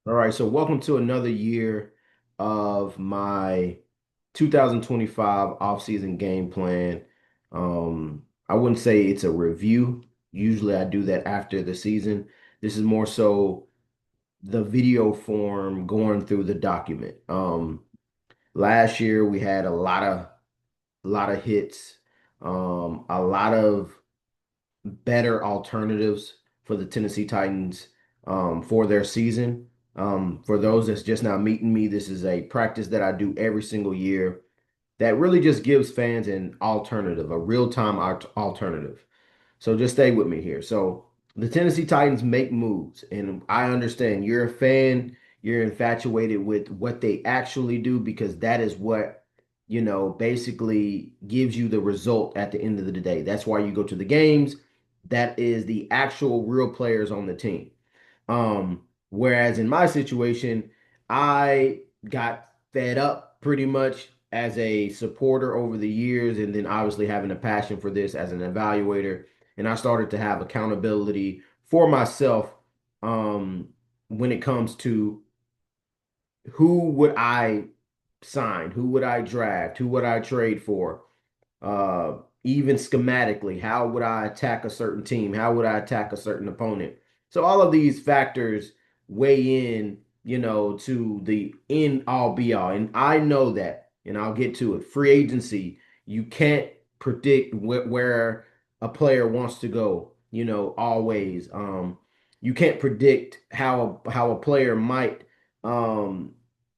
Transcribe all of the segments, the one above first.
All right, so welcome to another year of my 2025 offseason game plan. I wouldn't say it's a review. Usually I do that after the season. This is more so the video form going through the document. Last year we had a lot of hits, a lot of better alternatives for the Tennessee Titans for their season. For those that's just now meeting me, this is a practice that I do every single year that really just gives fans an alternative, a real-time alternative. So just stay with me here. So the Tennessee Titans make moves, and I understand you're a fan, you're infatuated with what they actually do because that is what, basically gives you the result at the end of the day. That's why you go to the games. That is the actual real players on the team. Whereas in my situation, I got fed up pretty much as a supporter over the years, and then obviously having a passion for this as an evaluator. And I started to have accountability for myself when it comes to who would I sign, who would I draft, who would I trade for, even schematically, how would I attack a certain team? How would I attack a certain opponent? So all of these factors weigh in, to the end all be all. And I know that, and I'll get to it. Free agency, you can't predict where a player wants to go, always. You can't predict how a player might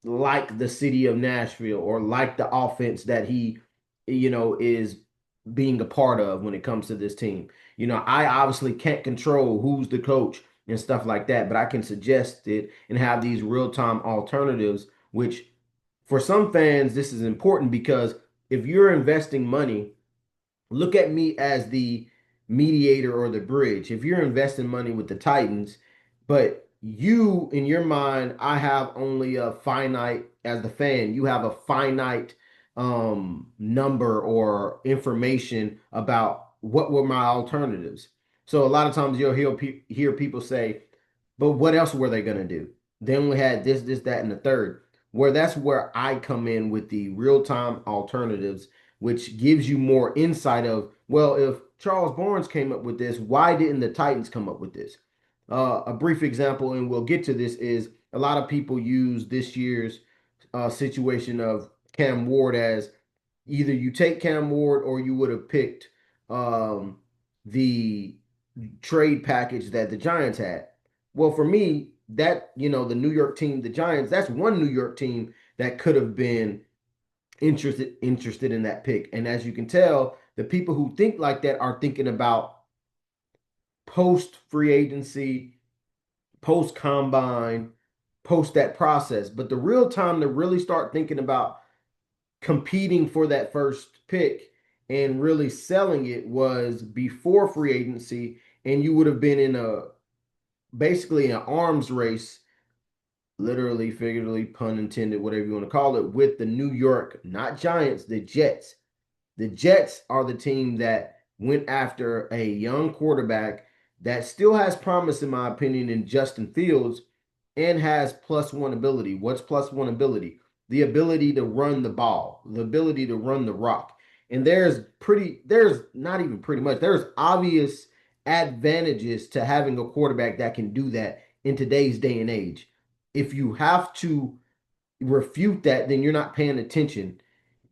like the city of Nashville or like the offense that he is being a part of when it comes to this team. I obviously can't control who's the coach and stuff like that, but I can suggest it and have these real-time alternatives, which for some fans, this is important because if you're investing money, look at me as the mediator or the bridge. If you're investing money with the Titans, but you, in your mind, I have only a finite, as the fan, you have a finite number or information about what were my alternatives. So a lot of times you'll hear people say, but what else were they going to do? Then we had this, that, and the third. Where that's where I come in with the real time alternatives, which gives you more insight of, well, if Charles Barnes came up with this, why didn't the Titans come up with this? A brief example, and we'll get to this, is a lot of people use this year's situation of Cam Ward as either you take Cam Ward or you would have picked the trade package that the Giants had. Well, for me, that, the New York team, the Giants, that's one New York team that could have been interested in that pick. And as you can tell, the people who think like that are thinking about post free agency, post combine, post that process. But the real time to really start thinking about competing for that first pick and really selling it was before free agency, and you would have been in a basically an arms race, literally, figuratively, pun intended, whatever you want to call it, with the New York, not Giants, the Jets. The Jets are the team that went after a young quarterback that still has promise, in my opinion, in Justin Fields and has plus one ability. What's plus one ability? The ability to run the ball, the ability to run the rock. And there's not even pretty much, there's obvious advantages to having a quarterback that can do that in today's day and age. If you have to refute that, then you're not paying attention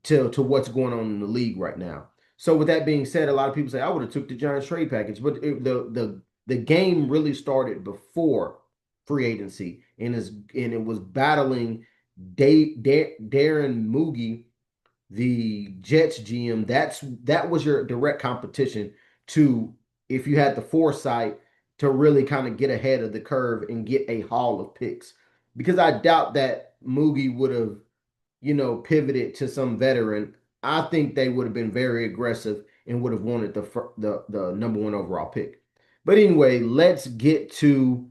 to what's going on in the league right now. So with that being said, a lot of people say I would have took the Giants trade package, but the game really started before free agency and it was battling Darren Moogie, the Jets GM. That was your direct competition to, if you had the foresight to really kind of get ahead of the curve and get a haul of picks. Because I doubt that Moogie would have, pivoted to some veteran. I think they would have been very aggressive and would have wanted the number one overall pick. But anyway, let's get to.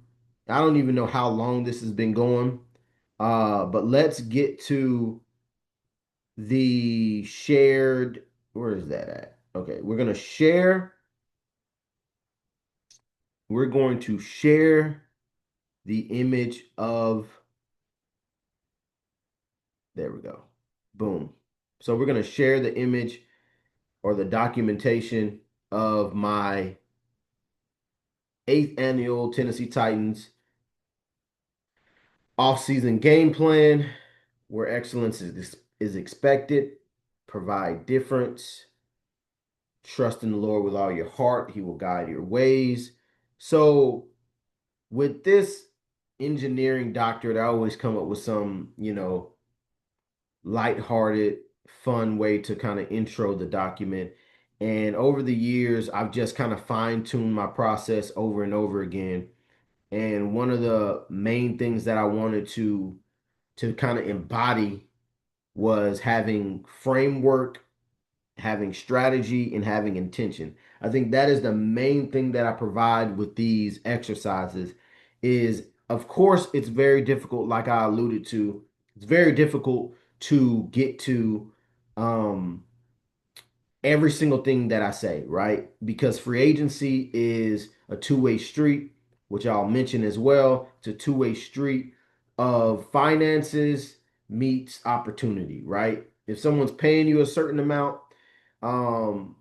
I don't even know how long this has been going, but let's get to the shared. Where is that at? Okay, we're gonna share. We're going to share the image of, there we go. Boom. So we're going to share the image or the documentation of my eighth annual Tennessee Titans off-season game plan, where excellence is expected, provide difference, trust in the Lord with all your heart, He will guide your ways. So with this engineering doctorate, I always come up with some, lighthearted, fun way to kind of intro the document. And over the years, I've just kind of fine-tuned my process over and over again. And one of the main things that I wanted to kind of embody was having framework, having strategy, and having intention. I think that is the main thing that I provide with these exercises is, of course, it's very difficult, like I alluded to, it's very difficult to get to um every single thing that I say, right? Because free agency is a two-way street, which I'll mention as well. It's a two-way street of finances meets opportunity, right? If someone's paying you a certain amount, um,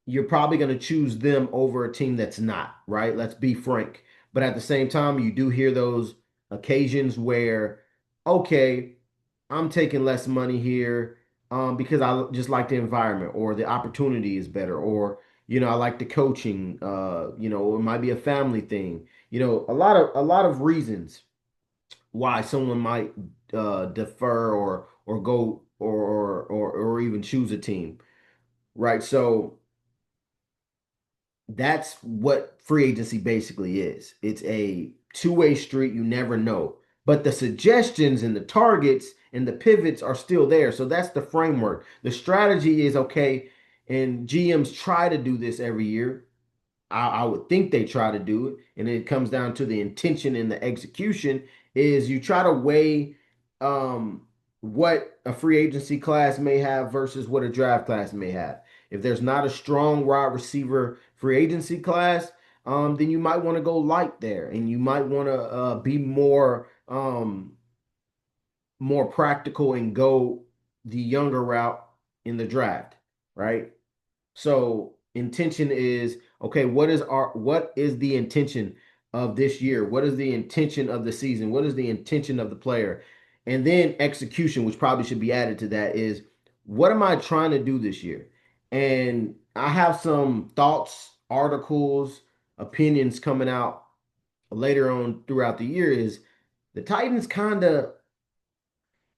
you're probably going to choose them over a team that's not, right? Let's be frank. But at the same time, you do hear those occasions where, okay, I'm taking less money here because I just like the environment or the opportunity is better or I like the coaching. It might be a family thing. A lot of reasons why someone might defer or go or even choose a team, right? So that's what free agency basically is. It's a two-way street. You never know. But the suggestions and the targets and the pivots are still there. So that's the framework. The strategy is okay. And GMs try to do this every year. I would think they try to do it. And it comes down to the intention and the execution is you try to weigh um, what a free agency class may have versus what a draft class may have. If there's not a strong wide receiver free agency class, then you might want to go light there, and you might want to be more practical and go the younger route in the draft, right? So intention is okay, what is the intention of this year? What is the intention of the season? What is the intention of the player? And then execution, which probably should be added to that, is what am I trying to do this year? And I have some thoughts, articles, opinions coming out later on throughout the year is the Titans kind of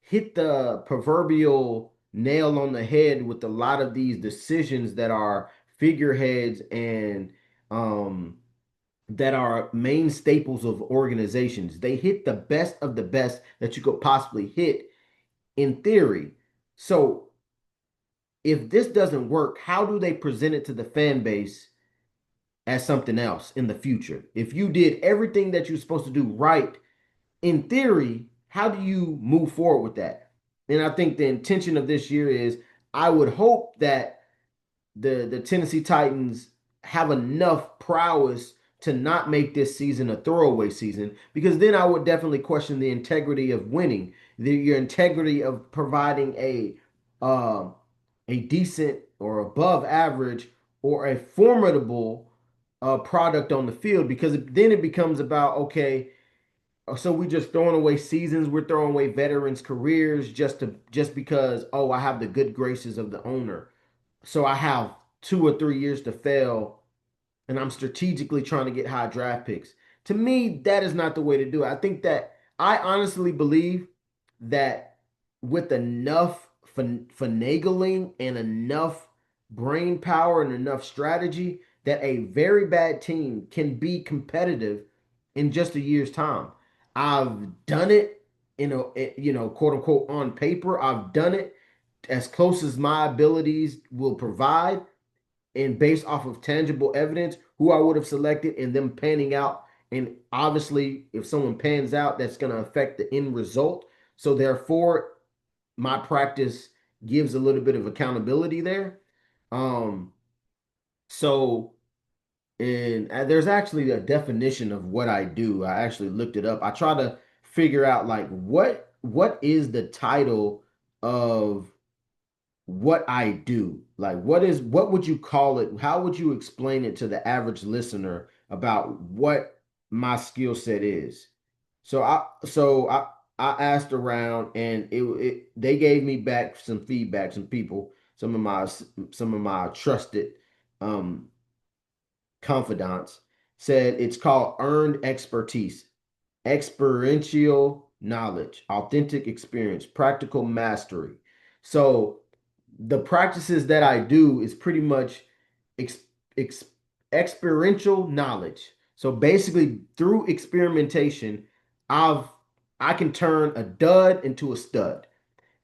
hit the proverbial nail on the head with a lot of these decisions that are figureheads and um, that are main staples of organizations. They hit the best of the best that you could possibly hit in theory. So if this doesn't work, how do they present it to the fan base as something else in the future? If you did everything that you're supposed to do right in theory, how do you move forward with that? And I think the intention of this year is I would hope that the Tennessee Titans have enough prowess to not make this season a throwaway season because then I would definitely question the integrity of winning, your integrity of providing uh, a decent or above average or a formidable product on the field because then it becomes about okay, so we just throwing away seasons. We're throwing away veterans' careers just because I have the good graces of the owner. So I have 2 or 3 years to fail, and I'm strategically trying to get high draft picks. To me, that is not the way to do it. I think that I honestly believe that with enough finagling and enough brain power and enough strategy, that a very bad team can be competitive in just a year's time. I've done it, quote unquote, on paper. I've done it as close as my abilities will provide and based off of tangible evidence who I would have selected and them panning out. And obviously, if someone pans out, that's going to affect the end result. So therefore, my practice gives a little bit of accountability there. Um, so And there's actually a definition of what I do. I actually looked it up. I try to figure out like what is the title of what I do. Like what would you call it? How would you explain it to the average listener about what my skill set is? So I asked around and they gave me back some feedback, some people, some of my trusted um confidants said it's called earned expertise, experiential knowledge, authentic experience, practical mastery. So the practices that I do is pretty much ex, ex, experiential knowledge. So basically, through experimentation, I've I can turn a dud into a stud.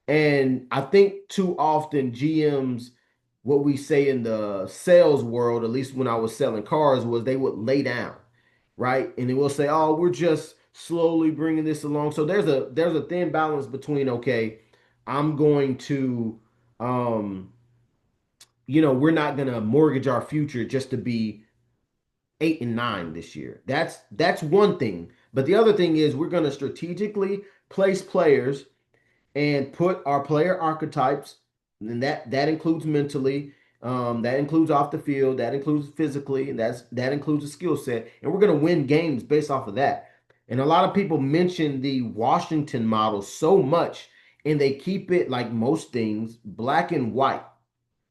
And I think too often GMs, what we say in the sales world, at least when I was selling cars, was they would lay down, right? And they will say, "Oh, we're just slowly bringing this along." So there's a thin balance between, okay, I'm going to, um, we're not gonna mortgage our future just to be 8 and 9 this year. That's one thing. But the other thing is we're gonna strategically place players and put our player archetypes, and that includes mentally, that includes off the field, that includes physically, and that includes a skill set, and we're going to win games based off of that. And a lot of people mention the Washington model so much, and they keep it like most things black and white,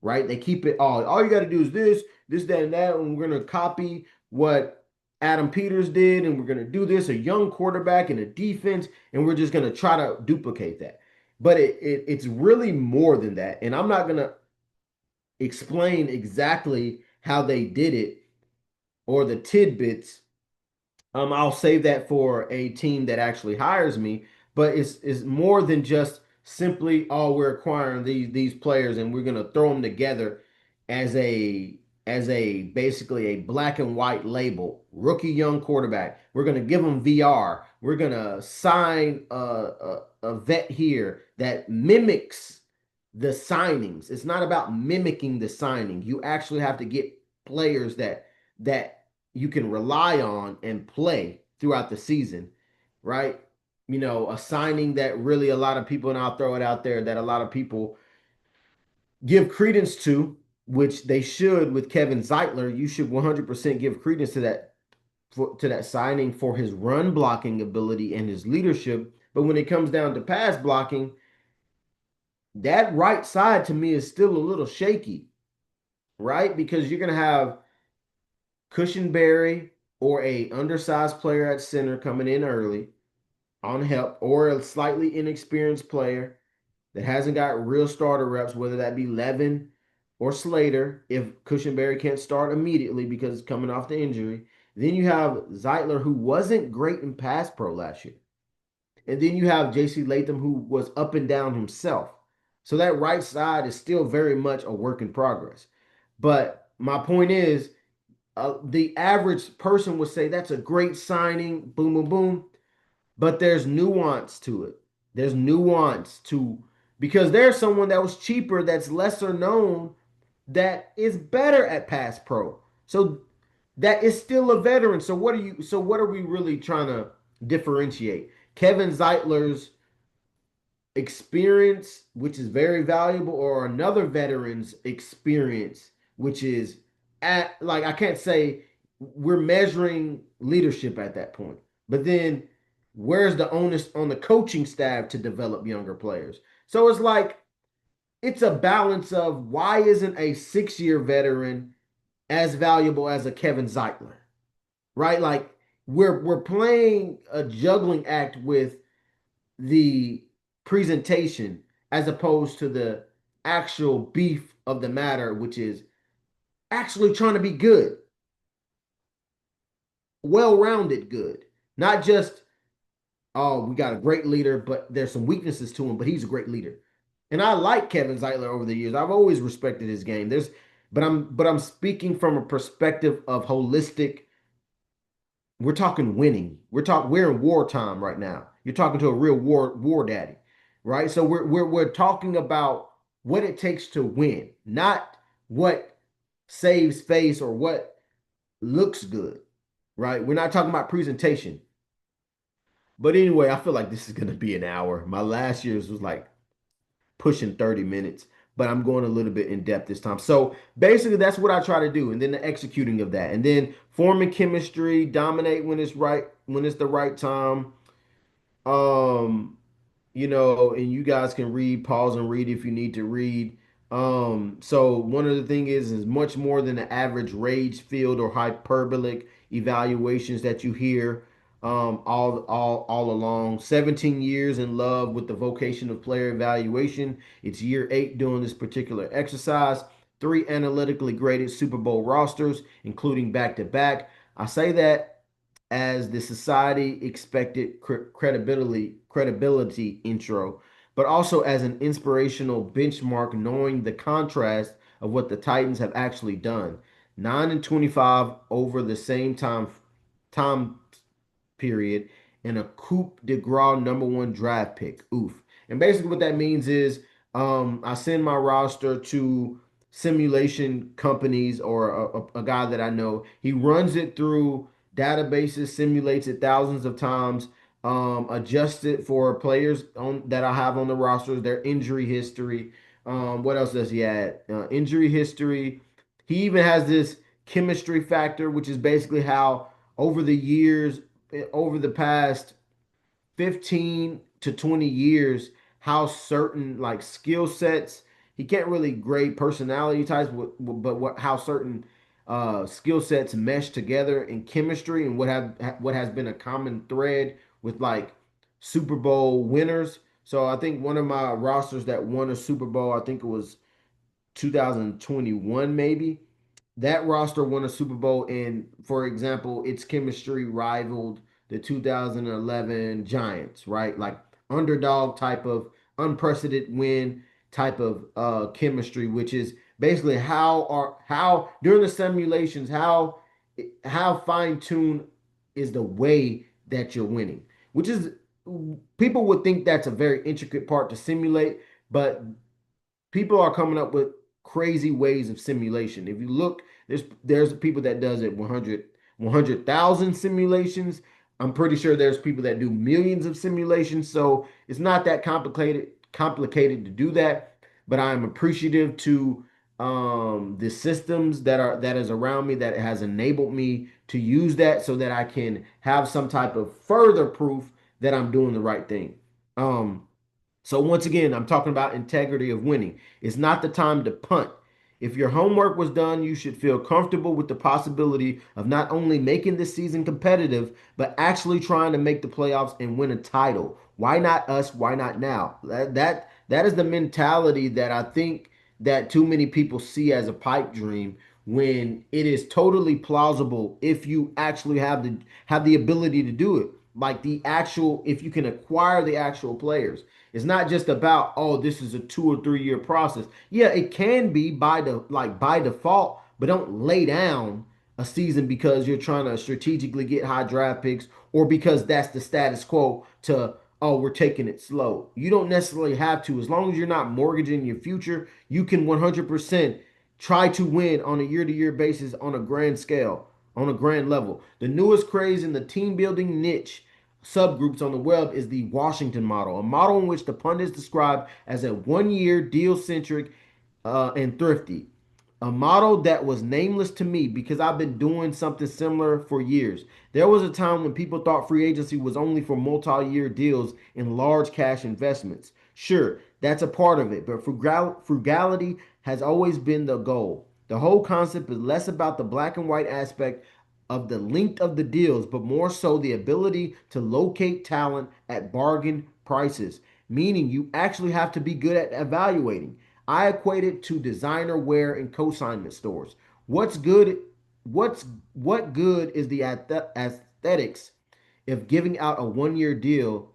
right? They keep it all you got to do is this, that, and that, and we're going to copy what Adam Peters did, and we're going to do this, a young quarterback and a defense, and we're just going to try to duplicate that. But it's really more than that. And I'm not going to explain exactly how they did it or the tidbits. I'll save that for a team that actually hires me. But it's more than just simply, oh, we're acquiring these players and we're gonna throw them together as a basically a black and white label. Rookie young quarterback. We're gonna give them VR. We're gonna sign a vet here that mimics the signings. It's not about mimicking the signing. You actually have to get players that you can rely on and play throughout the season, right? A signing that really a lot of people, and I'll throw it out there, that a lot of people give credence to, which they should with Kevin Zeitler. You should 100% give credence to that signing for his run blocking ability and his leadership. But when it comes down to pass blocking, that right side to me is still a little shaky, right? Because you're going to have Cushionberry or a undersized player at center coming in early on help, or a slightly inexperienced player that hasn't got real starter reps, whether that be Levin or Slater, if Cushionberry can't start immediately because it's coming off the injury. Then you have Zeitler, who wasn't great in pass pro last year. And then you have JC Latham, who was up and down himself. So that right side is still very much a work in progress. But my point is, the average person would say that's a great signing, boom, boom, boom. But there's nuance to it. There's nuance to because there's someone that was cheaper, that's lesser known, that is better at pass pro. So that is still a veteran. So what are we really trying to differentiate? Kevin Zeitler's experience, which is very valuable, or another veteran's experience, which is at like I can't say we're measuring leadership at that point. But then where's the onus on the coaching staff to develop younger players? So it's like it's a balance of why isn't a 6 year veteran as valuable as a Kevin Zeitler, right? Like we're playing a juggling act with the presentation as opposed to the actual beef of the matter, which is actually trying to be good, well rounded good, not just, oh, we got a great leader, but there's some weaknesses to him, but he's a great leader. And I like Kevin Zeitler over the years. I've always respected his game. But I'm speaking from a perspective of holistic. We're talking winning. We're in wartime right now. You're talking to a real war daddy, right? So we're talking about what it takes to win, not what saves face or what looks good, right? We're not talking about presentation. But anyway, I feel like this is going to be an hour. My last year's was like pushing 30 minutes, but I'm going a little bit in depth this time. So basically, that's what I try to do. And then the executing of that. And then forming chemistry, dominate when it's right, when it's the right time. Um, and you guys can read, pause and read if you need to read. So one of the thing is much more than the average rage filled or hyperbolic evaluations that you hear all along. 17 years in love with the vocation of player evaluation. It's year 8 doing this particular exercise. 3 analytically graded Super Bowl rosters, including back to back. I say that as the society expected credibility intro, but also as an inspirational benchmark, knowing the contrast of what the Titans have actually done. 9-25 over the same time period, and a coup de grace #1 draft pick. Oof. And basically, what that means is I send my roster to simulation companies or a guy that I know. He runs it through databases, simulates it thousands of times, adjusts it for players that I have on the rosters, their injury history. What else does he add? Injury history. He even has this chemistry factor, which is basically how over the years, over the past 15 to 20 years, how certain like skill sets, he can't really grade personality types, but how certain skill sets mesh together in chemistry, and what has been a common thread with like Super Bowl winners. So I think one of my rosters that won a Super Bowl, I think it was 2021 maybe, that roster won a Super Bowl, and for example, its chemistry rivaled the 2011 Giants, right? Like underdog type of unprecedented win type of chemistry, which is basically how during the simulations how fine tuned is the way that you're winning, which is people would think that's a very intricate part to simulate, but people are coming up with crazy ways of simulation. If you look, there's people that does it 100,000 simulations. I'm pretty sure there's people that do millions of simulations. So it's not that complicated to do that. But I'm appreciative to the systems that is around me that has enabled me to use that so that I can have some type of further proof that I'm doing the right thing. Um, so once again, I'm talking about integrity of winning. It's not the time to punt. If your homework was done, you should feel comfortable with the possibility of not only making this season competitive, but actually trying to make the playoffs and win a title. Why not us? Why not now? That is the mentality that I think that too many people see as a pipe dream when it is totally plausible if you actually have the ability to do it. Like the actual, if you can acquire the actual players. It's not just about, oh, this is a 2 or 3 year process. Yeah, it can be by default, but don't lay down a season because you're trying to strategically get high draft picks or because that's the status quo to, oh, we're taking it slow. You don't necessarily have to. As long as you're not mortgaging your future, you can 100% try to win on a year-to-year basis on a grand scale, on a grand level. The newest craze in the team building niche subgroups on the web is the Washington model, a model in which the pundits describe as a 1 year deal centric and thrifty. A model that was nameless to me because I've been doing something similar for years. There was a time when people thought free agency was only for multi year deals and large cash investments. Sure, that's a part of it, but frugality has always been the goal. The whole concept is less about the black and white aspect of the length of the deals, but more so the ability to locate talent at bargain prices, meaning you actually have to be good at evaluating. I equate it to designer wear and consignment stores. What's good? What's what good is the aesthetics if giving out a 1 year deal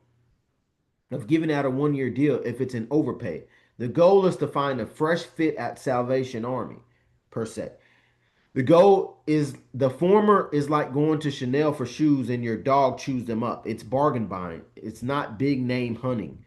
if it's an overpay? The goal is to find a fresh fit at Salvation Army, per se. The goal is the former is like going to Chanel for shoes and your dog chews them up. It's bargain buying. It's not big name hunting.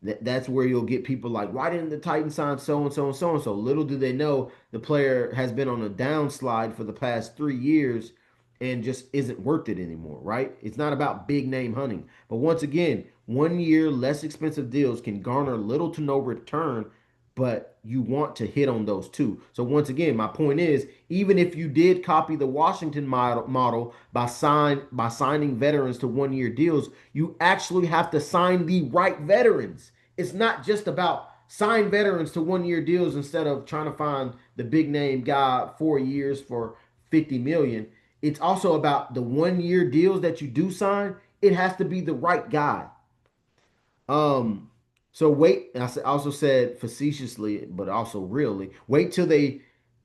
That's where you'll get people like, why didn't the Titans sign so and so and so and so? Little do they know the player has been on a downslide for the past 3 years and just isn't worth it anymore, right? It's not about big name hunting. But once again, 1 year less expensive deals can garner little to no return, but you want to hit on those too. So once again, my point is, even if you did copy the Washington model by signing veterans to 1 year deals, you actually have to sign the right veterans. It's not just about sign veterans to 1 year deals instead of trying to find the big name guy 4 years for 50 million. It's also about the 1 year deals that you do sign. It has to be the right guy. Um, so wait, and also said facetiously, but also really, wait till they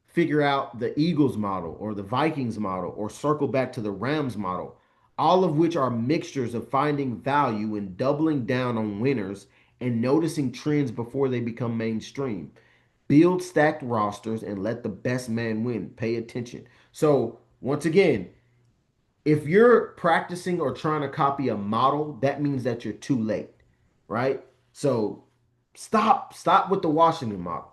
figure out the Eagles model or the Vikings model or circle back to the Rams model, all of which are mixtures of finding value and doubling down on winners and noticing trends before they become mainstream. Build stacked rosters and let the best man win. Pay attention. So, once again, if you're practicing or trying to copy a model, that means that you're too late, right? So stop with the Washington model.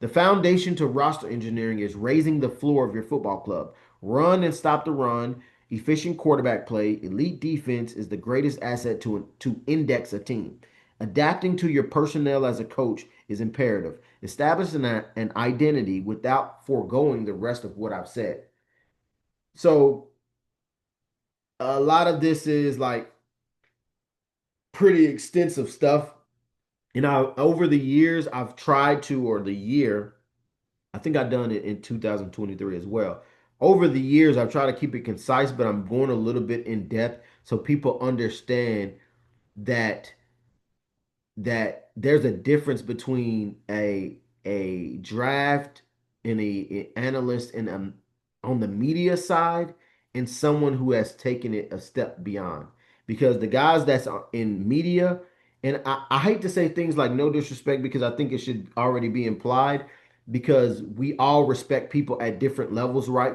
The foundation to roster engineering is raising the floor of your football club. Run and stop the run, efficient quarterback play, elite defense is the greatest asset to index a team. Adapting to your personnel as a coach is imperative. Establish an identity without foregoing the rest of what I've said. So a lot of this is like pretty extensive stuff. You know, over the years, I've tried to, or the year, I think I've done it in 2023 as well. Over the years, I've tried to keep it concise, but I'm going a little bit in depth so people understand that there's a difference between a draft and a analyst and on the media side and someone who has taken it a step beyond. Because the guys that's in media, and I hate to say things like no disrespect because I think it should already be implied because we all respect people at different levels, right?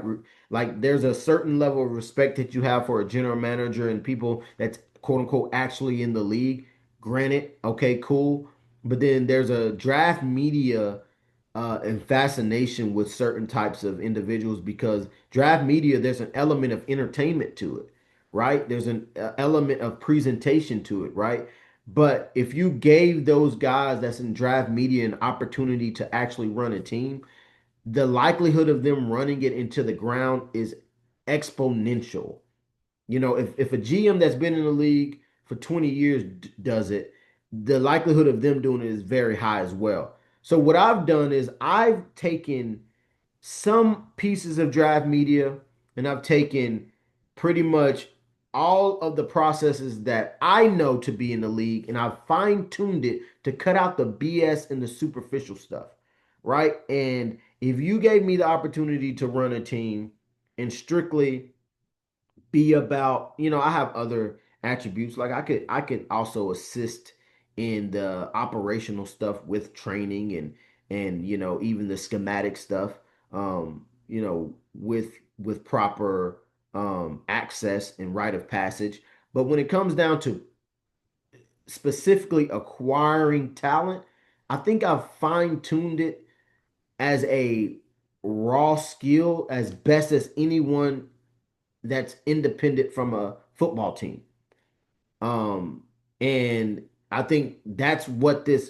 Like there's a certain level of respect that you have for a general manager and people that's quote unquote actually in the league. Granted, okay, cool. But then there's a draft media and fascination with certain types of individuals because draft media, there's an element of entertainment to it, right? There's an element of presentation to it, right? But if you gave those guys that's in draft media an opportunity to actually run a team, the likelihood of them running it into the ground is exponential. You know, if a GM that's been in the league for 20 years does it, the likelihood of them doing it is very high as well. So what I've done is I've taken some pieces of draft media and I've taken pretty much all of the processes that I know to be in the league and I've fine-tuned it to cut out the BS and the superficial stuff, right? And if you gave me the opportunity to run a team and strictly be about, I have other attributes. Like I could also assist in the operational stuff with training and even the schematic stuff with proper access and rite of passage. But when it comes down to specifically acquiring talent, I think I've fine-tuned it as a raw skill as best as anyone that's independent from a football team. Um, and I think that's what this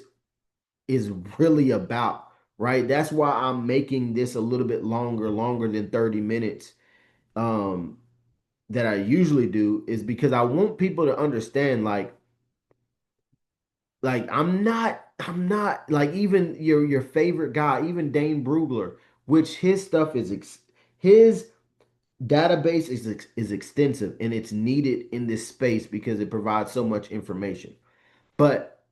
is really about, right? That's why I'm making this a little bit longer than 30 minutes that I usually do, is because I want people to understand like I'm not like even your favorite guy, even Dane Brugler, which his stuff is his database is extensive and it's needed in this space because it provides so much information. But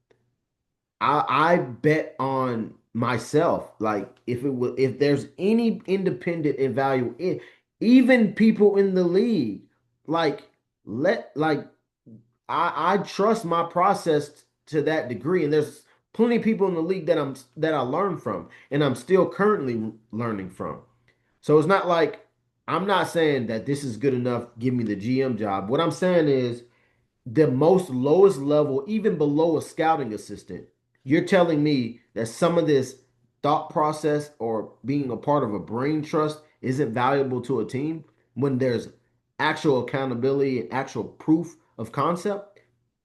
I bet on myself. Like if there's any independent and value in even people in the league, like like I trust my process to that degree. And there's plenty of people in the league that I learned from and I'm still currently learning from. So it's not like I'm not saying that this is good enough, give me the GM job. What I'm saying is the most lowest level, even below a scouting assistant, you're telling me that some of this thought process or being a part of a brain trust isn't valuable to a team when there's actual accountability and actual proof of concept,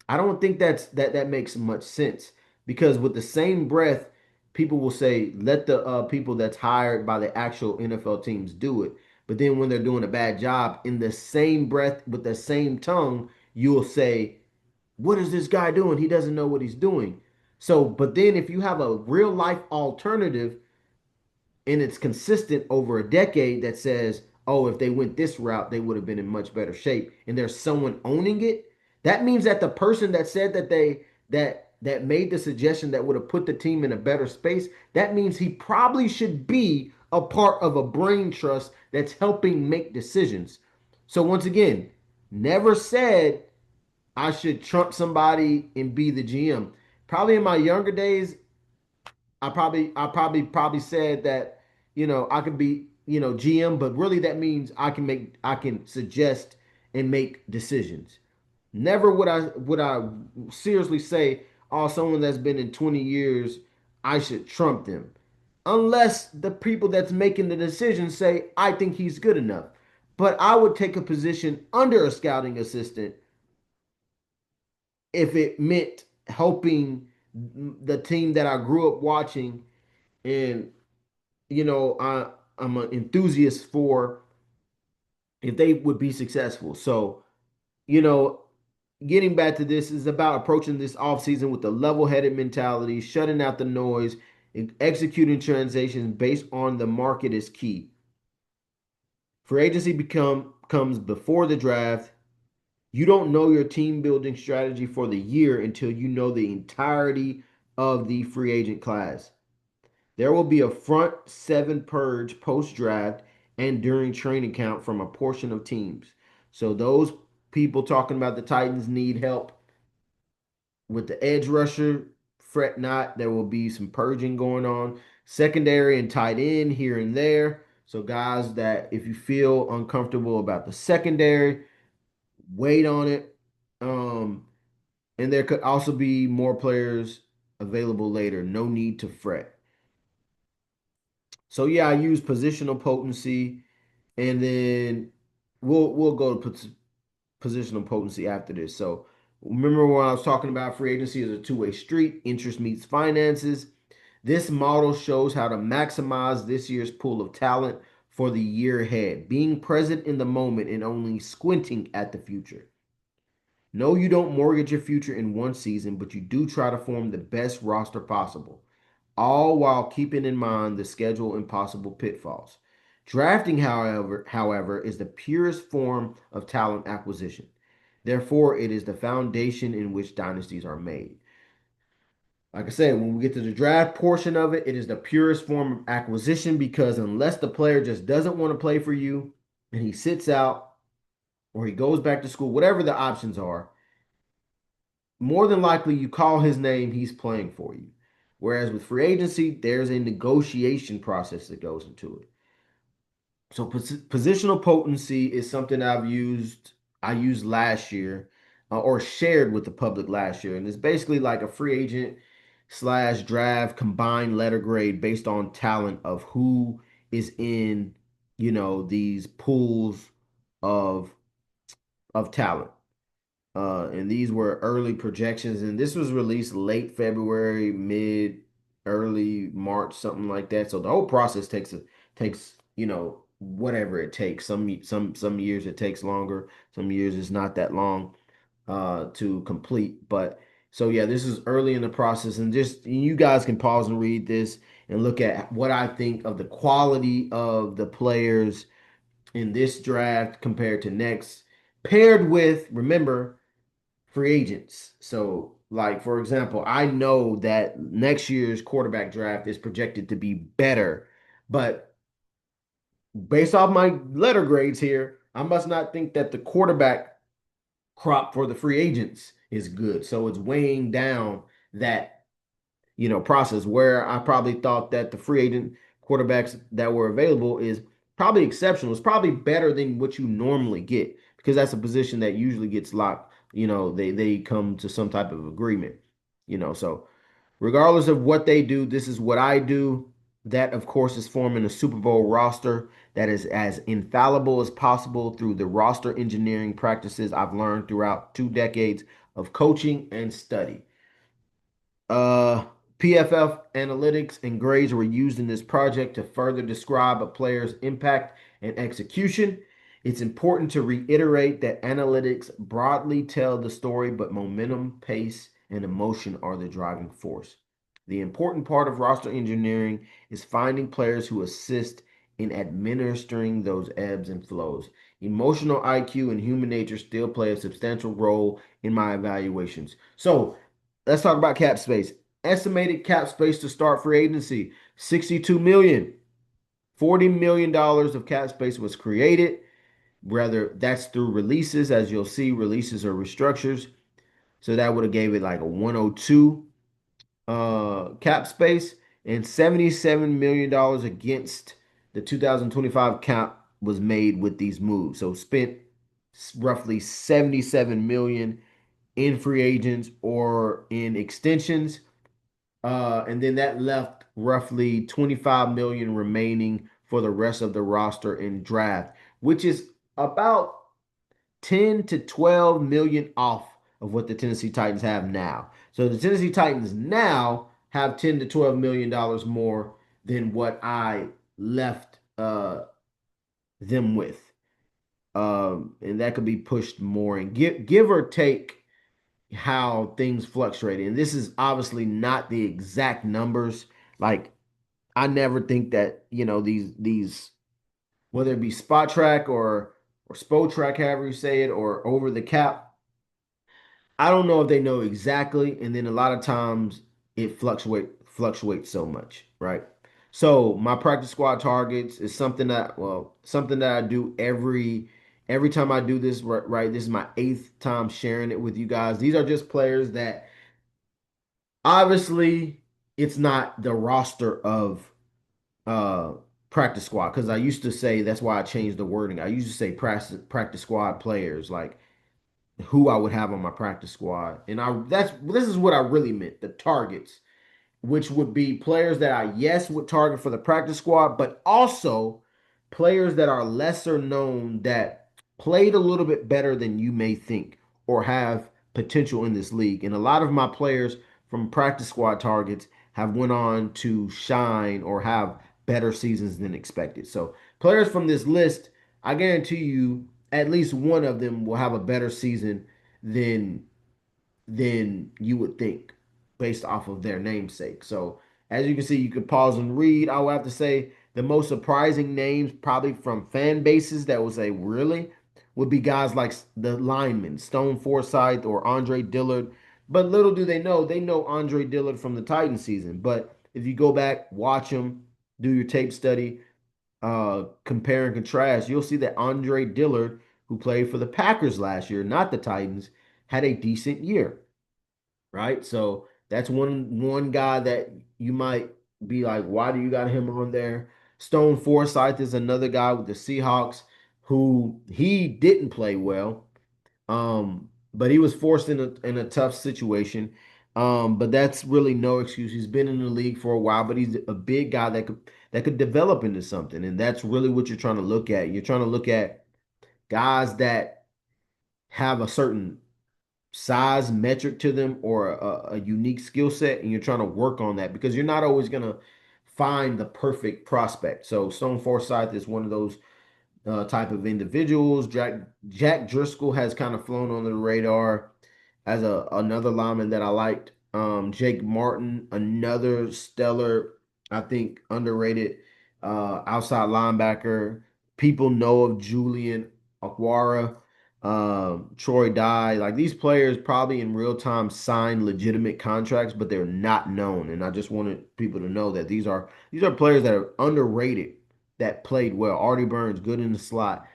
I don't think that makes much sense because with the same breath, people will say let the people that's hired by the actual NFL teams do it. But then when they're doing a bad job, in the same breath with the same tongue, you'll say, "What is this guy doing? He doesn't know what he's doing." So, but then if you have a real life alternative and it's consistent over a decade that says, oh, if they went this route, they would have been in much better shape, and there's someone owning it, that means that the person that said that that made the suggestion that would have put the team in a better space, that means he probably should be a part of a brain trust that's helping make decisions. So once again, never said I should trump somebody and be the GM. Probably in my younger days, I probably said that, I could be, GM, but really that means I can suggest and make decisions. Never would I seriously say, oh, someone that's been in 20 years, I should trump them. Unless the people that's making the decision say, I think he's good enough. But I would take a position under a scouting assistant if it meant helping the team that I grew up watching, and I'm an enthusiast for if they would be successful. So, you know, getting back to this is about approaching this offseason with a level-headed mentality, shutting out the noise, and executing transactions based on the market is key. Free agency become comes before the draft. You don't know your team building strategy for the year until you know the entirety of the free agent class. There will be a front seven purge post draft and during training camp from a portion of teams. So those people talking about the Titans need help with the edge rusher, fret not. There will be some purging going on. Secondary and tight end here and there. So guys that if you feel uncomfortable about the secondary, wait on it. Um, and there could also be more players available later. No need to fret. So yeah, I use positional potency, and then we'll go to positional potency after this. So remember when I was talking about free agency as a two-way street, interest meets finances. This model shows how to maximize this year's pool of talent for the year ahead, being present in the moment and only squinting at the future. No, you don't mortgage your future in one season, but you do try to form the best roster possible, all while keeping in mind the schedule and possible pitfalls. Drafting, however, is the purest form of talent acquisition. Therefore, it is the foundation in which dynasties are made. Like I said, when we get to the draft portion of it, it is the purest form of acquisition because unless the player just doesn't want to play for you and he sits out or he goes back to school, whatever the options are, more than likely you call his name, he's playing for you. Whereas with free agency, there's a negotiation process that goes into it. So positional potency is something I used last year, or shared with the public last year, and it's basically like a free agent slash draft combined letter grade based on talent of who is in, these pools of talent. And these were early projections, and this was released late February, mid, early March, something like that. So the whole process takes whatever it takes. Some years it takes longer. Some years it's not that long to complete. But so yeah, this is early in the process, and just you guys can pause and read this and look at what I think of the quality of the players in this draft compared to next, paired with, remember, free agents. So, like for example, I know that next year's quarterback draft is projected to be better, but based off my letter grades here, I must not think that the quarterback crop for the free agents is good. So it's weighing down that process where I probably thought that the free agent quarterbacks that were available is probably exceptional. It's probably better than what you normally get because that's a position that usually gets locked. They come to some type of agreement. So regardless of what they do, this is what I do. That, of course, is forming a Super Bowl roster that is as infallible as possible through the roster engineering practices I've learned throughout 2 decades of coaching and study. Uh, PFF analytics and grades were used in this project to further describe a player's impact and execution. It's important to reiterate that analytics broadly tell the story, but momentum, pace, and emotion are the driving force. The important part of roster engineering is finding players who assist in administering those ebbs and flows. Emotional IQ and human nature still play a substantial role in my evaluations. So, let's talk about cap space. Estimated cap space to start free agency, 62 million. $40 million of cap space was created. Rather, that's through releases. As you'll see, releases are restructures. So that would have gave it like a 102 cap space, and $77 million against the 2025 cap was made with these moves. So spent roughly 77 million in free agents or in extensions. And then that left roughly 25 million remaining for the rest of the roster in draft, which is about 10 to 12 million off of what the Tennessee Titans have now. So the Tennessee Titans now have 10 to 12 million dollars more than what I left them with. And that could be pushed more and give or take how things fluctuate. And this is obviously not the exact numbers. Like I never think that, these whether it be spot track or SPO track, however you say it, or over the cap, I don't know if they know exactly. And then a lot of times it fluctuates so much, right? So my practice squad targets is something that I do every time I do this, right? This is my eighth time sharing it with you guys. These are just players that obviously it's not the roster of uh practice squad, because I used to say, that's why I changed the wording. I used to say practice squad players, like who I would have on my practice squad. And this is what I really meant, the targets, which would be players that I, yes, would target for the practice squad, but also players that are lesser known that played a little bit better than you may think or have potential in this league. And a lot of my players from practice squad targets have went on to shine or have better seasons than expected. So players from this list, I guarantee you at least one of them will have a better season than you would think based off of their namesake. So as you can see, you could pause and read. I would have to say the most surprising names, probably from fan bases that would say really, would be guys like the linemen, Stone Forsythe or Andre Dillard. But little do they know Andre Dillard from the Titan season. But if you go back, watch him, do your tape study, compare and contrast, you'll see that Andre Dillard, who played for the Packers last year, not the Titans, had a decent year, right? So that's one guy that you might be like, why do you got him on there? Stone Forsythe is another guy with the Seahawks who he didn't play well, but he was forced in a tough situation. But that's really no excuse. He's been in the league for a while, but he's a big guy that could develop into something, and that's really what you're trying to look at. You're trying to look at guys that have a certain size metric to them or a unique skill set, and you're trying to work on that because you're not always going to find the perfect prospect. So Stone Forsythe is one of those type of individuals. Jack Driscoll has kind of flown under the radar as another lineman that I liked. Jake Martin, another stellar, I think underrated outside linebacker. People know of Julian Aquara, Troy Dye. Like these players probably in real time sign legitimate contracts, but they're not known. And I just wanted people to know that these are players that are underrated that played well. Artie Burns, good in the slot.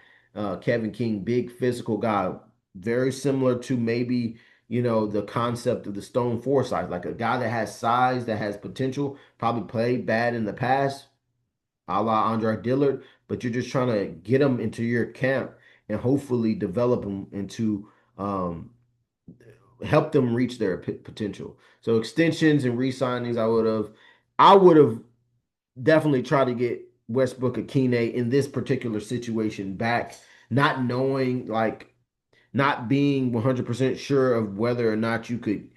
Kevin King, big physical guy, very similar to maybe the concept of the Stone Forsythe, like a guy that has size, that has potential, probably played bad in the past, a la Andre Dillard, but you're just trying to get them into your camp and hopefully develop them into help them reach their potential. So extensions and re-signings, I would have definitely try to get Westbrook Akine in this particular situation back, not knowing like not being 100% sure of whether or not you could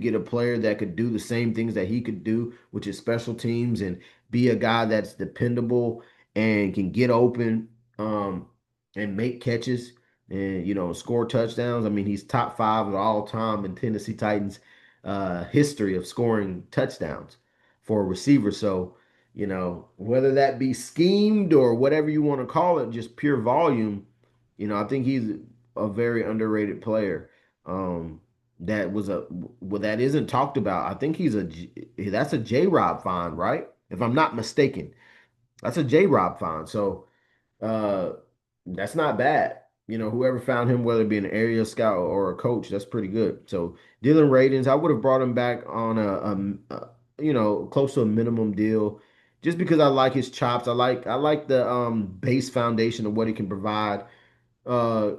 get a player that could do the same things that he could do, which is special teams and be a guy that's dependable and can get open um and make catches and score touchdowns. I mean, he's top 5 of all time in Tennessee Titans history of scoring touchdowns for a receiver. So, whether that be schemed or whatever you want to call it, just pure volume, I think he's a very underrated player. Um, that was a well, that isn't talked about. I think that's a J Rob find, right? If I'm not mistaken, that's a J Rob find. So uh, that's not bad. Whoever found him, whether it be an area scout or a coach, that's pretty good. So Dylan Radins, I would have brought him back on close to a minimum deal, just because I like his chops. I like the base foundation of what he can provide. Uh,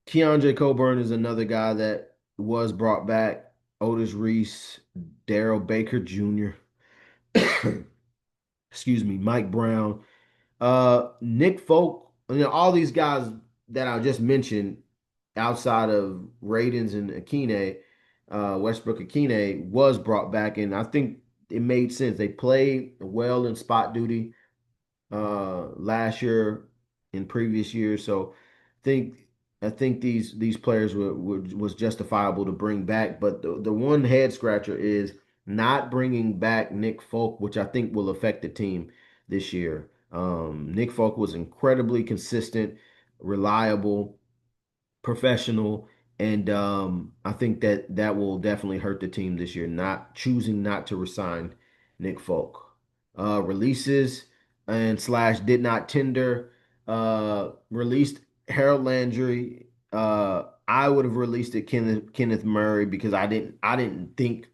Keandre Coburn is another guy that was brought back. Otis Reese, Daryl Baker Jr., excuse me, Mike Brown, Nick Folk, all these guys that I just mentioned outside of Radens and Akine, Westbrook Akine was brought back, and I think it made sense. They played well in spot duty last year in previous years. So think I think these players was justifiable to bring back. But the one head scratcher is not bringing back Nick Folk, which I think will affect the team this year. Nick Folk was incredibly consistent, reliable, professional, and I think that will definitely hurt the team this year. Not choosing not to resign Nick Folk. Releases and slash did not tender. Released Harold Landry. I would have released it Kenneth Murray because I didn't think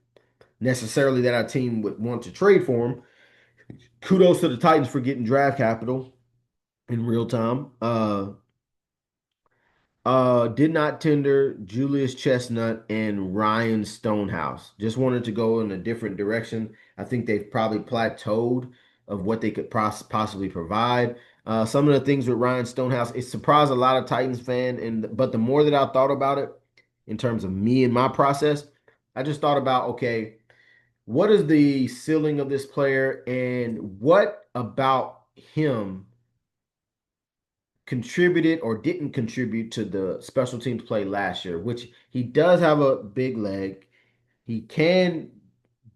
necessarily that our team would want to trade for him. Kudos to the Titans for getting draft capital in real time. Did not tender Julius Chestnut and Ryan Stonehouse. Just wanted to go in a different direction. I think they've probably plateaued of what they could possibly provide. Some of the things with Ryan Stonehouse, it surprised a lot of Titans fan, but the more that I thought about it, in terms of me and my process, I just thought about, okay, what is the ceiling of this player, and what about him contributed or didn't contribute to the special teams play last year, which he does have a big leg. He can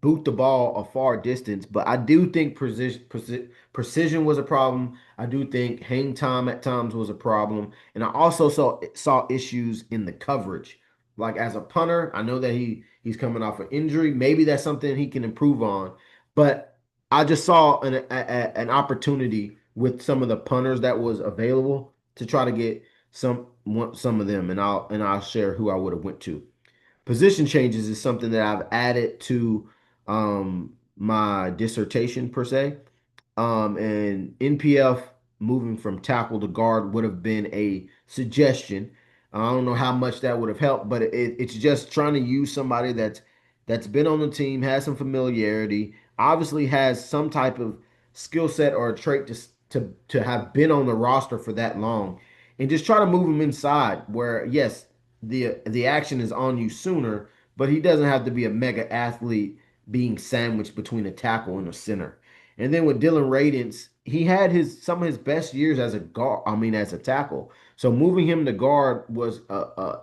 boot the ball a far distance, but I do think precision was a problem. I do think hang time at times was a problem, and I also saw issues in the coverage. Like as a punter, I know that he's coming off an injury. Maybe that's something he can improve on, but I just saw an opportunity with some of the punters that was available to try to get some of them, and I'll share who I would have went to. Position changes is something that I've added to my dissertation per se. And NPF moving from tackle to guard would have been a suggestion. I don't know how much that would have helped, but it's just trying to use somebody that's been on the team, has some familiarity, obviously has some type of skill set or a trait to have been on the roster for that long, and just try to move him inside where yes, the action is on you sooner, but he doesn't have to be a mega athlete being sandwiched between a tackle and a center. And then with Dylan Radins, he had his some of his best years as a guard. I mean, as a tackle. So moving him to guard was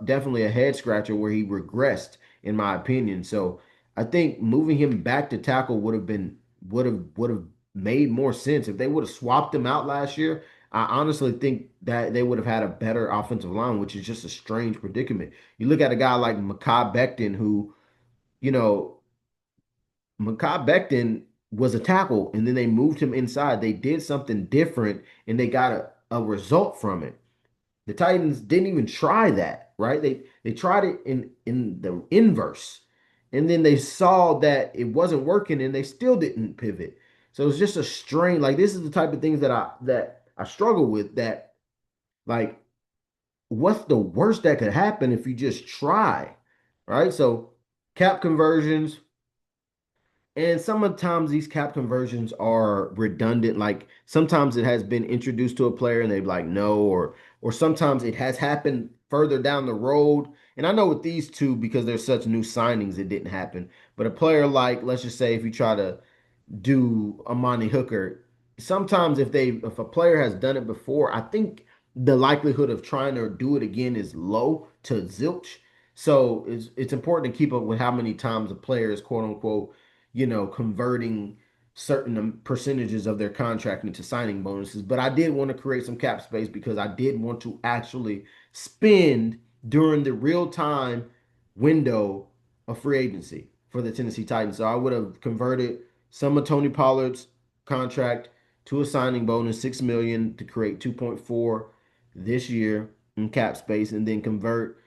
definitely a head scratcher where he regressed, in my opinion. So I think moving him back to tackle would have made more sense if they would have swapped him out last year. I honestly think that they would have had a better offensive line, which is just a strange predicament. You look at a guy like Mekhi Becton, who you know Mekhi Becton was a tackle, and then they moved him inside. They did something different, and they got a result from it. The Titans didn't even try that, right? They tried it in the inverse, and then they saw that it wasn't working, and they still didn't pivot. So it's just a strain. Like this is the type of things that I struggle with. That like, what's the worst that could happen if you just try, right? So cap conversions. And sometimes these cap conversions are redundant. Like sometimes it has been introduced to a player and they're like, no, or sometimes it has happened further down the road. And I know with these two, because they're such new signings, it didn't happen. But a player like, let's just say if you try to do Amani Hooker. Sometimes if a player has done it before, I think the likelihood of trying to do it again is low to zilch. So it's important to keep up with how many times a player is quote unquote, converting certain percentages of their contract into signing bonuses. But I did want to create some cap space because I did want to actually spend during the real time window of free agency for the Tennessee Titans. So I would have converted some of Tony Pollard's contract to a signing bonus, 6 million to create 2.4 this year in cap space, and then convert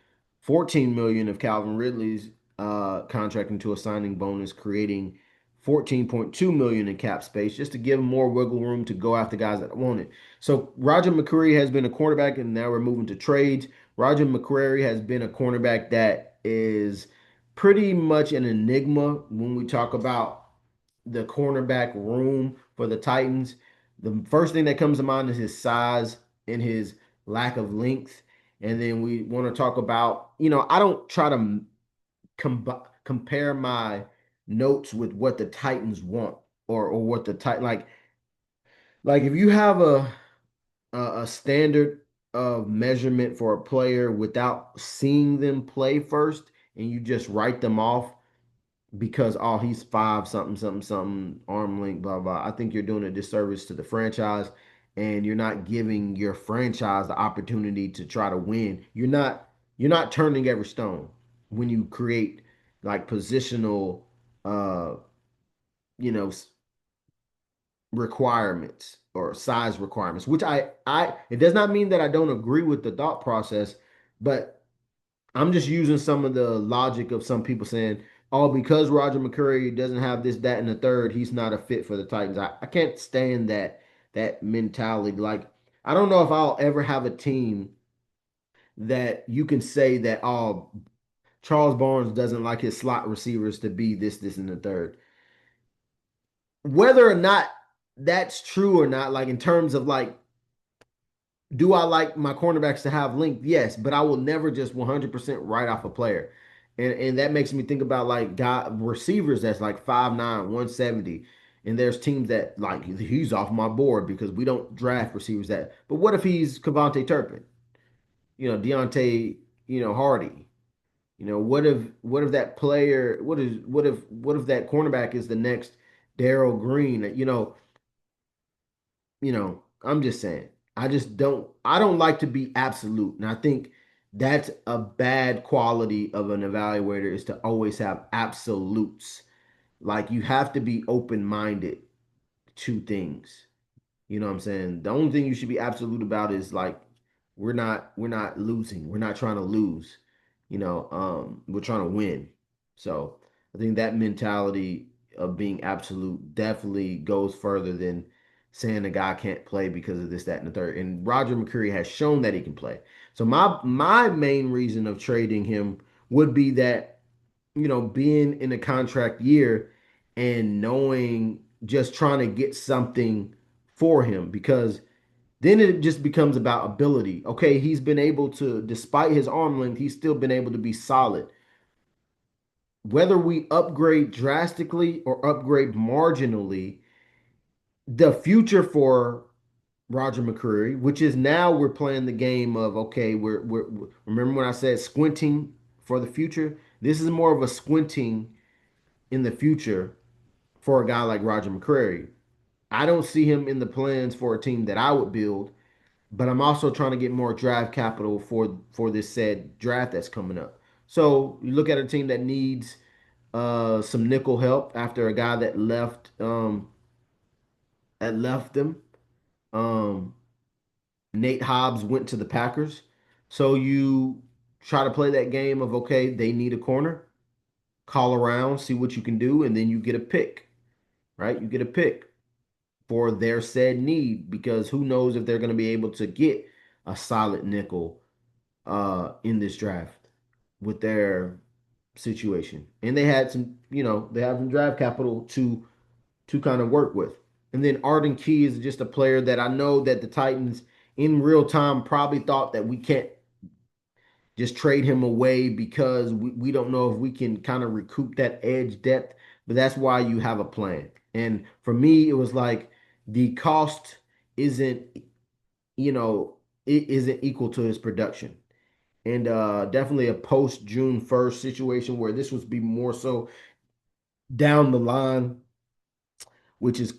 14 million of Calvin Ridley's contract into a signing bonus, creating 14.2 million in cap space, just to give him more wiggle room to go after guys that want it. So Roger McCreary has been a cornerback, and now we're moving to trades. Roger McCreary has been a cornerback that is pretty much an enigma when we talk about the cornerback room for the Titans. The first thing that comes to mind is his size and his lack of length. And then we want to talk about, I don't try to compare my notes with what the Titans want or what the Titan like if you have a standard of measurement for a player without seeing them play first and you just write them off because he's five something something something arm length blah blah. I think you're doing a disservice to the franchise, and you're not giving your franchise the opportunity to try to win. You're not turning every stone when you create like positional uh you know requirements or size requirements, which I it does not mean that I don't agree with the thought process, but I'm just using some of the logic of some people saying, oh, because Roger McCurry doesn't have this, that, and the third, he's not a fit for the Titans. I can't stand that mentality. Like, I don't know if I'll ever have a team that you can say that, oh, Charles Barnes doesn't like his slot receivers to be this, this, and the third. Whether or not that's true or not, like in terms of like do I like my cornerbacks to have length? Yes, but I will never just 100% write off a player. And that makes me think about like guy receivers that's like 5'9", 170. And there's teams that like he's off my board because we don't draft receivers that. But what if he's Cavante Turpin? Deontay, Hardy. What if that player, what if that cornerback is the next Darrell Green? I'm just saying. I don't like to be absolute. And I think that's a bad quality of an evaluator is to always have absolutes. Like you have to be open-minded to things. You know what I'm saying? The only thing you should be absolute about is like we're not losing. We're not trying to lose. We're trying to win. So I think that mentality of being absolute definitely goes further than saying a guy can't play because of this, that, and the third. And Roger McCreary has shown that he can play. So my main reason of trading him would be that, being in a contract year and knowing just trying to get something for him because then it just becomes about ability. Okay, he's been able to, despite his arm length, he's still been able to be solid. Whether we upgrade drastically or upgrade marginally, the future for Roger McCreary, which is now we're playing the game of okay, remember when I said squinting for the future? This is more of a squinting in the future for a guy like Roger McCreary. I don't see him in the plans for a team that I would build, but I'm also trying to get more draft capital for this said draft that's coming up. So you look at a team that needs some nickel help after a guy that left them. Um, Nate Hobbs went to the Packers. So you try to play that game of okay, they need a corner, call around, see what you can do, and then you get a pick, right? You get a pick for their said need because who knows if they're going to be able to get a solid nickel in this draft with their situation, and they had some, they have some draft capital to kind of work with. And then Arden Key is just a player that I know that the Titans in real time probably thought that we can't just trade him away because we don't know if we can kind of recoup that edge depth. But that's why you have a plan. And for me, it was like the cost isn't, it isn't equal to his production. And definitely a post June 1st situation where this would be more so down the line, which is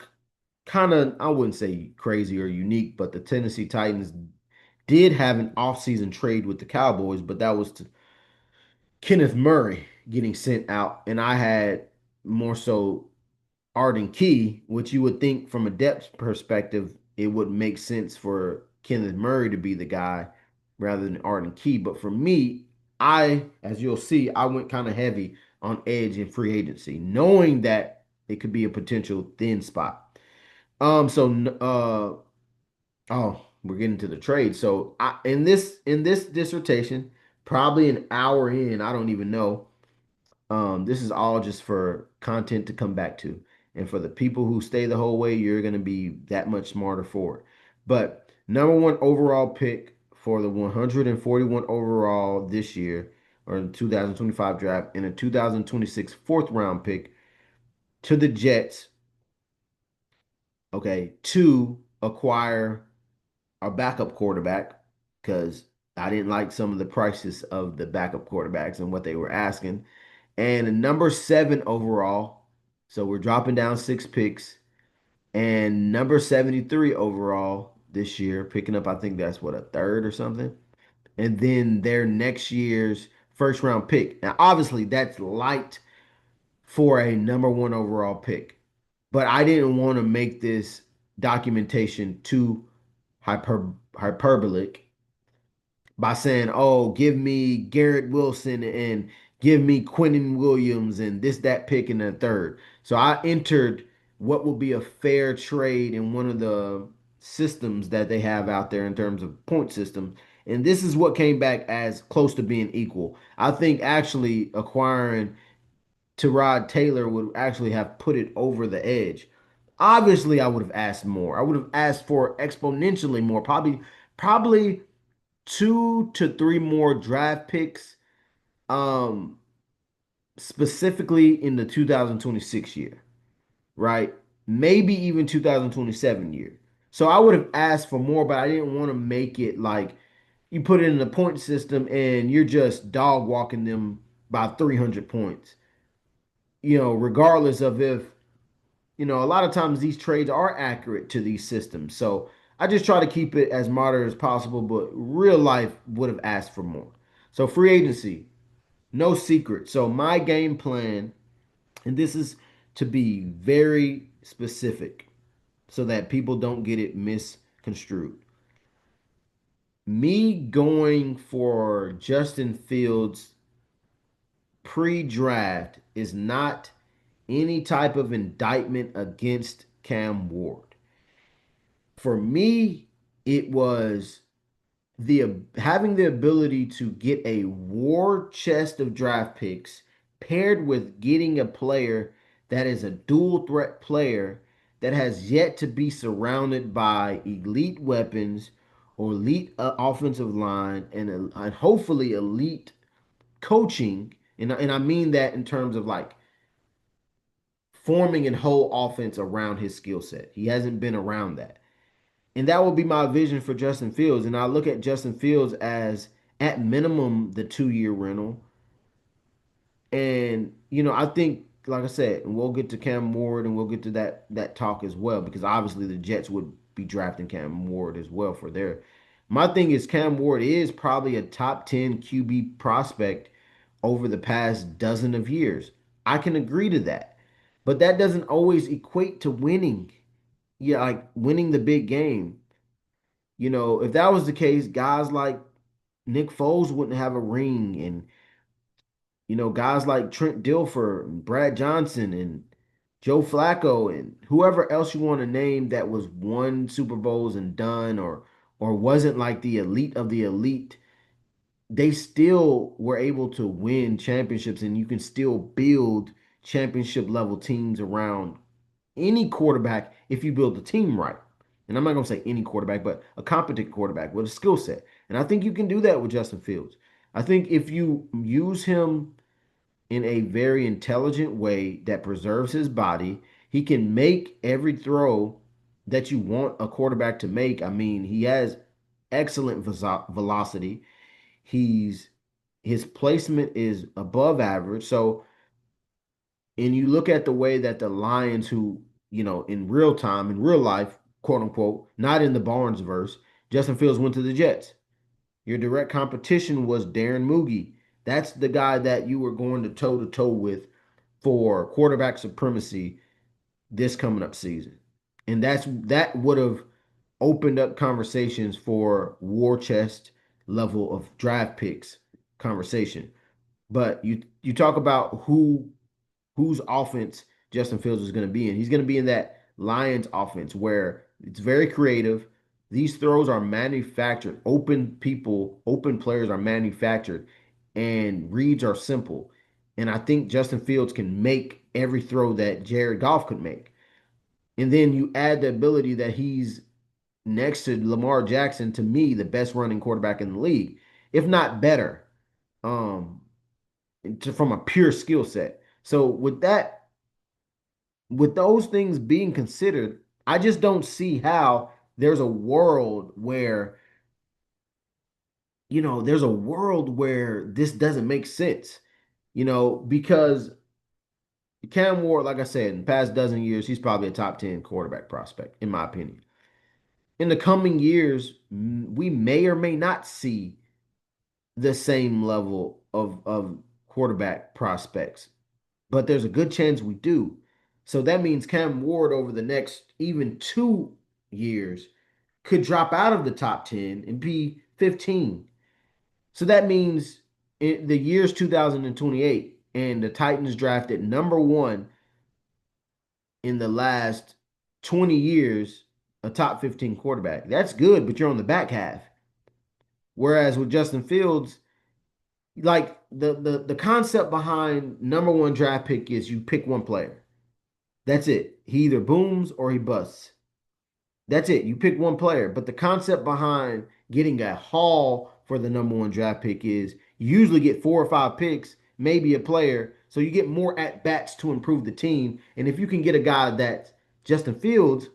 kind of, I wouldn't say crazy or unique, but the Tennessee Titans did have an offseason trade with the Cowboys, but that was to Kenneth Murray getting sent out. And I had more so Arden Key, which you would think from a depth perspective, it would make sense for Kenneth Murray to be the guy rather than Arden Key. But for me, as you'll see, I went kind of heavy on edge in free agency, knowing that it could be a potential thin spot. Oh, we're getting to the trade. So in this dissertation, probably an hour in, I don't even know. This is all just for content to come back to. And for the people who stay the whole way, you're going to be that much smarter for it. But number one overall pick for the 141 overall this year, or the 2025 draft, and a 2026 fourth round pick to the Jets, okay, to acquire a backup quarterback because I didn't like some of the prices of the backup quarterbacks and what they were asking. And a number seven overall. So we're dropping down six picks. And number 73 overall this year, picking up, I think that's what, a third or something. And then their next year's first round pick. Now, obviously, that's light for a number one overall pick. But I didn't want to make this documentation too hyperbolic by saying, "Oh, give me Garrett Wilson and give me Quentin Williams and this that pick in the third." So I entered what will be a fair trade in one of the systems that they have out there in terms of point system. And this is what came back as close to being equal. I think actually acquiring Tyrod Taylor would actually have put it over the edge. Obviously, I would have asked more. I would have asked for exponentially more, probably two to three more draft picks, um, specifically in the 2026 year, right? Maybe even 2027 year. So I would have asked for more, but I didn't want to make it like you put it in the point system and you're just dog walking them by 300 points. Regardless of if, a lot of times these trades are accurate to these systems. So I just try to keep it as moderate as possible, but real life would have asked for more. So free agency, no secret. So my game plan, and this is to be very specific so that people don't get it misconstrued. Me going for Justin Fields pre-draft is not any type of indictment against Cam Ward. For me, it was the having the ability to get a war chest of draft picks paired with getting a player that is a dual threat player that has yet to be surrounded by elite weapons or elite offensive line and hopefully elite coaching. And I mean that in terms of like forming a whole offense around his skill set. He hasn't been around that. And that will be my vision for Justin Fields. And I look at Justin Fields as at minimum the 2 year rental. And I think, like I said, and we'll get to Cam Ward and we'll get to that talk as well, because obviously the Jets would be drafting Cam Ward as well for their. My thing is Cam Ward is probably a top 10 QB prospect over the past dozen of years. I can agree to that. But that doesn't always equate to winning. Yeah, like winning the big game. If that was the case, guys like Nick Foles wouldn't have a ring, and guys like Trent Dilfer and Brad Johnson and Joe Flacco and whoever else you want to name that was won Super Bowls and done or wasn't like the elite of the elite. they still were able to win championships, and you can still build championship level teams around any quarterback if you build the team right. And I'm not going to say any quarterback, but a competent quarterback with a skill set. And I think you can do that with Justin Fields. I think if you use him in a very intelligent way that preserves his body, he can make every throw that you want a quarterback to make. I mean, he has excellent velocity. He's his placement is above average. So, and you look at the way that the Lions, who, in real time, in real life, quote unquote, not in the Barnes verse, Justin Fields went to the Jets. Your direct competition was Darren Moogie. That's the guy that you were going to toe with for quarterback supremacy this coming up season. And that would have opened up conversations for war chest level of draft picks conversation. But you talk about whose offense Justin Fields is going to be in. He's going to be in that Lions offense where it's very creative. These throws are manufactured. Open players are manufactured, and reads are simple. And I think Justin Fields can make every throw that Jared Goff could make. And then you add the ability that he's next to Lamar Jackson, to me, the best running quarterback in the league, if not better, um, from a pure skill set. So with those things being considered, I just don't see how there's a world where, there's a world where this doesn't make sense, because Cam Ward, like I said, in the past dozen years, he's probably a top 10 quarterback prospect, in my opinion. In the coming years, we may or may not see the same level of quarterback prospects, but there's a good chance we do. So that means Cam Ward over the next even 2 years could drop out of the top 10 and be 15. So that means in the year's 2028 and the Titans drafted number one in the last 20 years, a top 15 quarterback. That's good, but you're on the back half. Whereas with Justin Fields, like the concept behind number one draft pick is you pick one player. That's it. He either booms or he busts. That's it. You pick one player. But the concept behind getting a haul for the number one draft pick is you usually get 4 or 5 picks, maybe a player. So you get more at bats to improve the team. And if you can get a guy that's Justin Fields,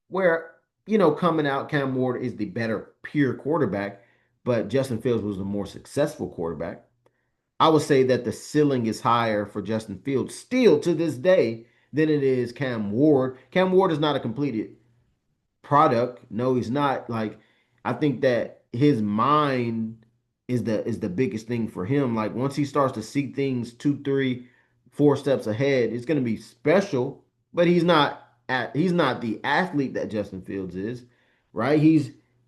where, coming out, Cam Ward is the better pure quarterback, but Justin Fields was the more successful quarterback. I would say that the ceiling is higher for Justin Fields still to this day than it is Cam Ward. Cam Ward is not a completed product. No, he's not. Like, I think that his mind is the biggest thing for him. Like, once he starts to see things 2, 3, 4 steps ahead, it's gonna be special. But he's not the athlete that Justin Fields is, right?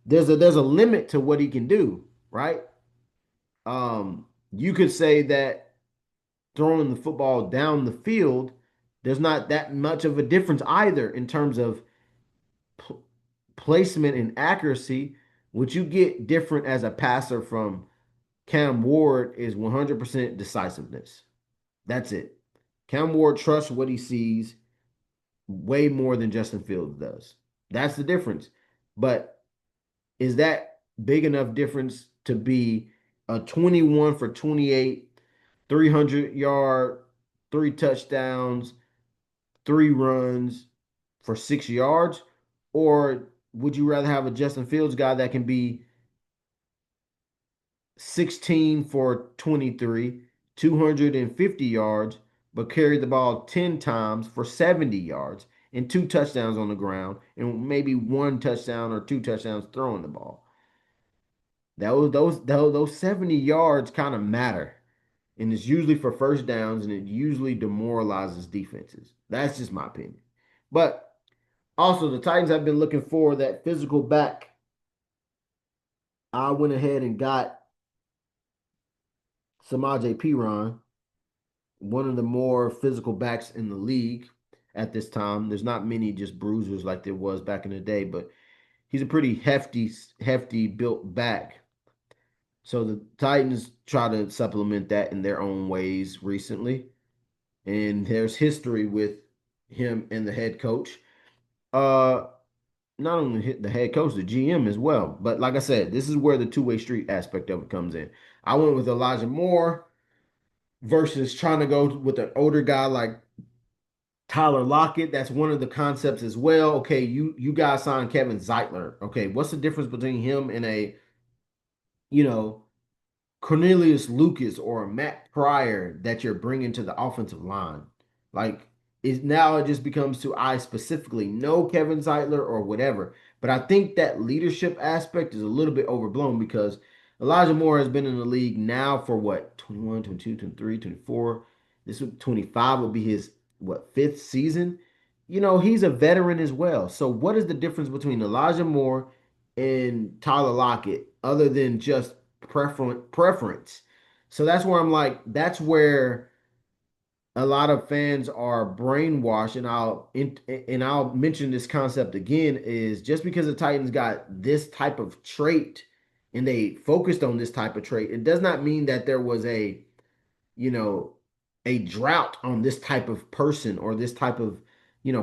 There's a limit to what he can do, right? You could say that throwing the football down the field, there's not that much of a difference either in terms of pl- placement and accuracy. What you get different as a passer from Cam Ward is 100% decisiveness. That's it. Cam Ward trusts what he sees way more than Justin Fields does. That's the difference. But is that big enough difference to be a 21 for 28, 300-yard, 3 touchdowns, 3 runs for 6 yards? Or would you rather have a Justin Fields guy that can be 16 for 23, 250 yards, but carry the ball 10 times for 70 yards and 2 touchdowns on the ground and maybe 1 touchdown or 2 touchdowns throwing the ball? Those 70 yards kind of matter. And it's usually for first downs and it usually demoralizes defenses. That's just my opinion. But also, the Titans have been looking for that physical back. I went ahead and got Samaje Piran, one of the more physical backs in the league at this time. There's not many just bruisers like there was back in the day, but he's a pretty hefty built back. So the Titans try to supplement that in their own ways recently, and there's history with him and the head coach. Uh, Not only the head coach, the GM as well. But like I said, this is where the two-way street aspect of it comes in. I went with Elijah Moore versus trying to go with an older guy like Tyler Lockett. That's one of the concepts as well. Okay, you guys signed Kevin Zeitler. Okay, what's the difference between him and a, you know, Cornelius Lucas or a Matt Pryor that you're bringing to the offensive line? Like, is now it just becomes to I specifically know Kevin Zeitler or whatever. But I think that leadership aspect is a little bit overblown because Elijah Moore has been in the league now for what, 21, 22, 23, 24. This would 25 will be his what, fifth season. He's a veteran as well. So what is the difference between Elijah Moore and Tyler Lockett other than just preference? So that's where I'm like, that's where a lot of fans are brainwashed, and I'll mention this concept again is just because the Titans got this type of trait and they focused on this type of trait, it does not mean that there was you know, a drought on this type of person or this type of,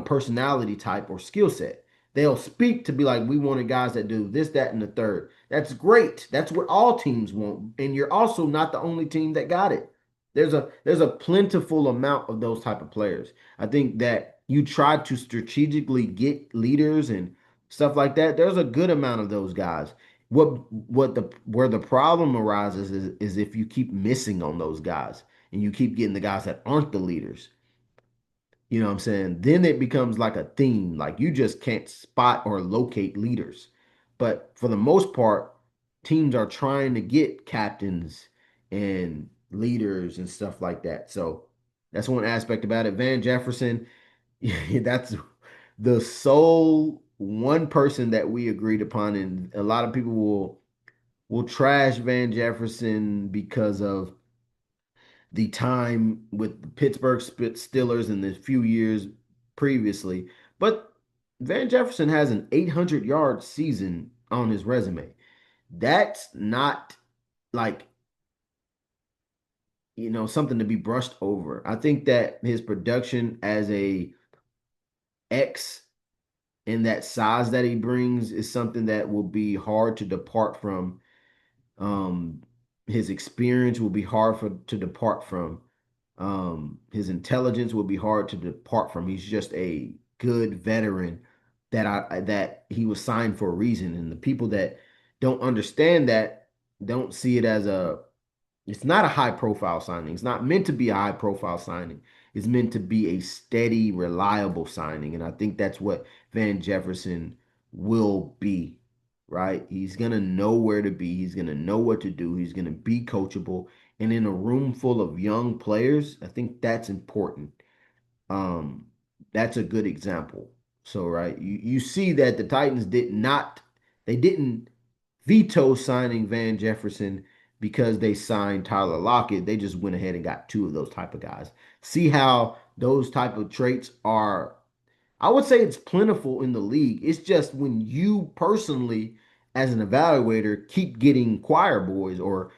personality type or skill set. They'll speak to be like, we wanted guys that do this, that, and the third. That's great. That's what all teams want. And you're also not the only team that got it. There's a plentiful amount of those type of players. I think that you try to strategically get leaders and stuff like that. There's a good amount of those guys. Where the problem arises is if you keep missing on those guys and you keep getting the guys that aren't the leaders. You know what I'm saying? Then it becomes like a theme. Like you just can't spot or locate leaders. But for the most part, teams are trying to get captains and leaders and stuff like that. So that's one aspect about it. Van Jefferson, that's the sole one person that we agreed upon, and a lot of people will trash Van Jefferson because of the time with the Pittsburgh Steelers in the few years previously. But Van Jefferson has an 800-yard season on his resume. That's not like, something to be brushed over. I think that his production as a X and that size that he brings is something that will be hard to depart from. Um, his experience will be hard to depart from. His intelligence will be hard to depart from. He's just a good veteran that he was signed for a reason. And the people that don't understand that don't see it as it's not a high profile signing. It's not meant to be a high profile signing. It's meant to be a steady, reliable signing. And I think that's what Van Jefferson will be, right? He's going to know where to be. He's going to know what to do. He's going to be coachable. And in a room full of young players, I think that's important. Um, that's a good example. So, right, you see that the Titans they didn't veto signing Van Jefferson because they signed Tyler Lockett. They just went ahead and got two of those type of guys. See how those type of traits are, I would say it's plentiful in the league. It's just when you personally, as an evaluator, keep getting choir boys or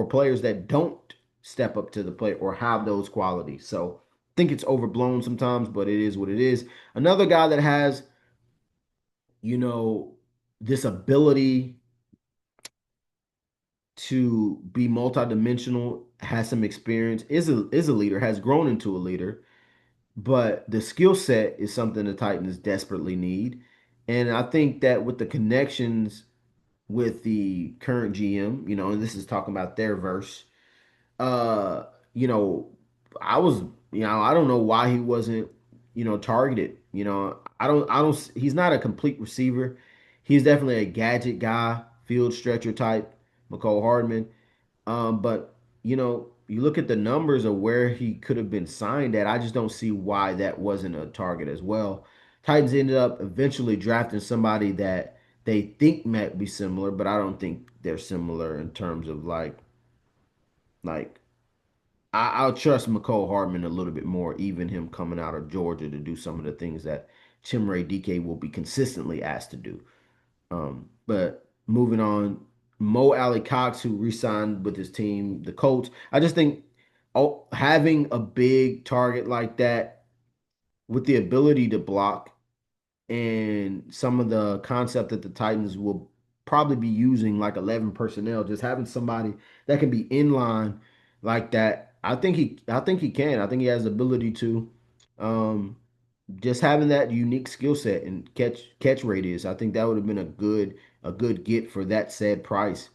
players that don't step up to the plate or have those qualities. So I think it's overblown sometimes, but it is what it is. Another guy that has, you know, this ability to be multidimensional, has some experience, is a leader, has grown into a leader, but the skill set is something the Titans desperately need. And I think that with the connections with the current GM, and this is talking about their verse, uh, you know, I was, I don't know why he wasn't, targeted. He's not a complete receiver. He's definitely a gadget guy, field stretcher type, McCole Hardman. But you look at the numbers of where he could have been signed at. I just don't see why that wasn't a target as well. Titans ended up eventually drafting somebody that they think might be similar, but I don't think they're similar in terms of like I'll trust McCole Hardman a little bit more, even him coming out of Georgia to do some of the things that Chimere DK will be consistently asked to do. But moving on, Mo Alley Cox, who re-signed with his team, the Colts. I just think having a big target like that with the ability to block and some of the concept that the Titans will probably be using like 11 personnel, just having somebody that can be in line like that. I think he can. I think he has the ability to. Um, just having that unique skill set and catch radius, I think that would have been a good get for that said price.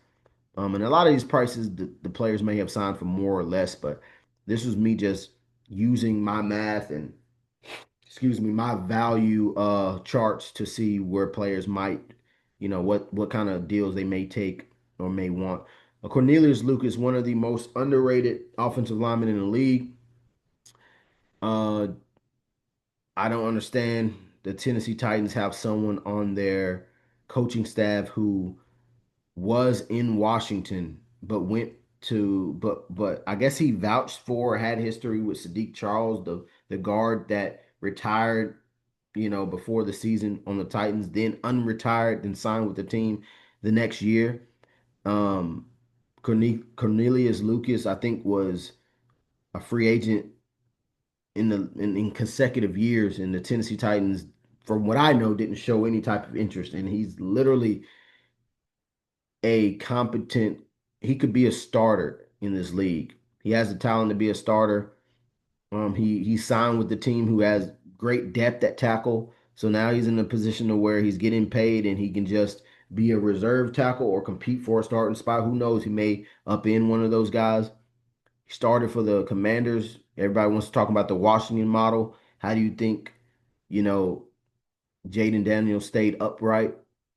And a lot of these prices, the players may have signed for more or less, but this was me just using my math and excuse me, my value charts to see where players might, what kind of deals they may take or may want. Cornelius Lucas, one of the most underrated offensive linemen in the league. Uh, I don't understand the Tennessee Titans have someone on their coaching staff who was in Washington, but went to but I guess he vouched for or had history with Sadiq Charles, the guard that retired, before the season on the Titans, then unretired, then signed with the team the next year. Um, Cornelius Lucas, I think, was a free agent in consecutive years, and the Tennessee Titans, from what I know, didn't show any type of interest, and he's literally a competent, he could be a starter in this league. He has the talent to be a starter. He signed with the team who has great depth at tackle. So now he's in a position to where he's getting paid and he can just be a reserve tackle or compete for a starting spot. Who knows? He may up in one of those guys. He started for the Commanders. Everybody wants to talk about the Washington model. How do you think, you know, Jaden Daniels stayed upright?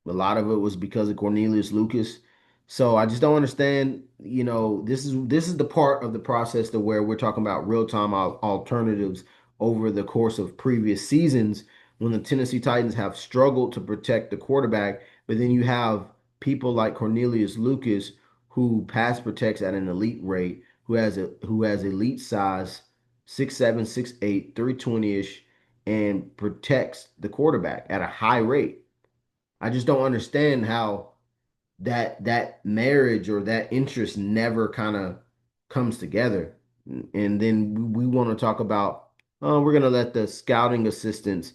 A lot of it was because of Cornelius Lucas. So I just don't understand. This is the part of the process to where we're talking about real time alternatives over the course of previous seasons when the Tennessee Titans have struggled to protect the quarterback, but then you have people like Cornelius Lucas who pass protects at an elite rate, who has elite size, 6'7", 6'8", 320-ish, and protects the quarterback at a high rate. I just don't understand how that marriage or that interest never kind of comes together. And then we want to talk about, oh, we're going to let the scouting assistants,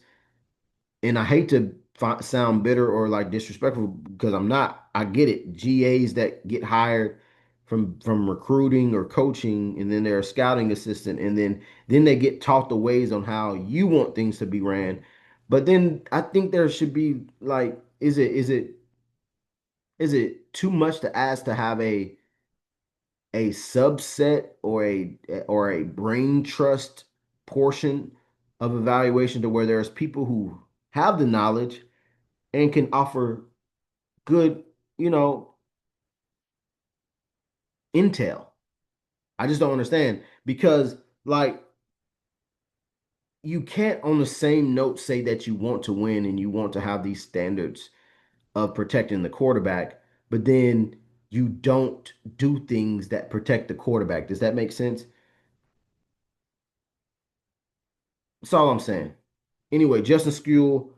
and I hate to sound bitter or like disrespectful because I'm not. I get it. GAs that get hired from recruiting or coaching, and then they're a scouting assistant, and then they get taught the ways on how you want things to be ran. But then I think there should be like, is it too much to ask to have a subset or a brain trust portion of evaluation to where there's people who have the knowledge and can offer good, you know, intel. I just don't understand because like you can't on the same note say that you want to win and you want to have these standards of protecting the quarterback, but then you don't do things that protect the quarterback. Does that make sense? That's all I'm saying. Anyway, Justin Skule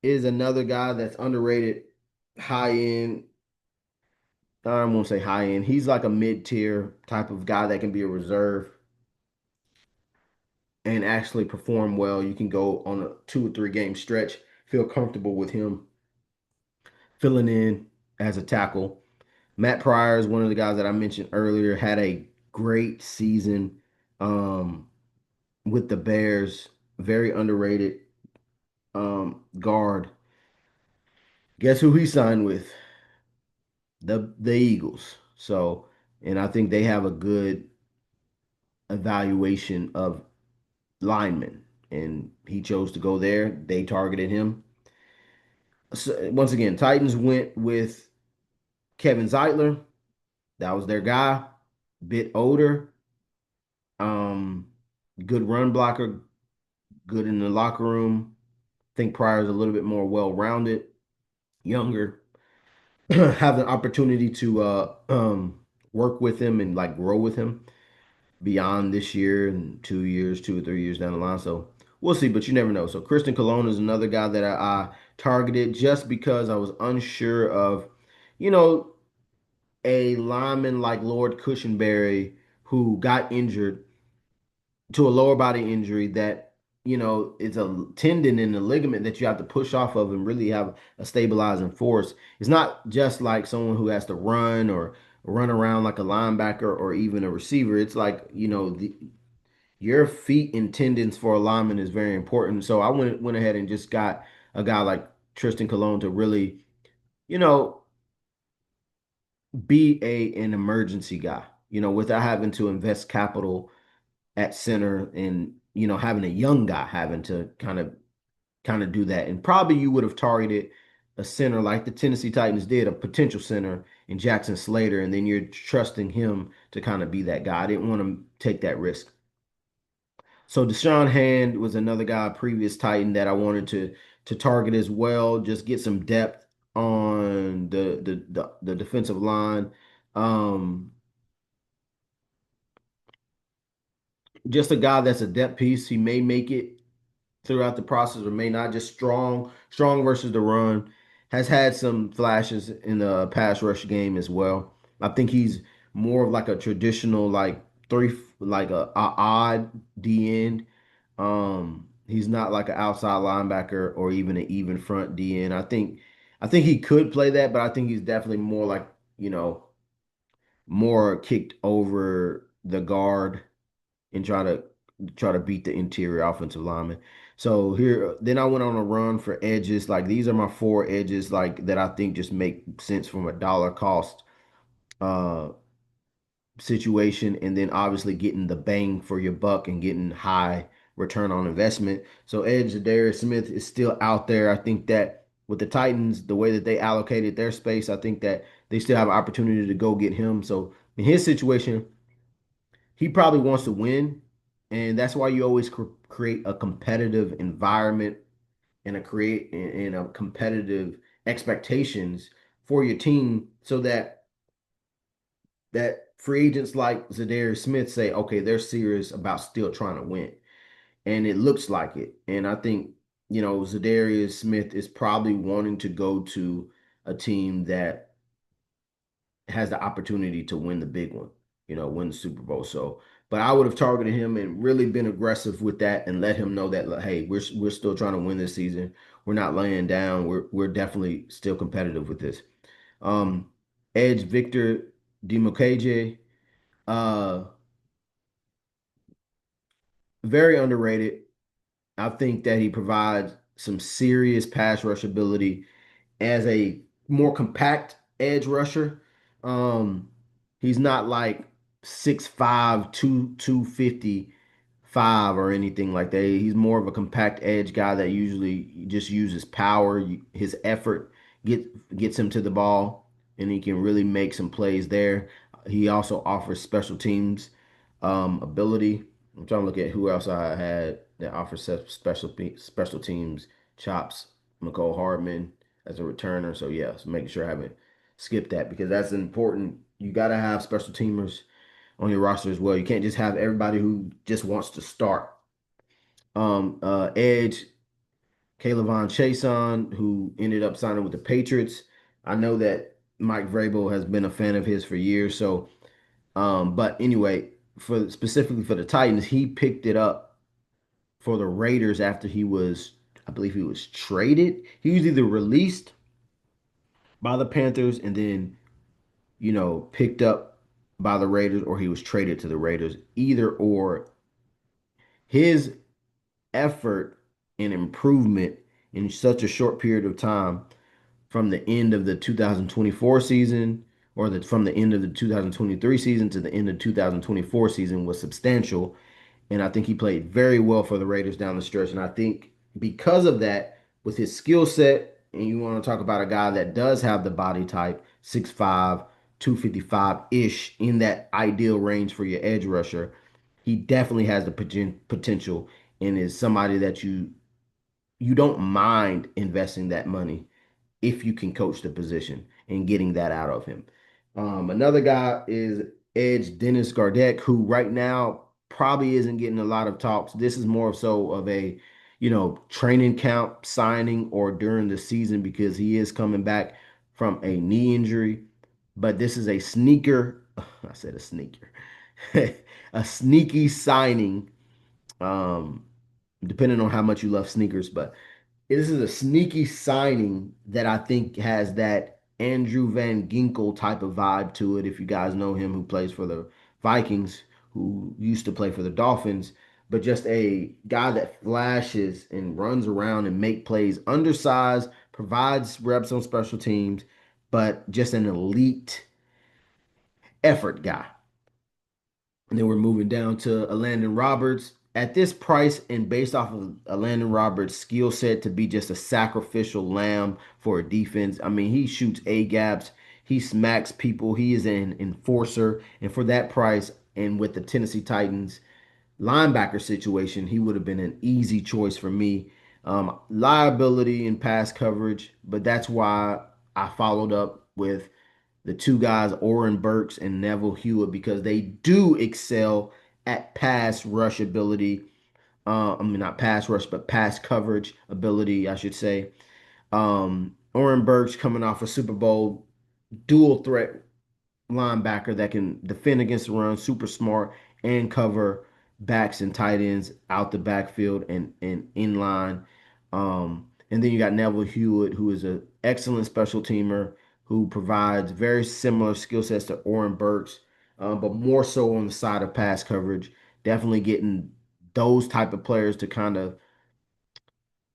is another guy that's underrated, high end. I won't say high end. He's like a mid tier type of guy that can be a reserve and actually perform well. You can go on a 2 or 3 game stretch, feel comfortable with him filling in as a tackle. Matt Pryor is one of the guys that I mentioned earlier, had a great season um, with the Bears, very underrated guard. Guess who he signed with? The Eagles. So, and I think they have a good evaluation of linemen, and he chose to go there. They targeted him. So, once again, Titans went with Kevin Zeitler. That was their guy. Bit older, um, good run blocker, good in the locker room. I think Pryor's a little bit more well-rounded, younger, have the opportunity to work with him and like grow with him beyond this year and 2 years, 2 or 3 years down the line. So we'll see, but you never know. So Christian Colon is another guy that I targeted just because I was unsure of, you know, a lineman like Lord Cushenberry who got injured to a lower body injury that, it's a tendon and a ligament that you have to push off of and really have a stabilizing force. It's not just like someone who has to run or run around like a linebacker or even a receiver. It's like, your feet and tendons for a lineman is very important. So I went ahead and just got a guy like Tristan Colon to really, you know, be an emergency guy, without having to invest capital at center and, having a young guy having to kind of do that. And probably you would have targeted a center like the Tennessee Titans did, a potential center in Jackson Slater, and then you're trusting him to kind of be that guy. I didn't want to take that risk. So Deshaun Hand was another guy, previous Titan that I wanted to target as well. Just get some depth on the defensive line. Um, just a guy that's a depth piece. He may make it throughout the process or may not. Just strong versus the run. Has had some flashes in the pass rush game as well. I think he's more of like a traditional like like a odd D end. He's not like an outside linebacker or even an even front DN. I think he could play that, but I think he's definitely more like, you know, more kicked over the guard and try to beat the interior offensive lineman. So here, then I went on a run for edges. Like these are my four edges, like that I think just make sense from a dollar cost uh situation, and then obviously getting the bang for your buck and getting high return on investment. So Edge Darius Smith is still out there. I think that with the Titans, the way that they allocated their space, I think that they still have an opportunity to go get him. So in his situation, he probably wants to win, and that's why you always create a competitive environment and a competitive expectations for your team, so that free agents like Zadarius Smith say, okay, they're serious about still trying to win. And it looks like it. And I think, Zadarius Smith is probably wanting to go to a team that has the opportunity to win the big one, win the Super Bowl. So, but I would have targeted him and really been aggressive with that and let him know that, like, hey, we're still trying to win this season. We're not laying down. We're definitely still competitive with this. Um, Edge Victor Dimukeje, uh, very underrated. I think that he provides some serious pass rush ability as a more compact edge rusher. Um, he's not like 6'5", 255 or anything like that. He's more of a compact edge guy that usually just uses power. His effort gets him to the ball, and he can really make some plays there. He also offers special teams ability. I'm trying to look at who else I had that offers special teams chops. McCole Hardman as a returner. So yeah, so making sure I haven't skipped that because that's important. You got to have special teamers on your roster as well. You can't just have everybody who just wants to start. Edge, Kaylavon Chason, who ended up signing with the Patriots. I know that Mike Vrabel has been a fan of his for years. So, but anyway, for specifically for the Titans, he picked it up for the Raiders after I believe he was traded. He was either released by the Panthers and then, picked up by the Raiders, or he was traded to the Raiders. Either or, his effort and improvement in such a short period of time from the end of the 2024 season from the end of the 2023 season to the end of 2024 season was substantial. And I think he played very well for the Raiders down the stretch. And I think because of that, with his skill set, and you want to talk about a guy that does have the body type, 6'5", 255-ish, in that ideal range for your edge rusher, he definitely has the potential and is somebody that you don't mind investing that money if you can coach the position and getting that out of him. Another guy is Edge Dennis Gardeck, who right now probably isn't getting a lot of talks. This is more so of a, training camp signing or during the season because he is coming back from a knee injury. but this is a sneaker. I said a sneaker, a sneaky signing. Um, Depending on how much you love sneakers, but this is a sneaky signing that I think has that Andrew Van Ginkel type of vibe to it. If you guys know him, who plays for the Vikings, who used to play for the Dolphins, but just a guy that flashes and runs around and make plays, undersized, provides reps on special teams, but just an elite effort guy. And then we're moving down to a Landon Roberts. At this price and based off of a Landon Roberts skill set to be just a sacrificial lamb for a defense. I mean, he shoots A gaps, he smacks people, he is an enforcer. And for that price, and with the Tennessee Titans linebacker situation, he would have been an easy choice for me. Liability and pass coverage, but that's why I followed up with the two guys, Oren Burks and Neville Hewitt, because they do excel at pass rush ability. I mean, not pass rush, but pass coverage ability, I should say. Oren Burks coming off a Super Bowl dual threat linebacker that can defend against the run, super smart, and cover backs and tight ends out the backfield and in line. And then you got Neville Hewitt, who is an excellent special teamer who provides very similar skill sets to Oren Burks, but more so on the side of pass coverage. Definitely getting those type of players to kind of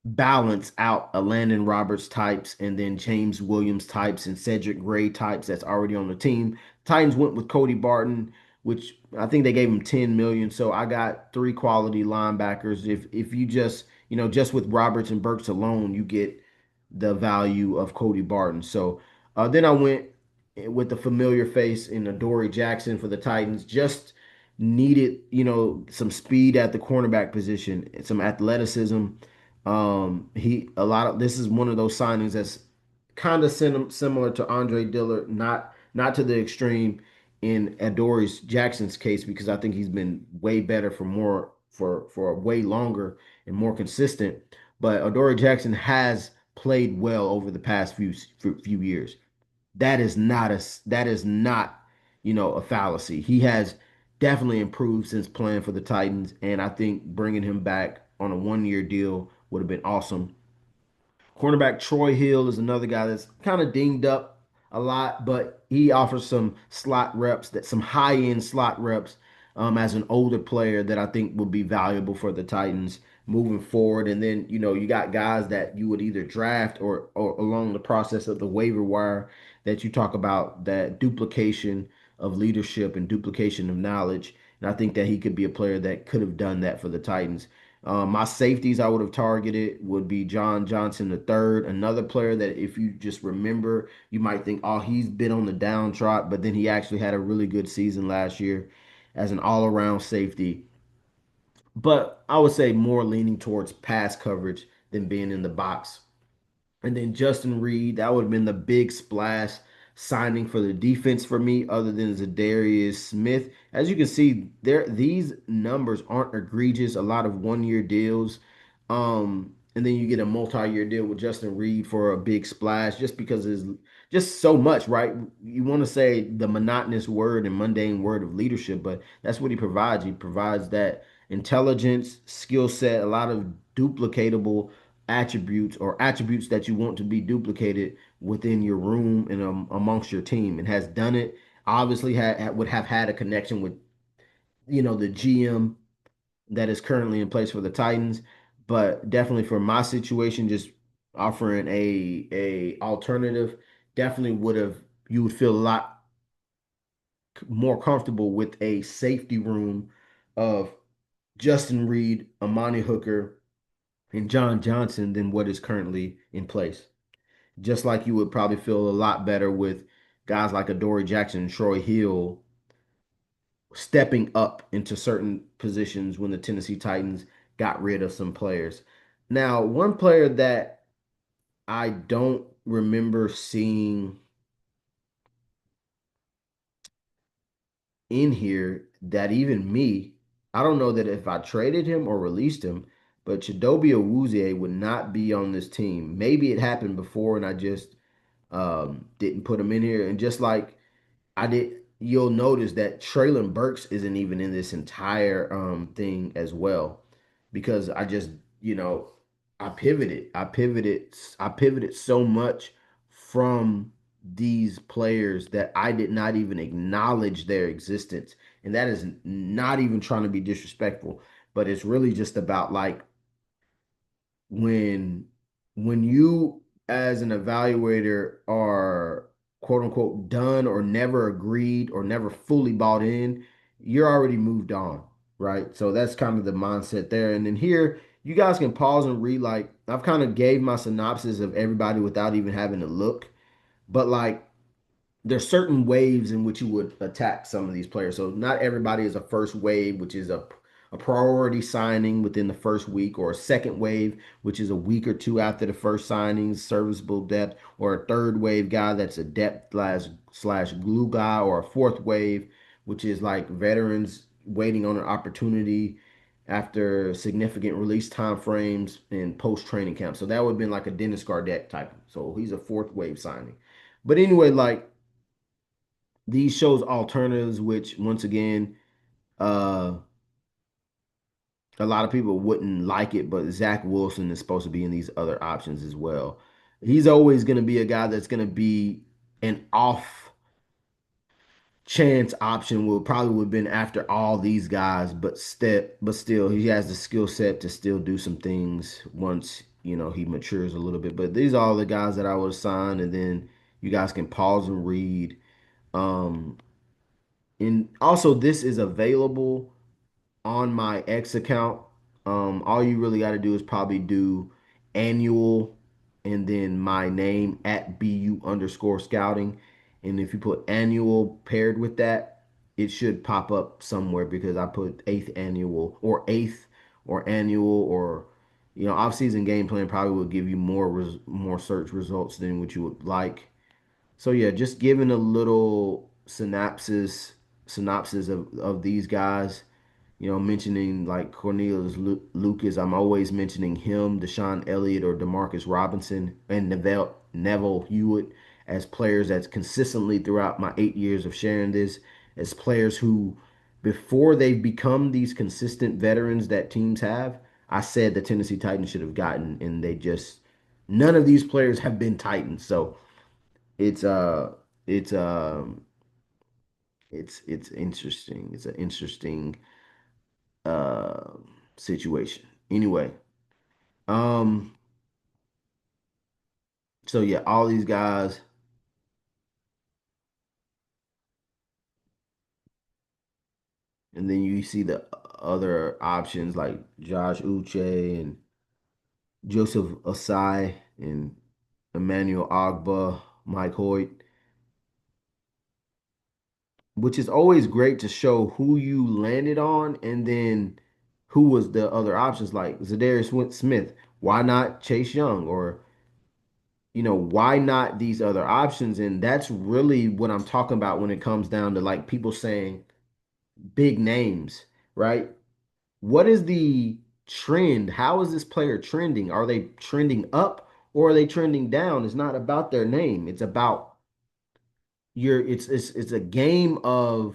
balance out a Landon Roberts types and then James Williams types and Cedric Gray types that's already on the team. Titans went with Cody Barton, which I think they gave him 10 million. So I got three quality linebackers. If you just, just with Roberts and Burks alone, you get the value of Cody Barton. So then I went with the familiar face in Adoree Jackson for the Titans. Just needed, some speed at the cornerback position, some athleticism. He a lot of this is one of those signings that's kind of similar to Andre Dillard, not to the extreme in Adoree Jackson's case because I think he's been way better for way longer and more consistent. But Adoree Jackson has played well over the past few years. That is not a fallacy. He has definitely improved since playing for the Titans, and I think bringing him back on a 1 year deal would have been awesome. Cornerback Troy Hill is another guy that's kind of dinged up a lot, but he offers some slot reps, that some high end slot reps as an older player that I think would be valuable for the Titans moving forward. And then you got guys that you would either draft or along the process of the waiver wire that you talk about that duplication of leadership and duplication of knowledge. And I think that he could be a player that could have done that for the Titans. My safeties I would have targeted would be John Johnson III, another player that if you just remember, you might think, oh, he's been on the downtrot, but then he actually had a really good season last year as an all-around safety. But I would say more leaning towards pass coverage than being in the box. And then Justin Reed, that would have been the big splash signing for the defense for me, other than Zadarius Smith. As you can see, these numbers aren't egregious. A lot of 1 year deals. And then you get a multi-year deal with Justin Reed for a big splash just because it's just so much, right? You want to say the monotonous word and mundane word of leadership, but that's what he provides. He provides that intelligence, skill set, a lot of duplicatable attributes or attributes that you want to be duplicated within your room and amongst your team, and has done it. Obviously, would have had a connection with the GM that is currently in place for the Titans, but definitely for my situation, just offering a alternative, definitely would have you would feel a lot more comfortable with a safety room of Justin Reed, Amani Hooker, and John Johnson than what is currently in place. Just like you would probably feel a lot better with guys like Adoree Jackson and Troy Hill stepping up into certain positions when the Tennessee Titans got rid of some players. Now, one player that I don't remember seeing in here that even me, I don't know that if I traded him or released him, but Chidobe Awuzie would not be on this team. Maybe it happened before and I just didn't put him in here. And just like You'll notice that Traylon Burks isn't even in this entire thing as well, because I just, you know, I pivoted so much from these players that I did not even acknowledge their existence. And that is not even trying to be disrespectful, but it's really just about like when you as an evaluator are quote unquote done or never agreed or never fully bought in, you're already moved on, right? So that's kind of the mindset there. And then here you guys can pause and read, like I've kind of gave my synopsis of everybody without even having to look, but like there's certain waves in which you would attack some of these players. So not everybody is a first wave, which is a priority signing within the first week, or a second wave, which is a week or two after the first signings, serviceable depth, or a third wave guy that's a depth slash glue guy, or a fourth wave, which is like veterans waiting on an opportunity after significant release time frames in post training camp. So that would have been like a Dennis Gardeck type. So he's a fourth wave signing. But anyway, like these shows alternatives, which once again, uh, a lot of people wouldn't like it, but Zach Wilson is supposed to be in these other options as well. He's always going to be a guy that's going to be an off chance option. Will probably would have been after all these guys, but still, he has the skill set to still do some things once he matures a little bit. But these are all the guys that I would assign, and then you guys can pause and read. Um, and also, this is available on my X account. All you really got to do is probably do annual and then my name at BU underscore scouting. And if you put annual paired with that, it should pop up somewhere because I put eighth or annual or off season game plan probably will give you more search results than what you would like. So yeah, just giving a little synopsis of these guys, mentioning like Cornelius Lucas. I'm always mentioning him, Deshaun Elliott or Demarcus Robinson, and Neville Hewitt as players that's consistently throughout my 8 years of sharing this as players who, before they've become these consistent veterans that teams have, I said the Tennessee Titans should have gotten, and they just none of these players have been Titans. So it's it's it's interesting. It's an interesting uh situation. Anyway, um, so yeah, all these guys, and then you see the other options like Josh Uche and Joseph Asai and Emmanuel Agba, Mike Hoyt, which is always great to show who you landed on and then who was the other options like Zadarius Smith. Why not Chase Young? Or why not these other options? And that's really what I'm talking about when it comes down to like people saying big names, right? What is the trend? How is this player trending? Are they trending up or are they trending down? It's not about their name. It's about it's a game of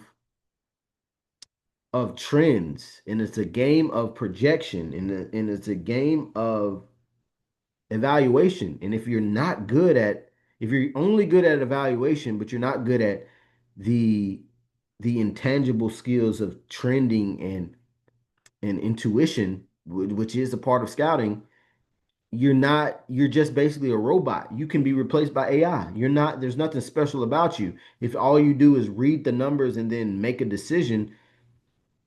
trends, and it's a game of projection, and it's a game of evaluation. And if you're only good at evaluation, but you're not good at the the intangible skills of trending and intuition, which is a part of scouting, you're just basically a robot. You can be replaced by AI. There's nothing special about you. If all you do is read the numbers and then make a decision,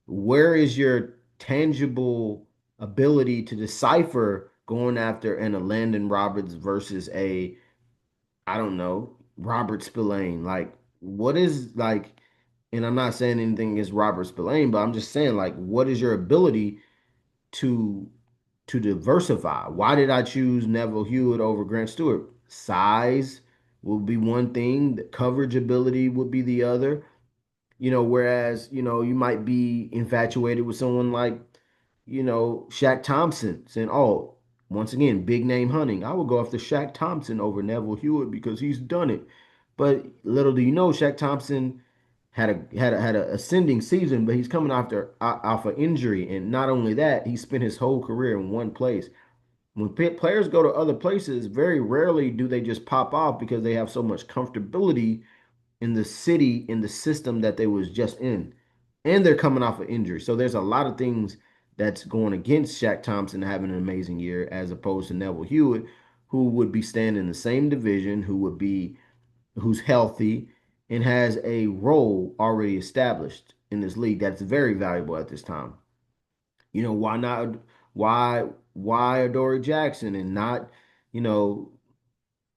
where is your tangible ability to decipher going after a Landon Roberts versus a, I don't know, Robert Spillane? Like, what is like, and I'm not saying anything against Robert Spillane, but I'm just saying, like, what is your ability to diversify? Why did I choose Neville Hewitt over Grant Stewart? Size will be one thing, the coverage ability would be the other. Whereas, you might be infatuated with someone like, Shaq Thompson, saying, oh, once again, big name hunting. I would go after Shaq Thompson over Neville Hewitt because he's done it. But little do you know, Shaq Thompson had a ascending season, but he's coming after off an injury, and not only that, he spent his whole career in one place. When players go to other places, very rarely do they just pop off because they have so much comfortability in the city, in the system that they was just in, and they're coming off an injury. So there's a lot of things that's going against Shaq Thompson having an amazing year, as opposed to Neville Hewitt, who would be staying in the same division, who's healthy and has a role already established in this league that's very valuable at this time. Why not? Why Adoree Jackson and not, you know,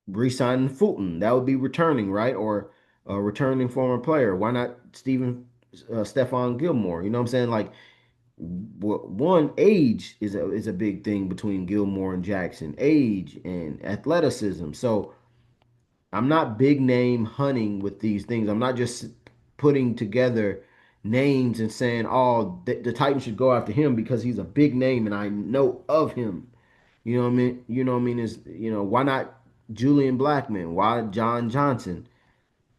re-signing Fulton? That would be returning, right? Or a returning former player. Why not Stephon Gilmore? You know what I'm saying? Like, one, age is a big thing between Gilmore and Jackson. Age and athleticism. So I'm not big name hunting with these things. I'm not just putting together names and saying, "Oh, the Titans should go after him because he's a big name and I know of him." You know what I mean? You know what I mean? Is why not Julian Blackman? Why John Johnson?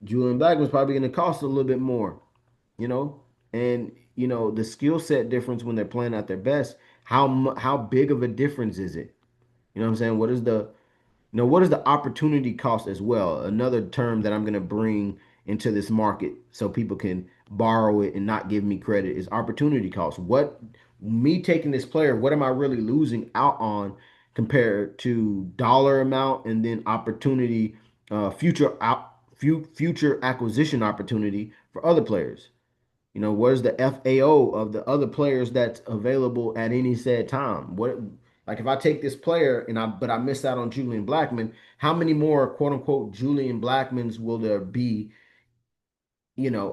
Julian Blackman's probably going to cost a little bit more. You know, and the skill set difference when they're playing at their best. How big of a difference is it? You know what I'm saying? What is the opportunity cost as well? Another term that I'm going to bring into this market so people can borrow it and not give me credit is opportunity cost. Me taking this player, what am I really losing out on compared to dollar amount and then opportunity, future acquisition opportunity for other players? What is the FAO of the other players that's available at any said time? Like if I take this player but I miss out on Julian Blackman, how many more quote unquote Julian Blackmans will there be,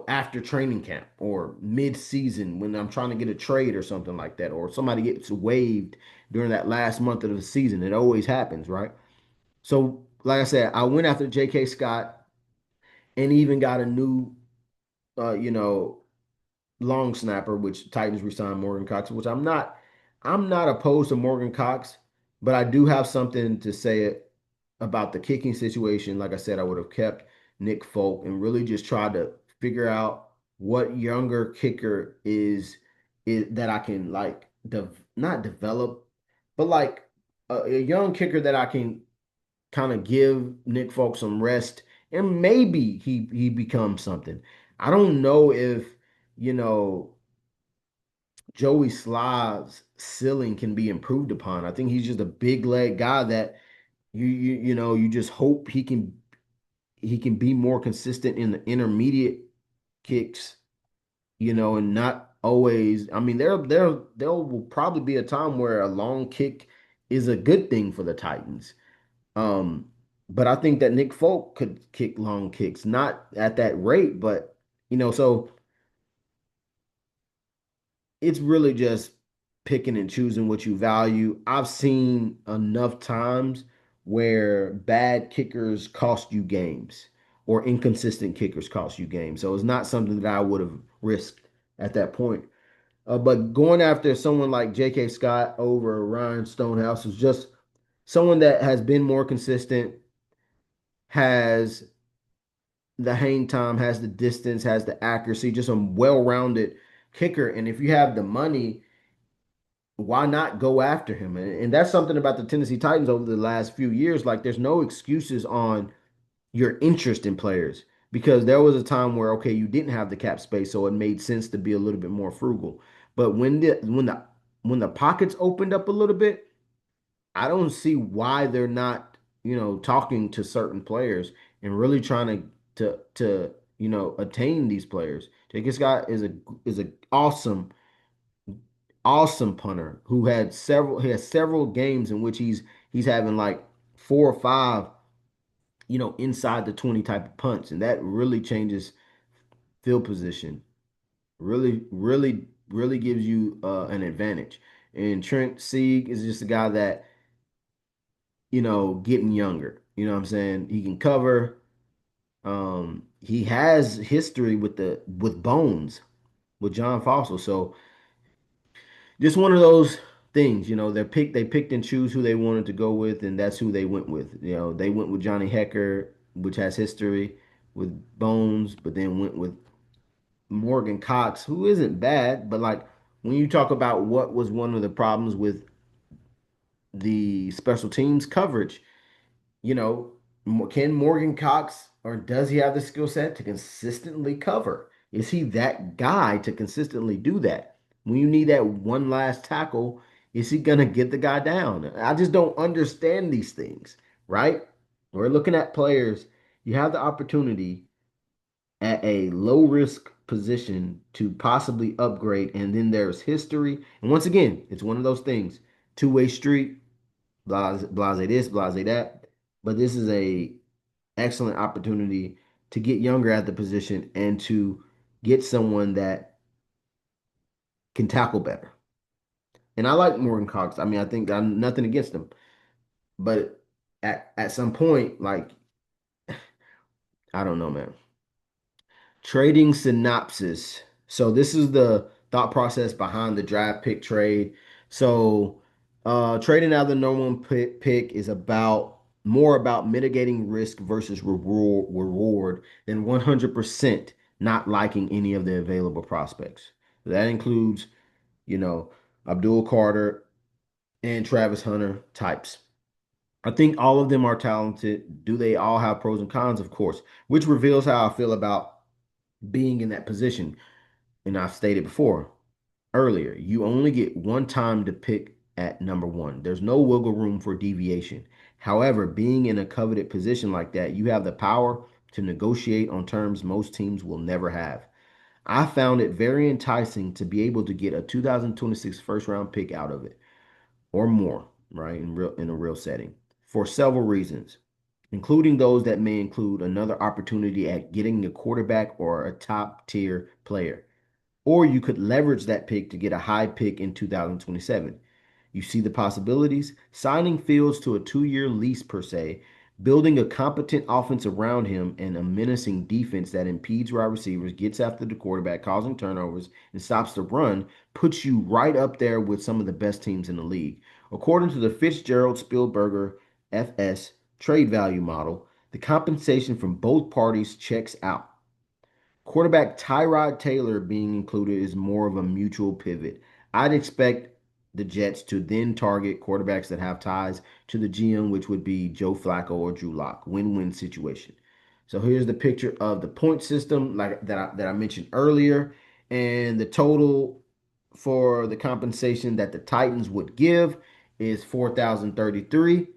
after training camp or mid-season when I'm trying to get a trade or something like that, or somebody gets waived during that last month of the season? It always happens, right? So, like I said, I went after J.K. Scott and even got a new, uh, you know, long snapper, which Titans resigned Morgan Cox, which I'm not opposed to Morgan Cox, but I do have something to say about the kicking situation. Like I said, I would have kept Nick Folk and really just tried to figure out what younger kicker is that I can like not develop, but like a young kicker that I can kind of give Nick Folk some rest and maybe he becomes something. I don't know if you know Joey Slav's ceiling can be improved upon. I think he's just a big leg guy that you just hope he can be more consistent in the intermediate kicks, and not always. I mean, there will probably be a time where a long kick is a good thing for the Titans. Um, but I think that Nick Folk could kick long kicks, not at that rate, but so it's really just picking and choosing what you value. I've seen enough times where bad kickers cost you games or inconsistent kickers cost you games. So it's not something that I would have risked at that point. But going after someone like J.K. Scott over Ryan Stonehouse is just someone that has been more consistent, has the hang time, has the distance, has the accuracy, just a well-rounded kicker. And if you have the money, why not go after him? And that's something about the Tennessee Titans over the last few years. Like, there's no excuses on your interest in players because there was a time where, okay, you didn't have the cap space, so it made sense to be a little bit more frugal. But when the pockets opened up a little bit, I don't see why they're not, talking to certain players and really trying to attain these players. J.K. Scott is a awesome punter who he has several games in which he's having like 4 or 5, inside the 20 type of punts, and that really changes field position. Really, really, really gives you an advantage. And Trent Sieg is just a guy that, getting younger. You know what I'm saying? He can cover. He has history with Bones, with John Fossil. So just one of those things, they picked and choose who they wanted to go with, and that's who they went with. They went with Johnny Hecker, which has history with Bones, but then went with Morgan Cox, who isn't bad, but like when you talk about what was one of the problems with the special teams coverage, you know, can Morgan Cox or does he have the skill set to consistently cover? Is he that guy to consistently do that? When you need that one last tackle, is he gonna get the guy down? I just don't understand these things, right? We're looking at players. You have the opportunity at a low risk position to possibly upgrade, and then there's history. And once again, it's one of those things, two-way street, blase, blase this, blase that. But this is a excellent opportunity to get younger at the position and to get someone that can tackle better. And I like Morgan Cox. I mean, I think I'm nothing against him, but at some point, like I don't know, man. Trading synopsis. So this is the thought process behind the draft pick trade. So trading out the number one pick is about more about mitigating risk versus reward than 100% not liking any of the available prospects. That includes, you know, Abdul Carter and Travis Hunter types. I think all of them are talented. Do they all have pros and cons? Of course, which reveals how I feel about being in that position. And I've stated before earlier, you only get one time to pick at number one. There's no wiggle room for deviation. However, being in a coveted position like that, you have the power to negotiate on terms most teams will never have. I found it very enticing to be able to get a 2026 first round pick out of it or more, right? In a real setting for several reasons, including those that may include another opportunity at getting a quarterback or a top tier player. Or you could leverage that pick to get a high pick in 2027. You see the possibilities? Signing Fields to a 2 year lease, per se, building a competent offense around him, and a menacing defense that impedes wide receivers, gets after the quarterback, causing turnovers, and stops the run, puts you right up there with some of the best teams in the league. According to the Fitzgerald Spielberger FS trade value model, the compensation from both parties checks out. Quarterback Tyrod Taylor being included is more of a mutual pivot. I'd expect the Jets to then target quarterbacks that have ties to the GM, which would be Joe Flacco or Drew Lock. Win-win situation. So here's the picture of the point system like that I mentioned earlier, and the total for the compensation that the Titans would give is 4,033,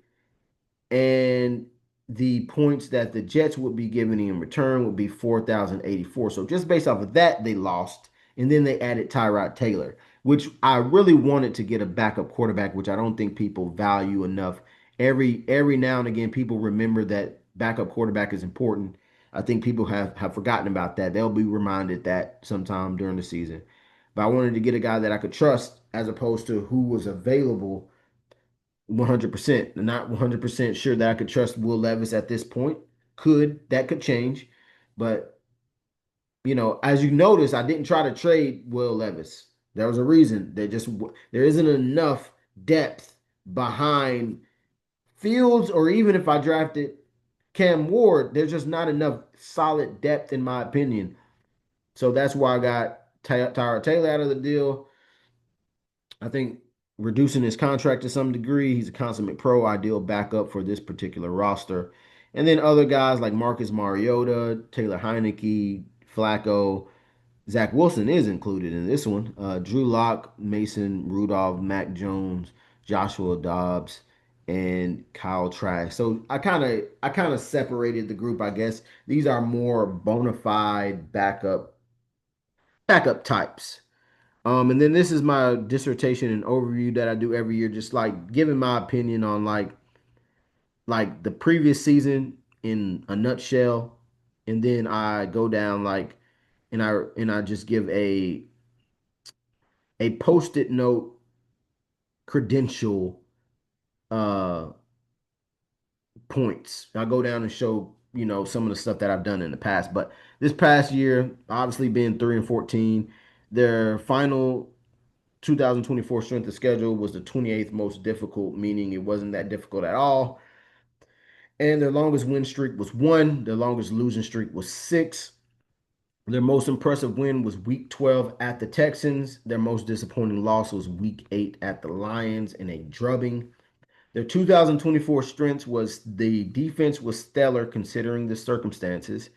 and the points that the Jets would be giving in return would be 4,084. So just based off of that, they lost. And then they added Tyrod Taylor, which I really wanted to get a backup quarterback, which I don't think people value enough. Every now and again, people remember that backup quarterback is important. I think people have forgotten about that. They'll be reminded that sometime during the season. But I wanted to get a guy that I could trust as opposed to who was available 100%. Not 100% sure that I could trust Will Levis at this point. That could change, but as you notice, I didn't try to trade Will Levis. There was a reason. There isn't enough depth behind Fields, or even if I drafted Cam Ward, there's just not enough solid depth in my opinion. So that's why I got Tyrod Taylor out of the deal. I think reducing his contract to some degree. He's a consummate pro, ideal backup for this particular roster. And then other guys like Marcus Mariota, Taylor Heineke, Flacco, Zach Wilson is included in this one. Drew Lock, Mason Rudolph, Mac Jones, Joshua Dobbs, and Kyle Trask. So I kind of separated the group, I guess. These are more bona fide backup types. And then this is my dissertation and overview that I do every year, just like giving my opinion on like the previous season in a nutshell, and then I go down like and I just give a post-it note credential uh points. I go down and show some of the stuff that I've done in the past, but this past year, obviously being 3-14, their final 2024 strength of schedule was the 28th most difficult, meaning it wasn't that difficult at all. And their longest win streak was one. Their longest losing streak was six. Their most impressive win was week 12 at the Texans. Their most disappointing loss was week 8 at the Lions in a drubbing. Their 2024 strengths was the defense was stellar considering the circumstances.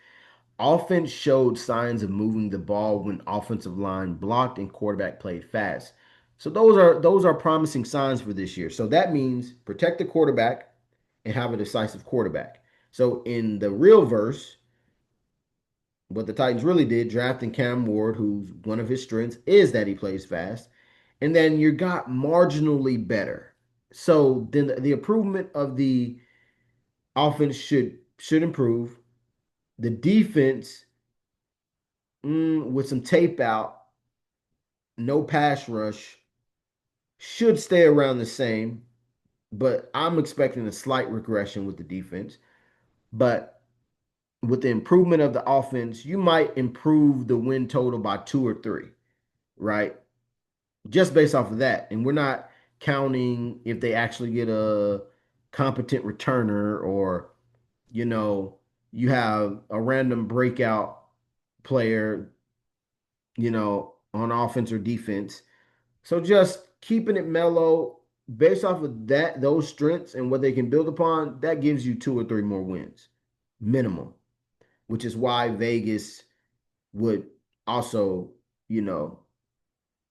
Offense showed signs of moving the ball when offensive line blocked and quarterback played fast. So those are promising signs for this year. So that means protect the quarterback and have a decisive quarterback. So in the real verse, what the Titans really did, drafting Cam Ward, who's one of his strengths is that he plays fast, and then you got marginally better. So then the improvement of the offense should improve. The defense, with some tape out, no pass rush, should stay around the same, but I'm expecting a slight regression with the defense. But with the improvement of the offense, you might improve the win total by 2 or 3, right? Just based off of that. And we're not counting if they actually get a competent returner or, you know, you have a random breakout player, on offense or defense. So just keeping it mellow based off of those strengths and what they can build upon, that gives you 2 or 3 more wins minimum, which is why Vegas would also, you know,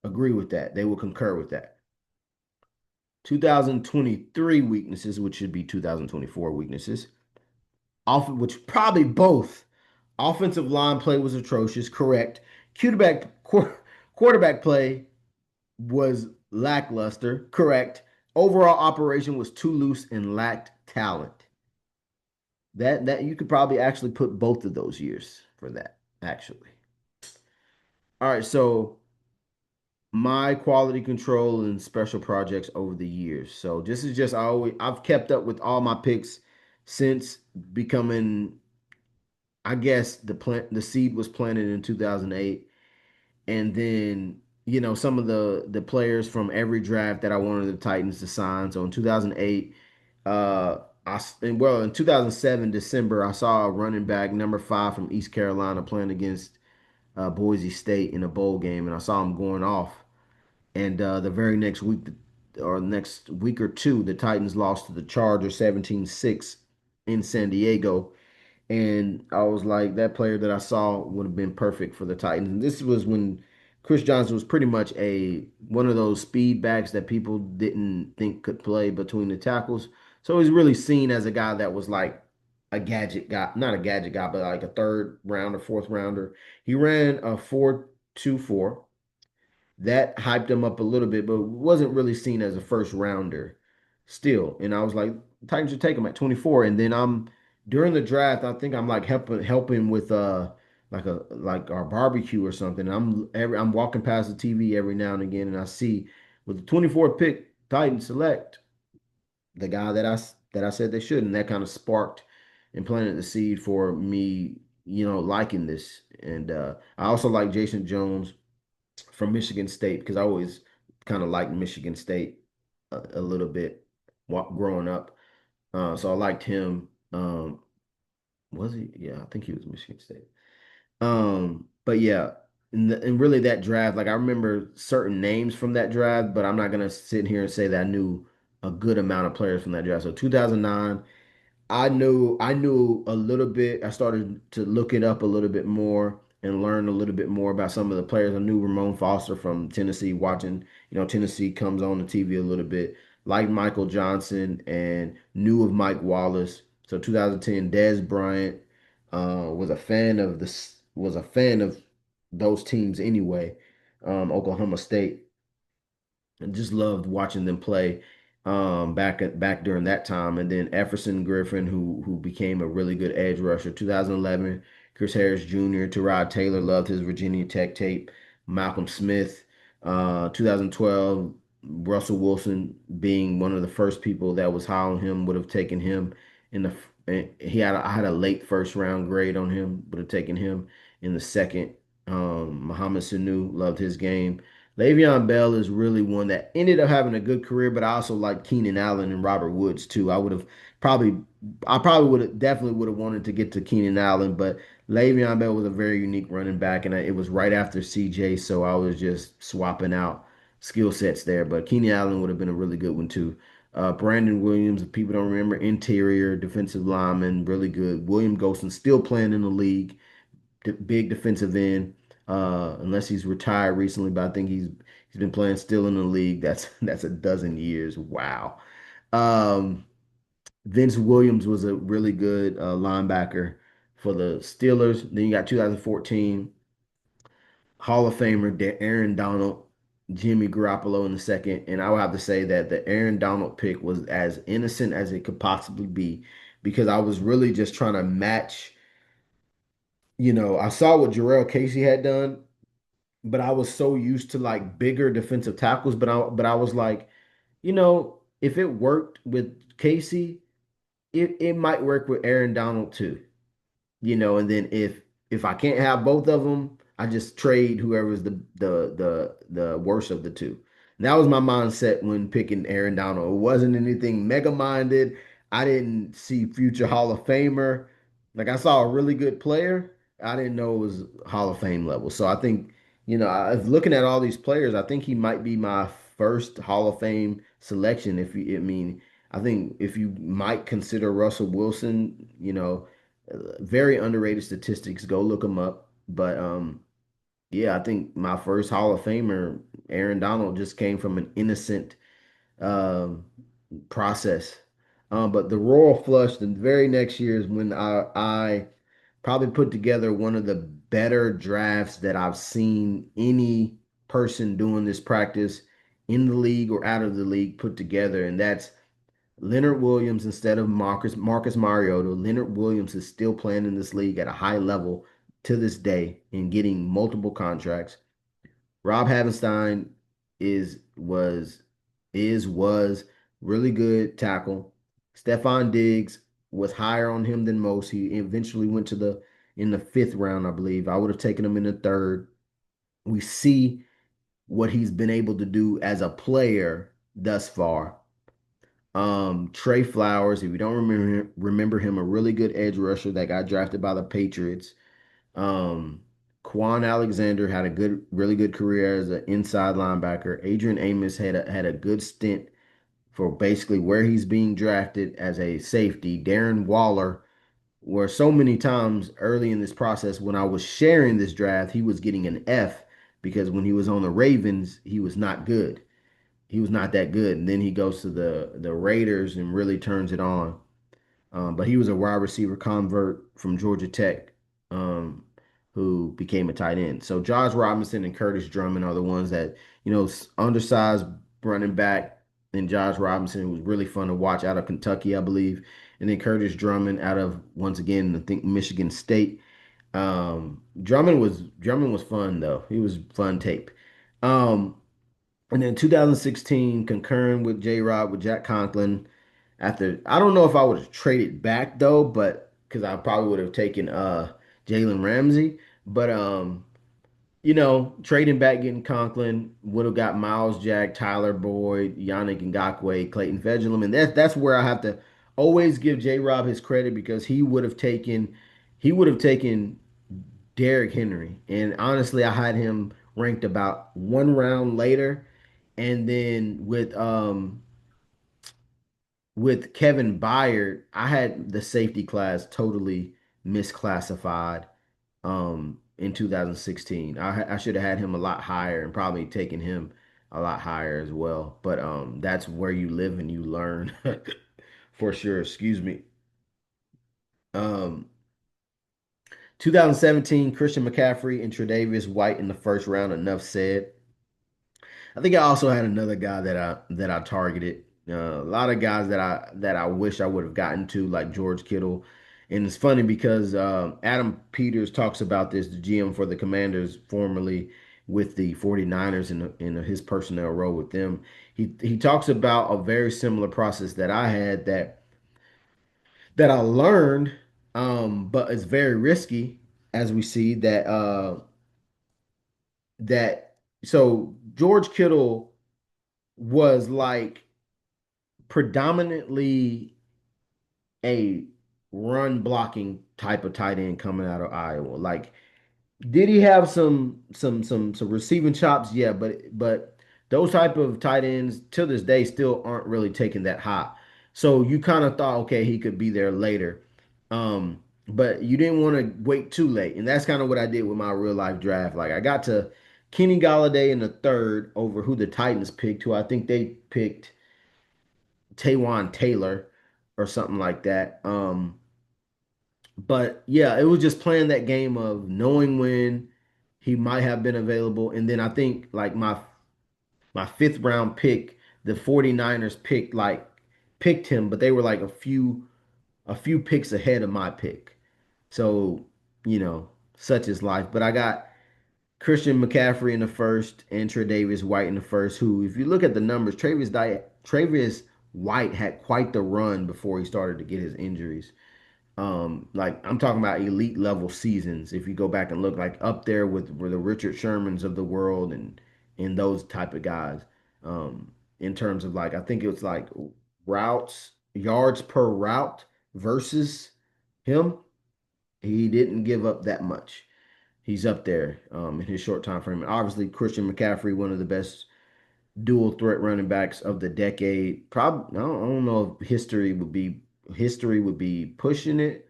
agree with that. They will concur with that. 2023 weaknesses, which should be 2024 weaknesses, which probably both. Offensive line play was atrocious, correct. Quarterback play was lackluster, correct. Overall operation was too loose and lacked talent. That you could probably actually put both of those years for that, actually. All right, so my quality control and special projects over the years. So this is just I've kept up with all my picks since becoming, I guess the seed was planted in 2008, and then some of the players from every draft that I wanted the Titans to sign. So in 2008, uh in 2007 December, I saw a running back number 5 from East Carolina playing against Boise State in a bowl game, and I saw him going off. And the very next week, or next week or two, the Titans lost to the Chargers 17-6 in San Diego. And I was like, that player that I saw would have been perfect for the Titans. And this was when Chris Johnson was pretty much a one of those speed backs that people didn't think could play between the tackles. So he's really seen as a guy that was like a gadget guy, not a gadget guy, but like a third rounder, fourth rounder. He ran a 4.24. That hyped him up a little bit, but wasn't really seen as a first rounder still. And I was like, Titans should take him at 24. And then I'm during the draft, I think I'm like helping with like our barbecue or something. I'm walking past the TV every now and again, and I see with the 24th pick, Titans select the guy that I said they should, and that kind of sparked and planted the seed for me, liking this. And I also like Jason Jones from Michigan State because I always kind of liked Michigan State a little bit growing up. So I liked him. Was he? Yeah, I think he was Michigan State. But yeah, and really that draft, like I remember certain names from that draft, but I'm not gonna sit here and say that I knew a good amount of players from that draft. So 2009, I knew a little bit. I started to look it up a little bit more and learn a little bit more about some of the players. I knew Ramon Foster from Tennessee, watching, Tennessee comes on the TV a little bit, like Michael Johnson, and knew of Mike Wallace. So 2010, Dez Bryant was a fan of those teams anyway. Oklahoma State, and just loved watching them play back during that time. And then Efferson Griffin, who became a really good edge rusher. 2011, Chris Harris Jr., Tyrod Taylor, loved his Virginia Tech tape. Malcolm Smith, 2012, Russell Wilson being one of the first people that was high on him, would have taken him in the I had a late first round grade on him, would have taken him in the second. Muhammad Sanu, loved his game. Le'Veon Bell is really one that ended up having a good career, but I also like Keenan Allen and Robert Woods too. Probably, I probably would have definitely would have wanted to get to Keenan Allen, but Le'Veon Bell was a very unique running back, and it was right after CJ, so I was just swapping out skill sets there. But Keenan Allen would have been a really good one too. Brandon Williams, if people don't remember, interior defensive lineman, really good. William Golson still playing in the league, big defensive end. Unless he's retired recently, but I think he's been playing still in the league. That's a dozen years. Wow. Um, Vince Williams was a really good linebacker for the Steelers. Then you got 2014 Hall of Famer Aaron Donald, Jimmy Garoppolo in the second. And I would have to say that the Aaron Donald pick was as innocent as it could possibly be because I was really just trying to match. I saw what Jarrell Casey had done, but I was so used to like bigger defensive tackles. But I was like, if it worked with Casey, it might work with Aaron Donald too. And then if I can't have both of them, I just trade whoever's the worst of the two. And that was my mindset when picking Aaron Donald. It wasn't anything mega minded. I didn't see future Hall of Famer. Like I saw a really good player. I didn't know it was Hall of Fame level. So I think, looking at all these players, I think he might be my first Hall of Fame selection. If you, I mean, I think if you might consider Russell Wilson, very underrated statistics. Go look them up. But yeah, I think my first Hall of Famer, Aaron Donald, just came from an innocent um, process. But the Royal Flush, the very next year is when I probably put together one of the better drafts that I've seen any person doing this practice in the league or out of the league put together, and that's Leonard Williams instead of Marcus Mariota. Leonard Williams is still playing in this league at a high level to this day and getting multiple contracts. Rob Havenstein was really good tackle. Stephon Diggs was higher on him than most. He eventually went to the in the fifth round, I believe. I would have taken him in the third. We see what he's been able to do as a player thus far. Trey Flowers, if you don't remember him, a really good edge rusher that got drafted by the Patriots. Um, Quan Alexander had a really good career as an inside linebacker. Adrian Amos had a good stint for basically where he's being drafted as a safety. Darren Waller, where so many times early in this process when I was sharing this draft, he was getting an F because when he was on the Ravens, he was not good. He was not that good. And then he goes to the Raiders and really turns it on. But he was a wide receiver convert from Georgia Tech, um, who became a tight end. So Josh Robinson and Curtis Drummond are the ones that, undersized running back, and Josh Robinson was really fun to watch out of Kentucky, I believe. And then Curtis Drummond out of, once again, I think Michigan State. Drummond was fun though. He was fun tape. Um, and then 2016, concurring with J Rob with Jack Conklin. After I don't know if I would have traded back though, but because I probably would have taken Jalen Ramsey. But trading back getting Conklin would have got Miles Jack, Tyler Boyd, Yannick Ngakoue, Clayton Fejedelem, and that's where I have to always give J Rob his credit because he would have taken Derrick Henry. And honestly, I had him ranked about one round later. And then with Kevin Byard, I had the safety class totally misclassified in 2016. I should have had him a lot higher and probably taken him a lot higher as well. But that's where you live and you learn for sure. Excuse me. Um 2017, Christian McCaffrey and Tre'Davious White in the first round. Enough said. I think I also had another guy that I targeted. A lot of guys that I wish I would have gotten to, like George Kittle. And it's funny because Adam Peters talks about this, the GM for the Commanders, formerly with the 49ers in his personnel role with them. He talks about a very similar process that I had that I learned, but it's very risky, as we see that so George Kittle was like predominantly a run blocking type of tight end coming out of Iowa. Like, did he have some receiving chops? Yeah, but those type of tight ends to this day still aren't really taken that high. So you kind of thought, okay, he could be there later. But you didn't want to wait too late. And that's kind of what I did with my real life draft. Like I got to Kenny Galladay in the third over who the Titans picked, who I think they picked Taywan Taylor or something like that. But yeah, it was just playing that game of knowing when he might have been available. And then I think like my fifth round pick, the 49ers picked him, but they were like a few picks ahead of my pick. So, you know, such is life. But I got Christian McCaffrey in the first and Tre'Davious White in the first, who, if you look at the numbers, Travis White had quite the run before he started to get his injuries. Like I'm talking about elite level seasons. If you go back and look, like up there with the Richard Shermans of the world and those type of guys. In terms of like, I think it was like routes, yards per route versus him. He didn't give up that much. He's up there in his short time frame. And obviously, Christian McCaffrey, one of the best dual threat running backs of the decade. Probably, I don't know if history would be pushing it,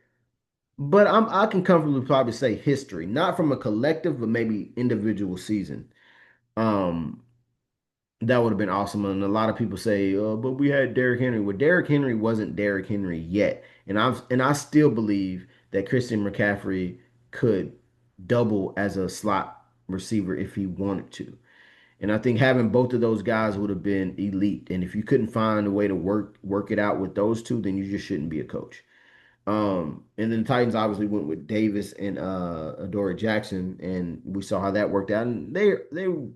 but I can comfortably probably say history, not from a collective, but maybe individual season. Um, that would have been awesome. And a lot of people say, "Oh, but we had Derrick Henry." Well, Derrick Henry wasn't Derrick Henry yet, and I still believe that Christian McCaffrey could double as a slot receiver if he wanted to. And I think having both of those guys would have been elite. And if you couldn't find a way to work it out with those two, then you just shouldn't be a coach. And then the Titans obviously went with Davis and Adoree Jackson, and we saw how that worked out. And they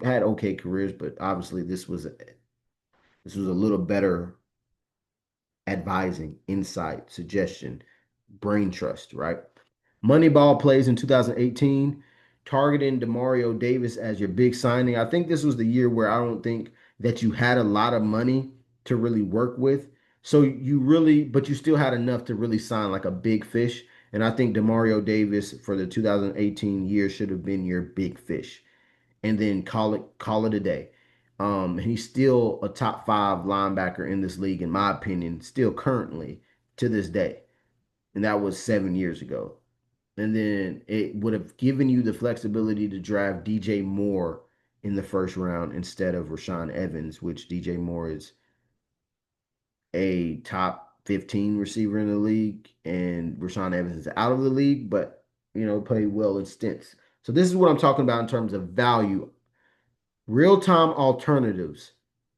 had okay careers, but obviously this was a little better advising, insight, suggestion, brain trust, right? Moneyball plays in 2018, targeting Demario Davis as your big signing. I think this was the year where I don't think that you had a lot of money to really work with. So but you still had enough to really sign like a big fish. And I think Demario Davis for the 2018 year should have been your big fish. And then call it a day. He's still a top five linebacker in this league, in my opinion, still currently to this day. And that was 7 years ago. And then it would have given you the flexibility to draft DJ Moore in the first round instead of Rashaan Evans, which DJ Moore is a top 15 receiver in the league, and Rashaan Evans is out of the league, but played well in stints. So this is what I'm talking about in terms of value. Real-time alternatives.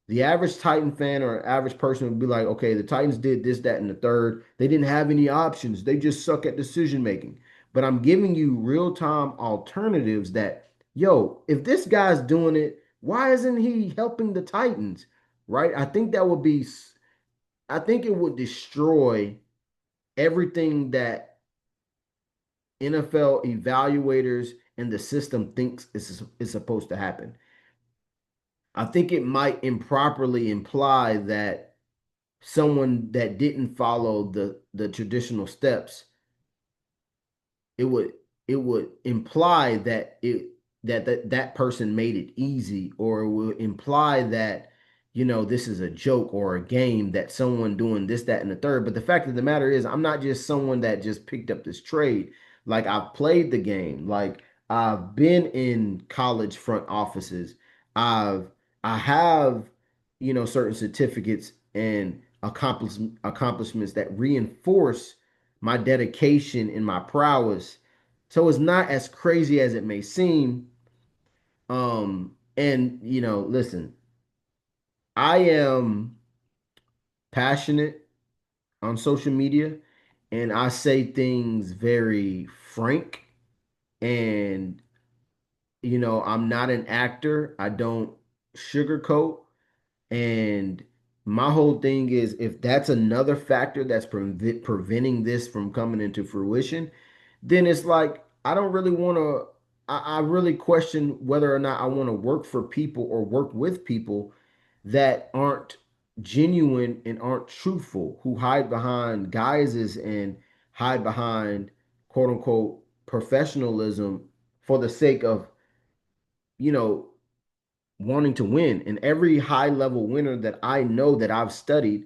The average Titan fan or average person would be like, okay, the Titans did this, that, and the third. They didn't have any options. They just suck at decision making. But I'm giving you real-time alternatives that, yo, if this guy's doing it, why isn't he helping the Titans? Right? I think it would destroy everything that NFL evaluators and the system thinks is supposed to happen. I think it might improperly imply that someone that didn't follow the traditional steps, it would it would imply that person made it easy, or it would imply that this is a joke or a game, that someone doing this, that, and the third. But the fact of the matter is, I'm not just someone that just picked up this trade. Like, I've played the game. Like, I've been in college front offices. I've I have certain certificates and accomplishments that reinforce my dedication and my prowess. So it's not as crazy as it may seem. And listen, I am passionate on social media, and I say things very frank, and I'm not an actor. I don't sugarcoat. And my whole thing is, if that's another factor that's preventing this from coming into fruition, then it's like I don't really want to. I really question whether or not I want to work for people or work with people that aren't genuine and aren't truthful, who hide behind guises and hide behind quote unquote professionalism for the sake of, you know, wanting to win. And every high level winner that I know that I've studied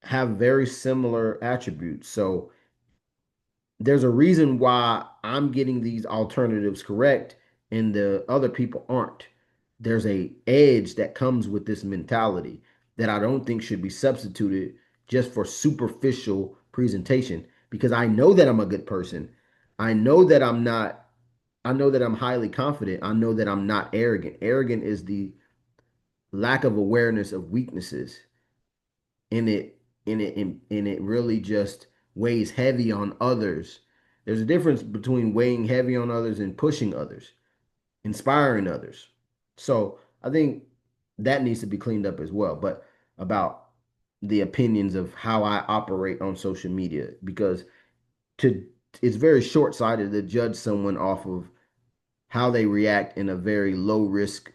have very similar attributes. So there's a reason why I'm getting these alternatives correct and the other people aren't. There's a edge that comes with this mentality that I don't think should be substituted just for superficial presentation because I know that I'm a good person. I know that I'm not I know that I'm highly confident. I know that I'm not arrogant. Arrogant is the lack of awareness of weaknesses and it really just weighs heavy on others. There's a difference between weighing heavy on others and pushing others, inspiring others. So I think that needs to be cleaned up as well. But about the opinions of how I operate on social media, because to it's very short-sighted to judge someone off of how they react in a very low risk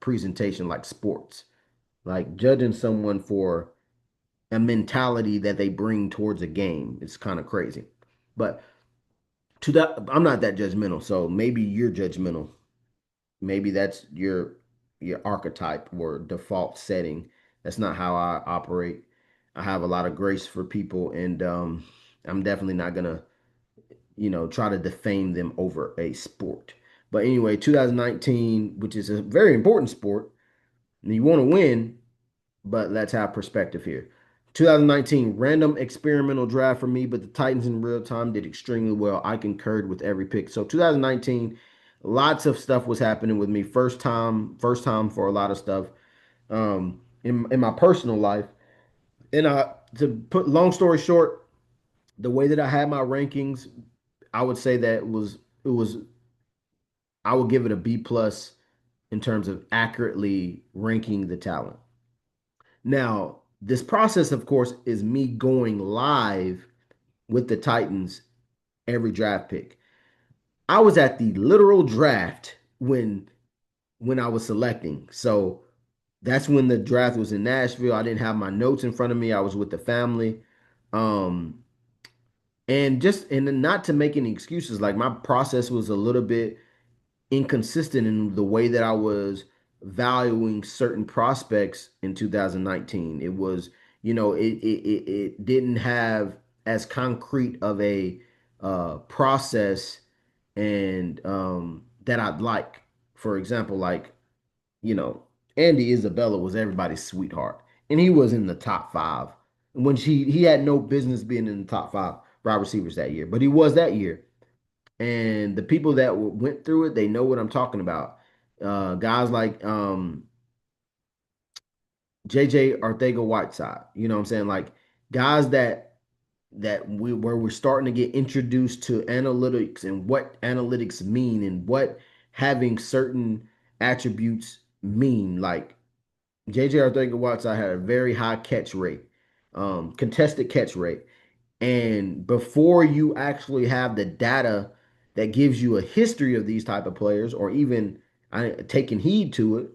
presentation like sports. Like judging someone for a mentality that they bring towards a game. It's kind of crazy. But to that, I'm not that judgmental. So maybe you're judgmental. Maybe that's your archetype or default setting. That's not how I operate. I have a lot of grace for people, and I'm definitely not gonna, try to defame them over a sport. But anyway, 2019, which is a very important sport, and you want to win, but let's have perspective here. 2019 random experimental draft for me, but the Titans in real time did extremely well. I concurred with every pick. So 2019, lots of stuff was happening with me. First time for a lot of stuff in my personal life. And to put long story short, the way that I had my rankings, I would say that it was I would give it a B plus in terms of accurately ranking the talent. Now, this process, of course, is me going live with the Titans every draft pick. I was at the literal draft when I was selecting. So that's when the draft was in Nashville. I didn't have my notes in front of me. I was with the family. Um, and not to make any excuses, like my process was a little bit inconsistent in the way that I was valuing certain prospects in 2019. It was, it didn't have as concrete of a process and that I'd like. For example, like, you know, Andy Isabella was everybody's sweetheart, and he was in the top five. When he had no business being in the top five wide receivers that year, but he was that year. And the people that went through it, they know what I'm talking about. Guys like JJ Arthega-Whiteside, you know what I'm saying? Like guys that we where we're starting to get introduced to analytics and what analytics mean and what having certain attributes mean. Like JJ Arthega-Whiteside had a very high catch rate, contested catch rate. And before you actually have the data that gives you a history of these type of players, or even taking heed to it,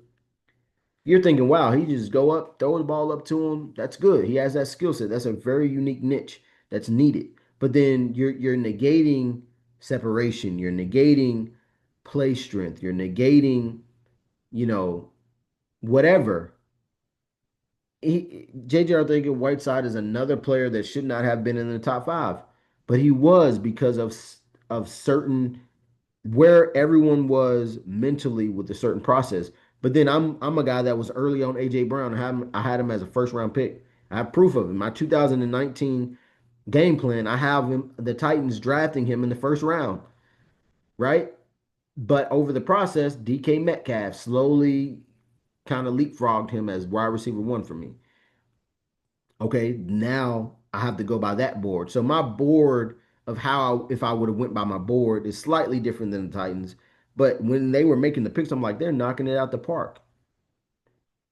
you're thinking, "Wow, he just go up, throw the ball up to him. That's good. He has that skill set. That's a very unique niche that's needed." But then you're negating separation. You're negating play strength. You're negating, you know, whatever. JJ Arthur-Whiteside is another player that should not have been in the top five, but he was because of certain where everyone was mentally with a certain process. But then I'm a guy that was early on AJ Brown. I had him as a first round pick. I have proof of it. My 2019 game plan, I have him the Titans drafting him in the first round, right? But over the process, DK Metcalf slowly kind of leapfrogged him as wide receiver one for me. Okay, now I have to go by that board. So my board of if I would have went by my board is slightly different than the Titans. But when they were making the picks, I'm like, they're knocking it out the park.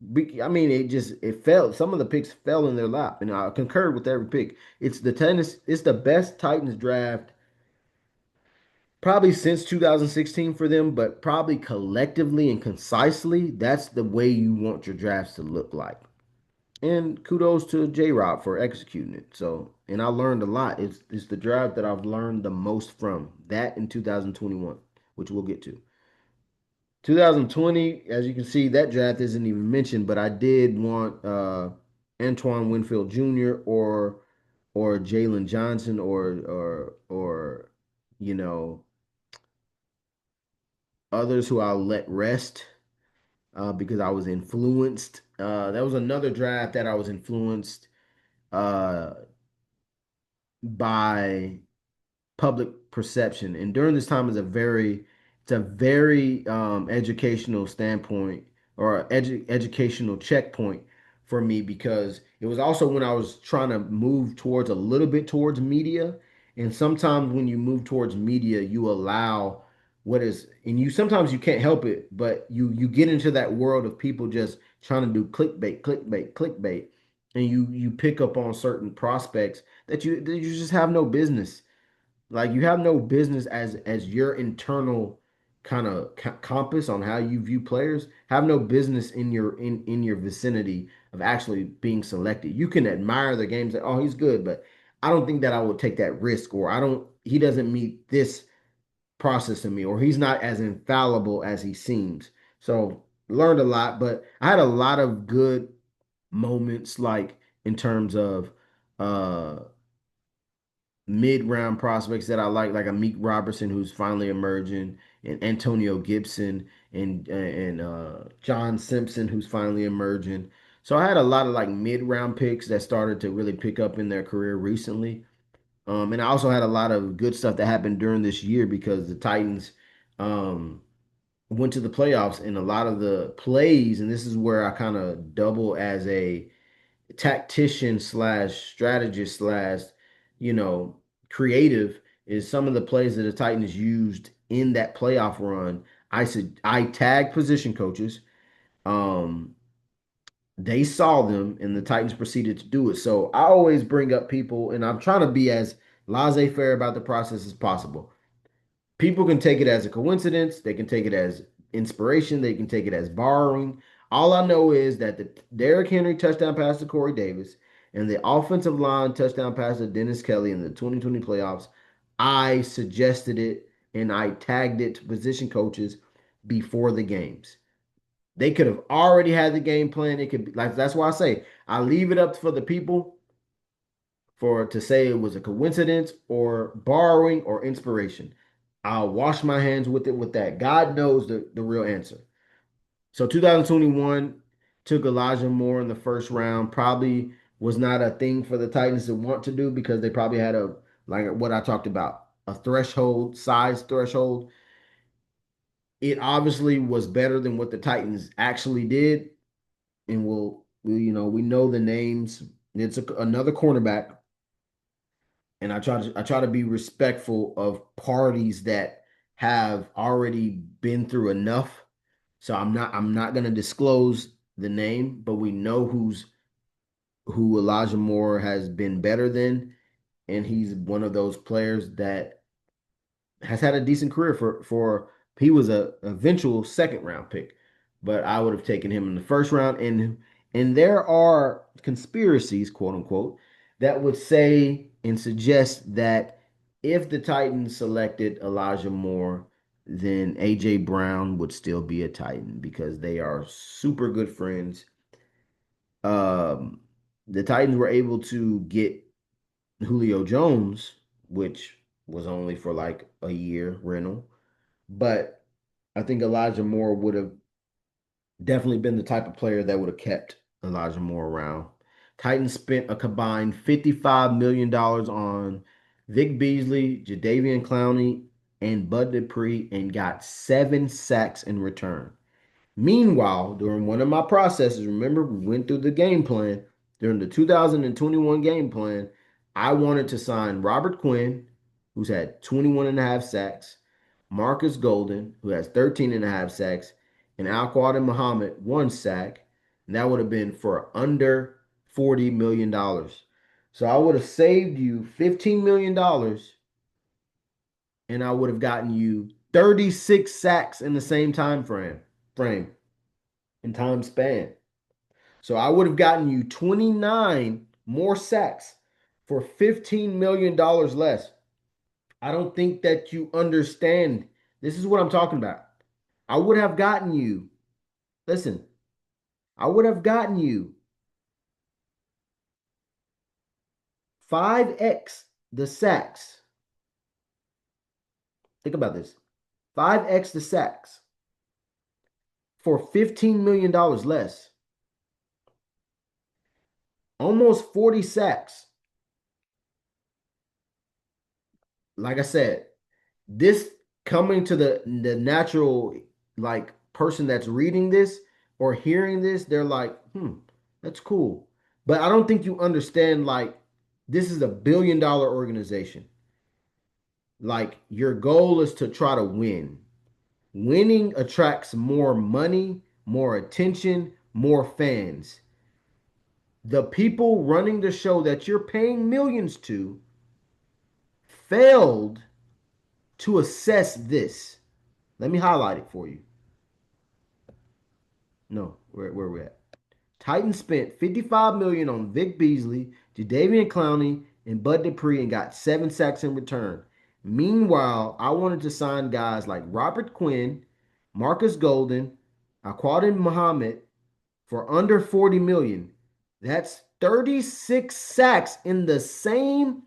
I mean, it fell. Some of the picks fell in their lap, and I concurred with every pick. It's the best Titans draft probably since 2016 for them, but probably collectively and concisely, that's the way you want your drafts to look like. And kudos to J Rob for executing it. So, and I learned a lot. It's the draft that I've learned the most from. That in 2021, which we'll get to. 2020, as you can see, that draft isn't even mentioned, but I did want Antoine Winfield Jr. or Jalen Johnson or you know others who I'll let rest because I was influenced. That was another draft that I was influenced uh, by public perception. And during this time is a very educational standpoint or educational checkpoint for me because it was also when I was trying to move towards a little bit towards media. And sometimes when you move towards media, you allow what is and you sometimes you can't help it, but you get into that world of people just trying to do clickbait, clickbait, clickbait, and you pick up on certain prospects that you just have no business like you have no business as your internal kind of compass on how you view players. Have no business in your vicinity of actually being selected. You can admire the games that oh he's good, but I don't think that I would take that risk or I don't he doesn't meet this process in me or he's not as infallible as he seems. So learned a lot, but I had a lot of good moments like in terms of uh mid-round prospects that I like a Meek Robertson who's finally emerging, and Antonio Gibson and John Simpson who's finally emerging. So I had a lot of like mid-round picks that started to really pick up in their career recently. And I also had a lot of good stuff that happened during this year because the Titans um, went to the playoffs and a lot of the plays, and this is where I kind of double as a tactician slash strategist slash, you know, creative is some of the plays that the Titans used in that playoff run. I said I tagged position coaches. Um, they saw them and the Titans proceeded to do it. So I always bring up people and I'm trying to be as laissez-faire about the process as possible. People can take it as a coincidence. They can take it as inspiration. They can take it as borrowing. All I know is that the Derrick Henry touchdown pass to Corey Davis and the offensive line touchdown pass to Dennis Kelly in the 2020 playoffs, I suggested it and I tagged it to position coaches before the games. They could have already had the game plan. It could be like that's why I say I leave it up for the people for to say it was a coincidence or borrowing or inspiration. I'll wash my hands with it with that. God knows the real answer. So 2021 took Elijah Moore in the first round. Probably was not a thing for the Titans to want to do because they probably had a like what I talked about, a threshold, size threshold. It obviously was better than what the Titans actually did. And we know the names. It's another cornerback and I try to be respectful of parties that have already been through enough. So I'm not gonna disclose the name, but we know who Elijah Moore has been better than, and he's one of those players that has had a decent career for he was a eventual second round pick, but I would have taken him in the first round. And there are conspiracies, quote unquote, that would say and suggest that if the Titans selected Elijah Moore, then AJ Brown would still be a Titan because they are super good friends. Um, the Titans were able to get Julio Jones, which was only for like a year rental. But I think Elijah Moore would have definitely been the type of player that would have kept Elijah Moore around. Titans spent a combined $55 million on Vic Beasley, Jadeveon Clowney, and Bud Dupree and got 7 sacks in return. Meanwhile, during one of my processes, remember we went through the game plan. During the 2021 game plan, I wanted to sign Robert Quinn, who's had 21 and a half sacks, Marcus Golden, who has 13 and a half sacks, and Alquad Muhammad, 1 sack. And that would have been for under $40 million. So I would have saved you $15 million and I would have gotten you 36 sacks in the same time frame and time span. So I would have gotten you 29 more sacks for $15 million less. I don't think that you understand. This is what I'm talking about. I would have gotten you, listen, I would have gotten you 5x the sacks. Think about this, 5x the sacks for $15 million less. Almost 40 sacks. Like I said, this coming to the natural like person that's reading this or hearing this, they're like, that's cool. But I don't think you understand like this is a $1 billion organization. Like your goal is to try to win. Winning attracts more money, more attention, more fans. The people running the show that you're paying millions to failed to assess this. Let me highlight it for you. No, where we at? Titans spent 55 million on Vic Beasley, Jadeveon Clowney, and Bud Dupree and got 7 sacks in return. Meanwhile, I wanted to sign guys like Robert Quinn, Marcus Golden, Aquadin Muhammad for under 40 million. That's 36 sacks in the same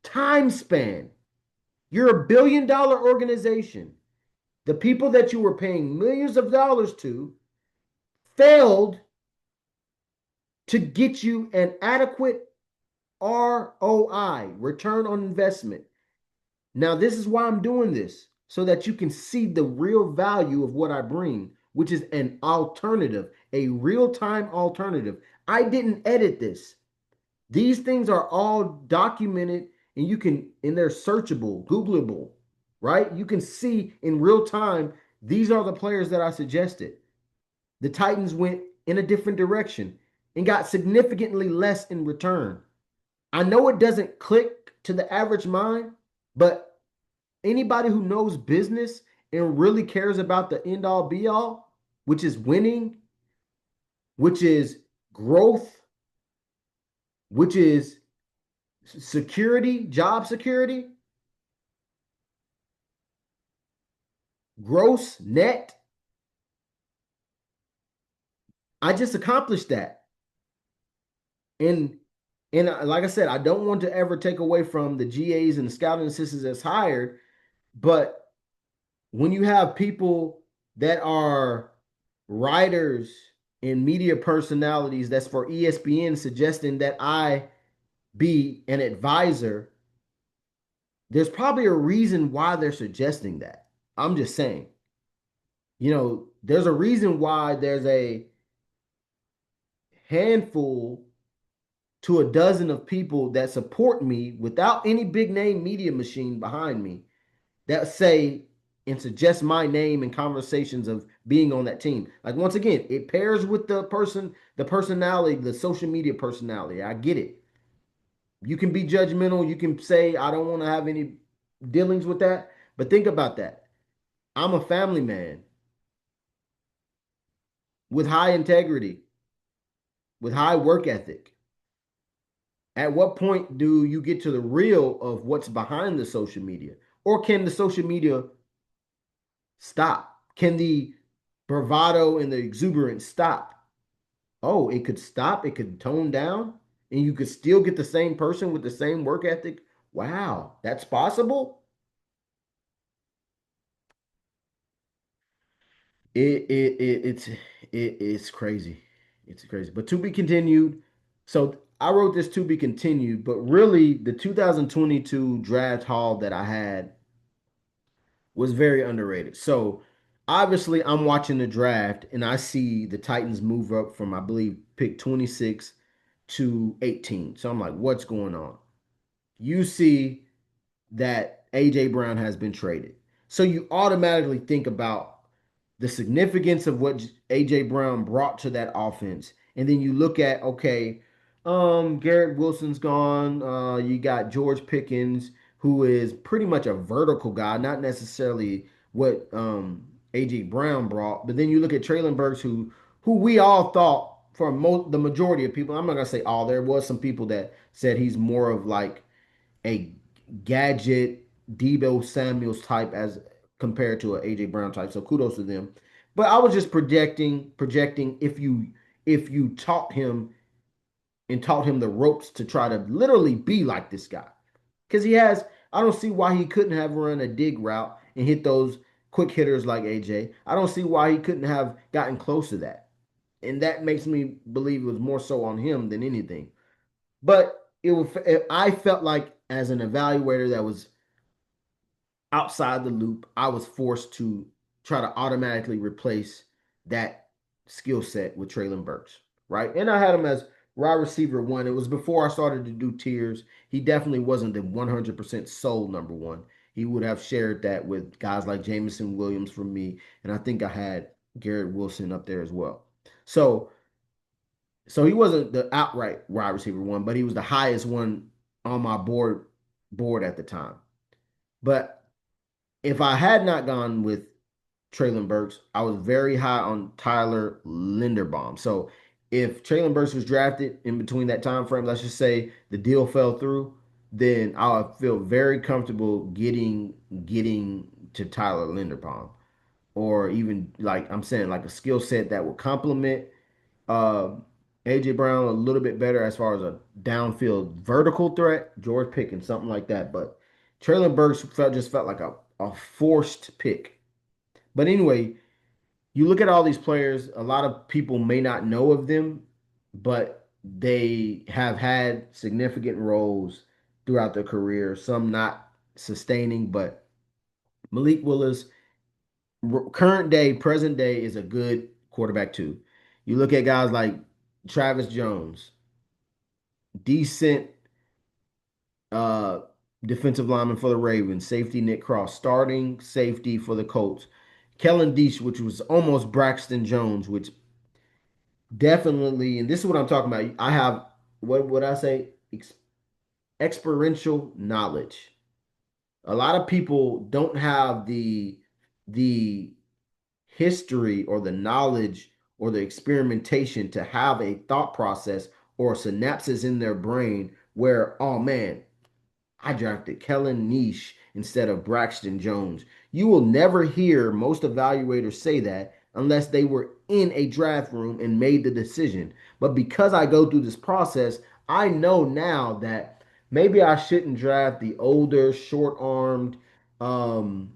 time span. You're a $1 billion organization. The people that you were paying millions of dollars to failed to get you an adequate ROI, return on investment. Now, this is why I'm doing this, so that you can see the real value of what I bring, which is an alternative, a real time alternative. I didn't edit this. These things are all documented and they're searchable, Googleable, right? You can see in real time, these are the players that I suggested. The Titans went in a different direction and got significantly less in return. I know it doesn't click to the average mind, but anybody who knows business and really cares about the end all be all, which is winning, which is growth, which is security, job security, gross, net. I just accomplished that. And like I said, I don't want to ever take away from the GAs and the scouting assistants that's hired, but when you have people that are writers and media personalities that's for ESPN suggesting that I be an advisor, there's probably a reason why they're suggesting that. I'm just saying. There's a reason why there's a handful to a dozen of people that support me without any big name media machine behind me that say and suggest my name in conversations of being on that team. Like once again, it pairs with the personality, the social media personality. I get it. You can be judgmental. You can say I don't want to have any dealings with that. But think about that. I'm a family man with high integrity, with high work ethic. At what point do you get to the real of what's behind the social media? Or can the social media stop? Can the bravado and the exuberance stop? Oh, it could stop, it could tone down, and you could still get the same person with the same work ethic. Wow, that's possible. It's crazy. It's crazy. But to be continued. So I wrote this to be continued, but really the 2022 draft haul that I had was very underrated. So obviously I'm watching the draft and I see the Titans move up from I believe pick 26 to 18. So I'm like, what's going on? You see that AJ Brown has been traded. So you automatically think about the significance of what AJ Brown brought to that offense. And then you look at, okay, Garrett Wilson's gone. You got George Pickens, who is pretty much a vertical guy, not necessarily what AJ Brown brought. But then you look at Traylon Burks, who we all thought for the majority of people, I'm not gonna say all. There was some people that said he's more of like a gadget Debo Samuels type as compared to a AJ Brown type. So kudos to them. But I was just projecting if you taught him the ropes to try to literally be like this guy. Because I don't see why he couldn't have run a dig route and hit those quick hitters like AJ. I don't see why he couldn't have gotten close to that. And that makes me believe it was more so on him than anything. But I felt like as an evaluator that was outside the loop, I was forced to try to automatically replace that skill set with Traylon Burks, right? And I had him as wide receiver one. It was before I started to do tiers. He definitely wasn't the 100% soul number one. He would have shared that with guys like Jameson Williams for me, and I think I had Garrett Wilson up there as well. So, so he wasn't the outright wide receiver one, but he was the highest one on my board at the time. But if I had not gone with Traylon Burks, I was very high on Tyler Linderbaum. So if Traylon Burks was drafted in between that time frame, let's just say the deal fell through, then I would feel very comfortable getting to Tyler Linderbaum, or even like I'm saying, like a skill set that would complement uh, AJ Brown a little bit better as far as a downfield vertical threat, George Pickens, something like that. But Traylon Burks just felt like a forced pick. But anyway, you look at all these players, a lot of people may not know of them, but they have had significant roles throughout their career, some not sustaining, but Malik Willis, current day, present day, is a good quarterback too. You look at guys like Travis Jones, decent uh, defensive lineman for the Ravens, safety Nick Cross, starting safety for the Colts. Kellen Deach, which was almost Braxton Jones, which definitely, and this is what I'm talking about. I have, what would I say? Experiential knowledge. A lot of people don't have the history or the knowledge or the experimentation to have a thought process or synapses in their brain where, oh man, I drafted Kellen Niche instead of Braxton Jones. You will never hear most evaluators say that unless they were in a draft room and made the decision. But because I go through this process, I know now that maybe I shouldn't draft the older, short armed, um,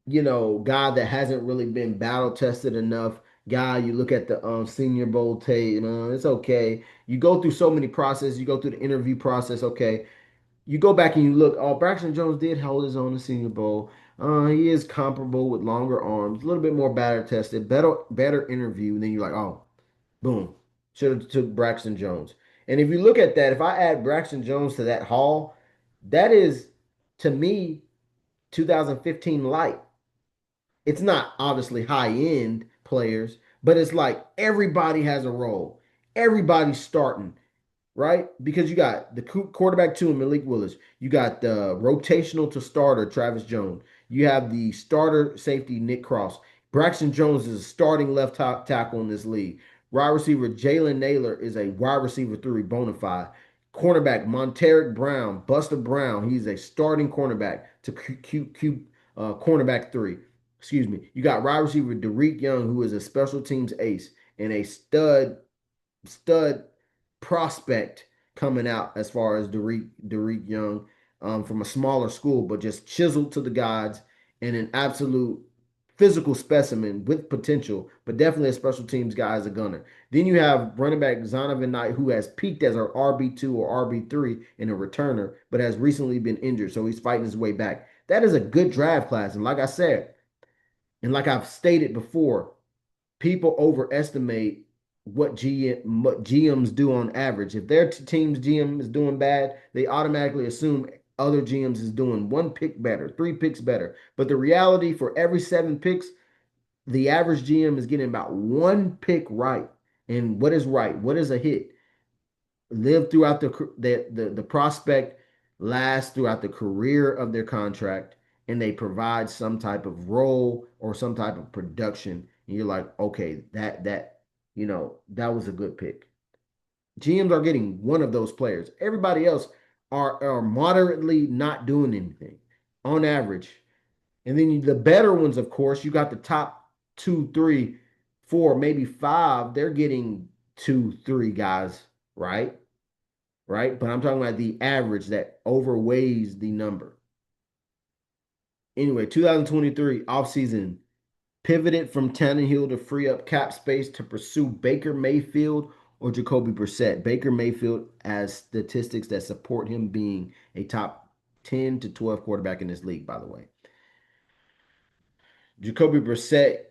guy that hasn't really been battle tested enough. Guy, you look at the Senior Bowl tape, it's okay. You go through so many processes. You go through the interview process. Okay, you go back and you look. Oh, Braxton Jones did hold his own in the Senior Bowl. He is comparable with longer arms, a little bit more batter tested, better interview. And then you're like, oh, boom, should have took Braxton Jones. And if you look at that, if I add Braxton Jones to that haul, that is to me 2015 light. It's not obviously high end players, but it's like everybody has a role. Everybody's starting, right? Because you got the quarterback two, Malik Willis. You got the rotational to starter, Travis Jones. You have the starter safety, Nick Cross. Braxton Jones is a starting left tackle in this league. Wide receiver, Jalen Naylor is a wide receiver three, bona fide. Cornerback, Monteric Brown, Buster Brown. He's a starting cornerback to cornerback three. Excuse me. You got wide receiver, Derek Young, who is a special teams ace and a stud prospect coming out as far as Derek Young, from a smaller school, but just chiseled to the gods and an absolute physical specimen with potential, but definitely a special teams guy as a gunner. Then you have running back Zonovan Knight, who has peaked as an RB2 or RB3 in a returner, but has recently been injured, so he's fighting his way back. That is a good draft class. And like I said, and like I've stated before, people overestimate what GMs do on average. If their team's GM is doing bad, they automatically assume other GMs is doing one pick better, three picks better. But the reality, for every seven picks, the average GM is getting about one pick right. And what is right? What is a hit? Live throughout the prospect lasts throughout the career of their contract, and they provide some type of role or some type of production. And you're like, okay, that That was a good pick. GMs are getting one of those players. Everybody else are moderately not doing anything on average. And then the better ones, of course, you got the top two, three, four, maybe five. They're getting two, three guys, right? Right. But I'm talking about the average that overweighs the number. Anyway, 2023 offseason pivoted from Tannehill to free up cap space to pursue Baker Mayfield or Jacoby Brissett. Baker Mayfield has statistics that support him being a top 10 to 12 quarterback in this league, by the way. Jacoby Brissett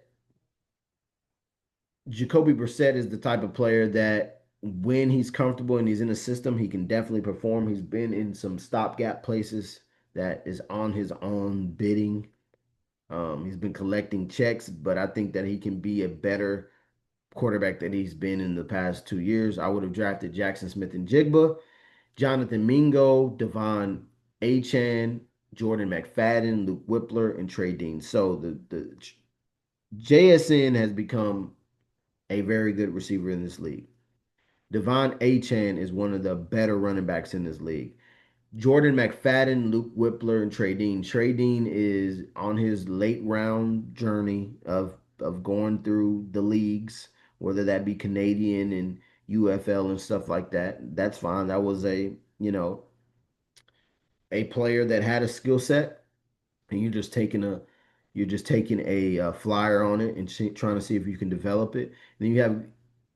Jacoby Brissett is the type of player that when he's comfortable and he's in a system, he can definitely perform. He's been in some stopgap places that is on his own bidding. He's been collecting checks, but I think that he can be a better quarterback than he's been in the past 2 years. I would have drafted Jackson Smith and Jigba, Jonathan Mingo, Devon Achan, Jordan McFadden, Luke Whippler, and Trey Dean. So the JSN has become a very good receiver in this league. Devon Achan is one of the better running backs in this league. Jordan McFadden, Luke Whippler, and Trey Dean. Trey Dean is on his late round journey of going through the leagues, whether that be Canadian and UFL and stuff like that. That's fine. That was a player that had a skill set, and you're just taking a flyer on it and trying to see if you can develop it. And then you have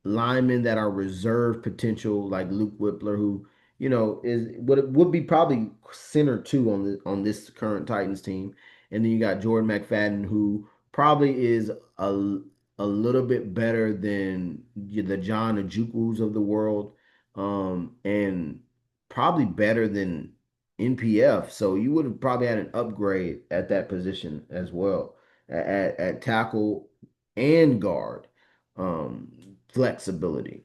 linemen that are reserve potential, like Luke Whippler, who is would be probably center two on this current Titans team. And then you got Jordan McFadden, who probably is a little bit better than the John Ajukus of the world, and probably better than NPF. So you would have probably had an upgrade at that position as well, at tackle and guard. Flexibility.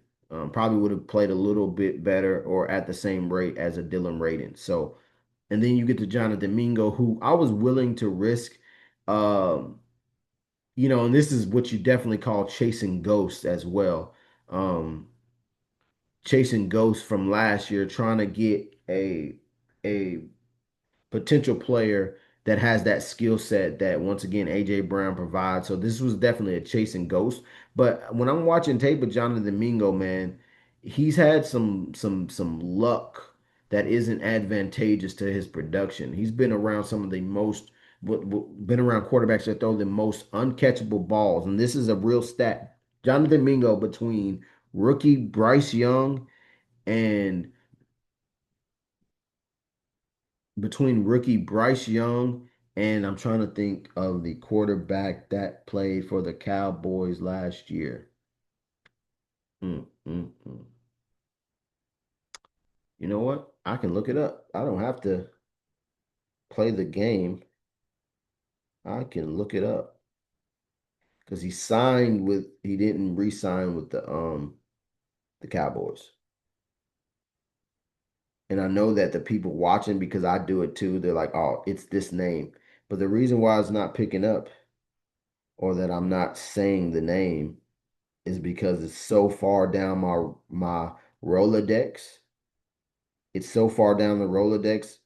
Probably would have played a little bit better or at the same rate as a Dylan Radin. So, and then you get to Jonathan Mingo, who I was willing to risk. Um, and this is what you definitely call chasing ghosts as well. Um, Chasing ghosts from last year, trying to get a potential player that has that skill set that once again AJ Brown provides. So this was definitely a chasing ghost. But when I'm watching tape with Jonathan Mingo, man, he's had some luck that isn't advantageous to his production. He's been around some of the most been around quarterbacks that throw the most uncatchable balls, and this is a real stat. Jonathan Mingo between rookie Bryce Young and Bryce Young and I'm trying to think of the quarterback that played for the Cowboys last year. Mm. You know what? I can look it up. I don't have to play the game. I can look it up because he didn't re-sign with the Cowboys. And I know that the people watching, because I do it too, they're like, oh, it's this name. But the reason why it's not picking up or that I'm not saying the name is because it's so far down my Rolodex. It's so far down the Rolodex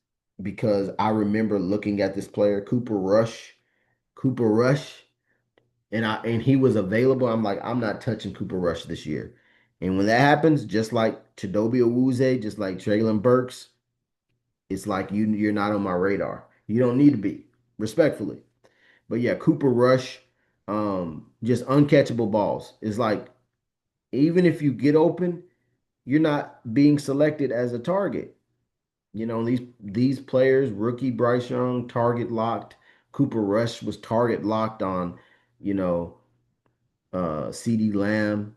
because I remember looking at this player, Cooper Rush, and he was available. I'm like, I'm not touching Cooper Rush this year. And when that happens, just like Chidobe Awuzie, just like Traylon Burks, it's like you're not on my radar. You don't need to be, respectfully. But yeah, Cooper Rush, just uncatchable balls. It's like even if you get open, you're not being selected as a target. These players, rookie Bryce Young, target locked. Cooper Rush was target locked on, you know, CD Lamb,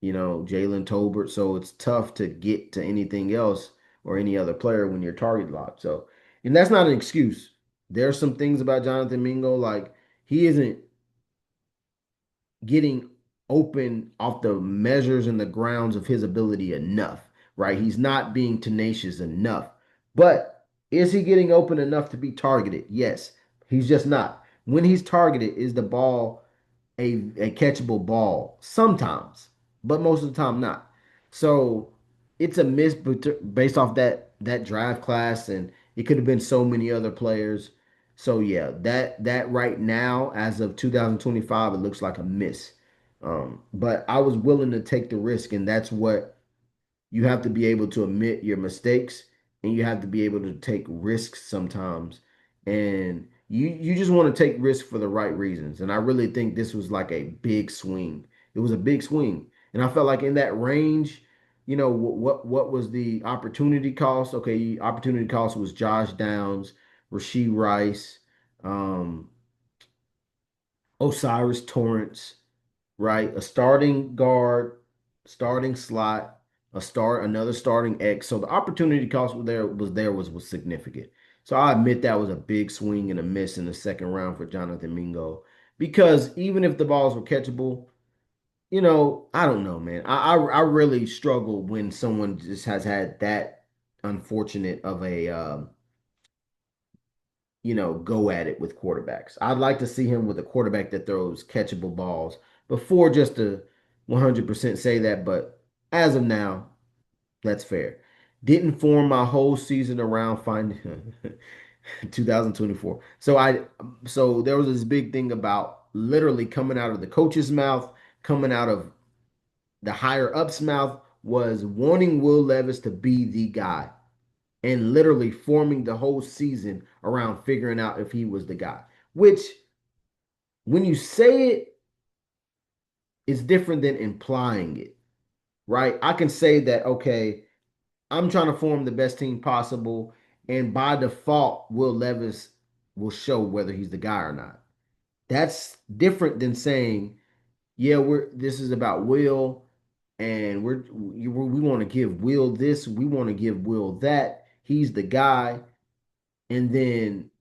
Jalen Tolbert. So it's tough to get to anything else or any other player when you're target locked. So, and that's not an excuse. There are some things about Jonathan Mingo, like he isn't getting open off the measures and the grounds of his ability enough, right? He's not being tenacious enough. But is he getting open enough to be targeted? Yes. He's just not. When he's targeted, is the ball a catchable ball sometimes, but most of the time not. So it's a miss based off that draft class, and it could have been so many other players. So yeah, that right now, as of 2025, it looks like a miss. But I was willing to take the risk, and that's what you have to be able to admit your mistakes, and you have to be able to take risks sometimes, and you just want to take risks for the right reasons. And I really think this was like a big swing. It was a big swing, and I felt like in that range, what was the opportunity cost? Okay, opportunity cost was Josh Downs, Rasheed Rice, um Osiris Torrance, right? A starting guard, starting slot, another starting X. So the opportunity cost was significant. So I admit that was a big swing and a miss in the second round for Jonathan Mingo. Because even if the balls were catchable, I don't know, man. I really struggle when someone just has had that unfortunate of a go at it with quarterbacks. I'd like to see him with a quarterback that throws catchable balls before just to 100% say that, but as of now, that's fair. Didn't form my whole season around finding 2024. So there was this big thing about literally coming out of the coach's mouth, coming out of the higher up's mouth was wanting Will Levis to be the guy and literally forming the whole season around figuring out if he was the guy. Which, when you say it, is different than implying it, right? I can say that, okay, I'm trying to form the best team possible, and by default, Will Levis will show whether he's the guy or not. That's different than saying, yeah, we're this is about Will, and we want to give Will this, we want to give Will that. He's the guy, and then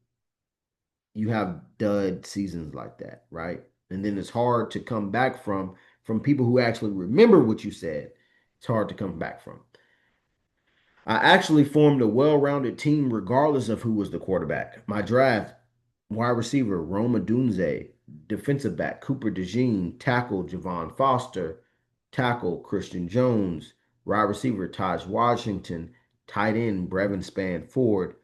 you have dud seasons like that, right? And then it's hard to come back from people who actually remember what you said. It's hard to come back from. I actually formed a well-rounded team regardless of who was the quarterback. My draft, wide receiver, Roma Dunze, defensive back, Cooper DeJean, tackle, Javon Foster, tackle, Christian Jones, wide receiver, Taj Washington, tight end, Brevin Span Ford,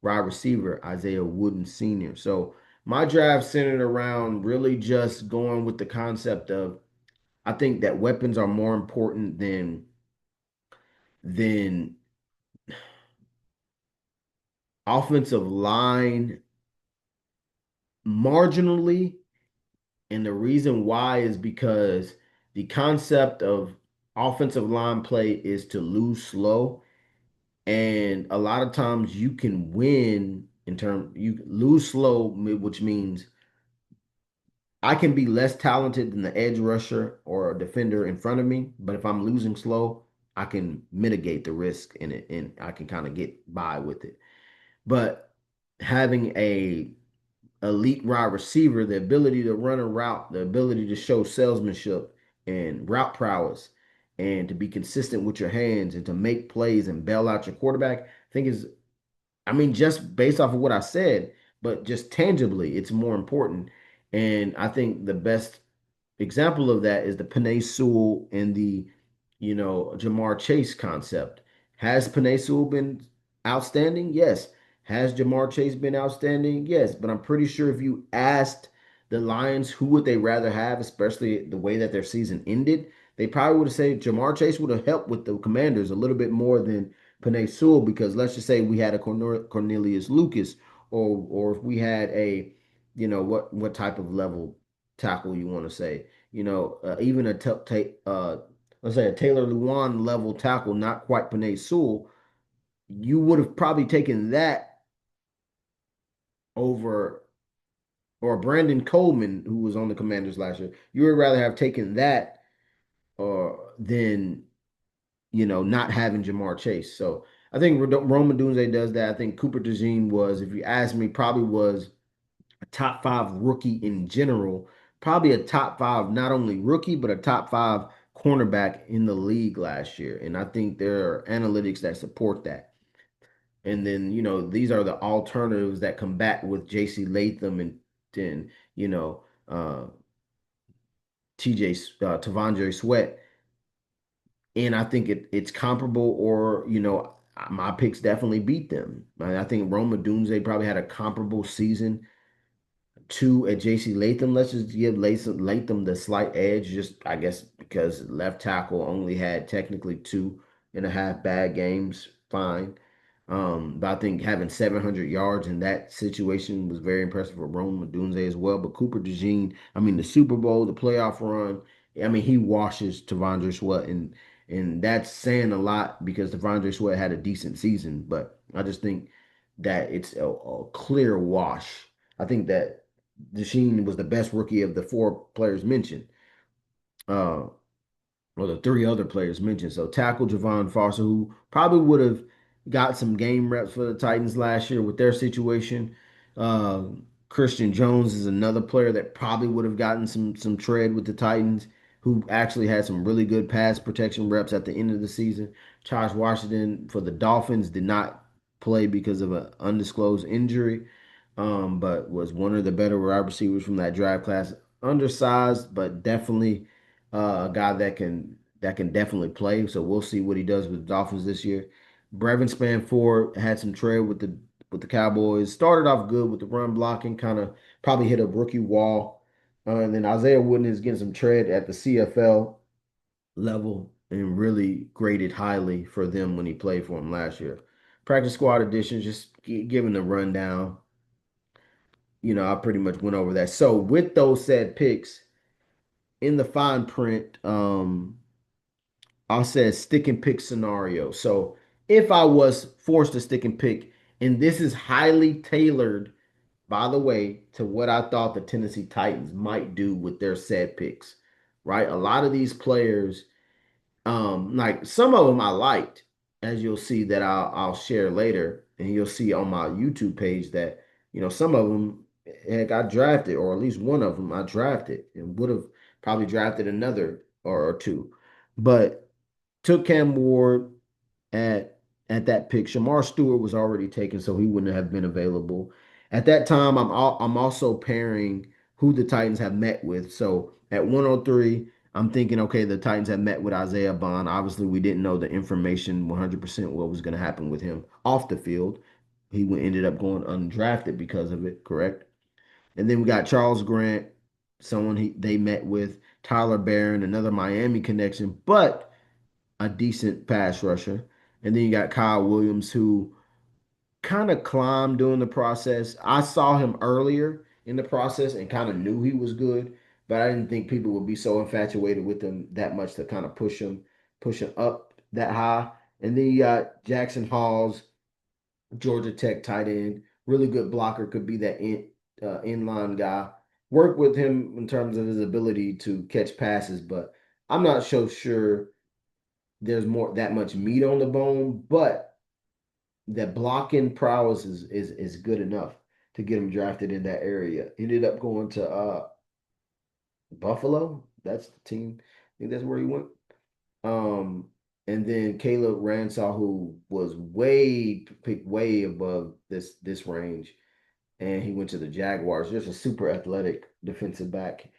wide receiver, Isaiah Wooden Sr. So my draft centered around really just going with the concept of I think that weapons are more important than offensive line marginally. And the reason why is because the concept of offensive line play is to lose slow. And a lot of times you can win you lose slow, which means I can be less talented than the edge rusher or a defender in front of me, but if I'm losing slow, I can mitigate the risk in it and I can kind of get by with it. But having a elite wide receiver, the ability to run a route, the ability to show salesmanship and route prowess, and to be consistent with your hands and to make plays and bail out your quarterback, I think is, I mean, just based off of what I said, but just tangibly, it's more important. And I think the best example of that is the Penei Sewell and the, Jamar Chase concept. Has Penei Sewell been outstanding? Yes. Has Jamar Chase been outstanding? Yes. But I'm pretty sure if you asked the Lions who would they rather have, especially the way that their season ended, they probably would have said Jamar Chase would have helped with the Commanders a little bit more than Penei Sewell because let's just say we had a Cornelius Lucas or if we had a, what type of level tackle you want to say even let's say a Taylor Lewan level tackle, not quite Penei Sewell, you would have probably taken that over or Brandon Coleman, who was on the Commanders last year. You would rather have taken that than not having Jamar Chase. So I think Roman Dunze does that. I think Cooper DeJean was, if you ask me, probably was a top five rookie in general, probably a top five, not only rookie, but a top five cornerback in the league last year. And I think there are analytics that support that. And then, these are the alternatives that come back with JC Latham and you know, uh, T'Vondre Sweat, and I think it's comparable, or my picks definitely beat them. I think Rome Odunze probably had a comparable season two at JC Latham. Let's just give Latham the slight edge, just I guess because left tackle only had technically 2.5 bad games. Fine. But I think having 700 yards in that situation was very impressive for Rome Odunze as well. But Cooper DeJean, I mean, the Super Bowl, the playoff run, I mean, he washes T'Vondre Sweat, and that's saying a lot because T'Vondre Sweat had a decent season. But I just think that it's a clear wash. I think that DeSheen was the best rookie of the four players mentioned, uh, or the three other players mentioned. So tackle Javon Foster, who probably would have got some game reps for the Titans last year with their situation. Uh, Christian Jones is another player that probably would have gotten some tread with the Titans, who actually had some really good pass protection reps at the end of the season. Josh Washington for the Dolphins did not play because of an undisclosed injury, but was one of the better wide receivers from that draft class. Undersized, but definitely a guy that can definitely play. So we'll see what he does with the Dolphins this year. Brevin Spanford had some tread with the Cowboys. Started off good with the run blocking, kind of probably hit a rookie wall. And then Isaiah Wooden is getting some tread at the CFL level and really graded highly for them when he played for him last year. Practice squad additions, just giving the rundown. I pretty much went over that. So with those said picks in the fine print, I said stick and pick scenario. So if I was forced to stick and pick, and this is highly tailored, by the way, to what I thought the Tennessee Titans might do with their said picks, right? A lot of these players, like some of them I liked, as you'll see that I'll share later, and you'll see on my YouTube page that some of them got drafted, or at least one of them I drafted, and would have probably drafted another or two, but took Cam Ward at at that pick. Shamar Stewart was already taken, so he wouldn't have been available. At that time, I'm also pairing who the Titans have met with. So at 103, I'm thinking, okay, the Titans have met with Isaiah Bond. Obviously, we didn't know the information 100% what was going to happen with him off the field. He ended up going undrafted because of it, correct? And then we got Charles Grant, someone they met with, Tyler Barron, another Miami connection, but a decent pass rusher. And then you got Kyle Williams, who kind of climbed during the process. I saw him earlier in the process and kind of knew he was good, but I didn't think people would be so infatuated with him that much to kind of push him up that high. And then you got Jackson Halls, Georgia Tech tight end, really good blocker, could be that inline guy. Work with him in terms of his ability to catch passes, but I'm not so sure there's more that much meat on the bone, but that blocking prowess is good enough to get him drafted in that area. Ended up going to Buffalo. That's the team. I think that's where he went. Um, and then Caleb Ransaw, who was way picked way above this range, and he went to the Jaguars. Just a super athletic defensive back.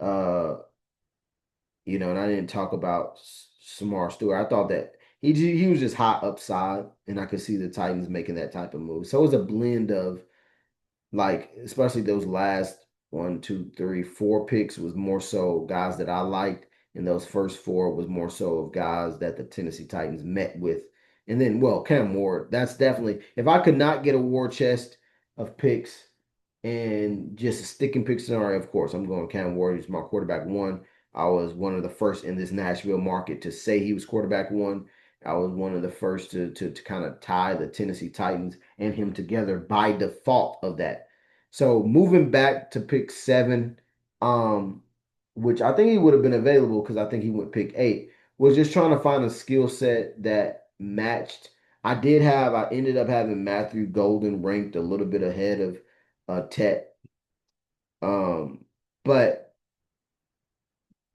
Uh, and I didn't talk about Samar Stewart. I thought that he was just hot upside, and I could see the Titans making that type of move. So it was a blend of like, especially those last one, two, three, four picks was more so guys that I liked, and those first four was more so of guys that the Tennessee Titans met with. And then, well, Cam Ward, that's definitely if I could not get a war chest of picks and just a stick and pick scenario, of course, I'm going Cam Ward. He's my quarterback one. I was one of the first in this Nashville market to say he was quarterback one. I was one of the first to kind of tie the Tennessee Titans and him together by default of that. So moving back to pick seven, um, which I think he would have been available because I think he went pick eight, was just trying to find a skill set that matched. I ended up having Matthew Golden ranked a little bit ahead of Tet. But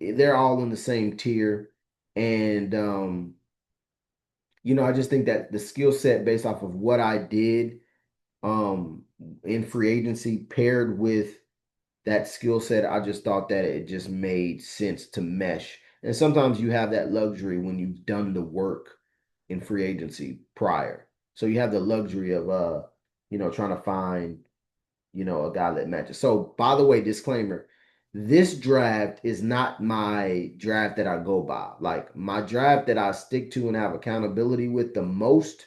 they're all in the same tier. And I just think that the skill set based off of what I did um in free agency paired with that skill set, I just thought that it just made sense to mesh. And sometimes you have that luxury when you've done the work in free agency prior. So you have the luxury of trying to find, a guy that matches. So by the way, disclaimer, this draft is not my draft that I go by. Like my draft that I stick to and have accountability with the most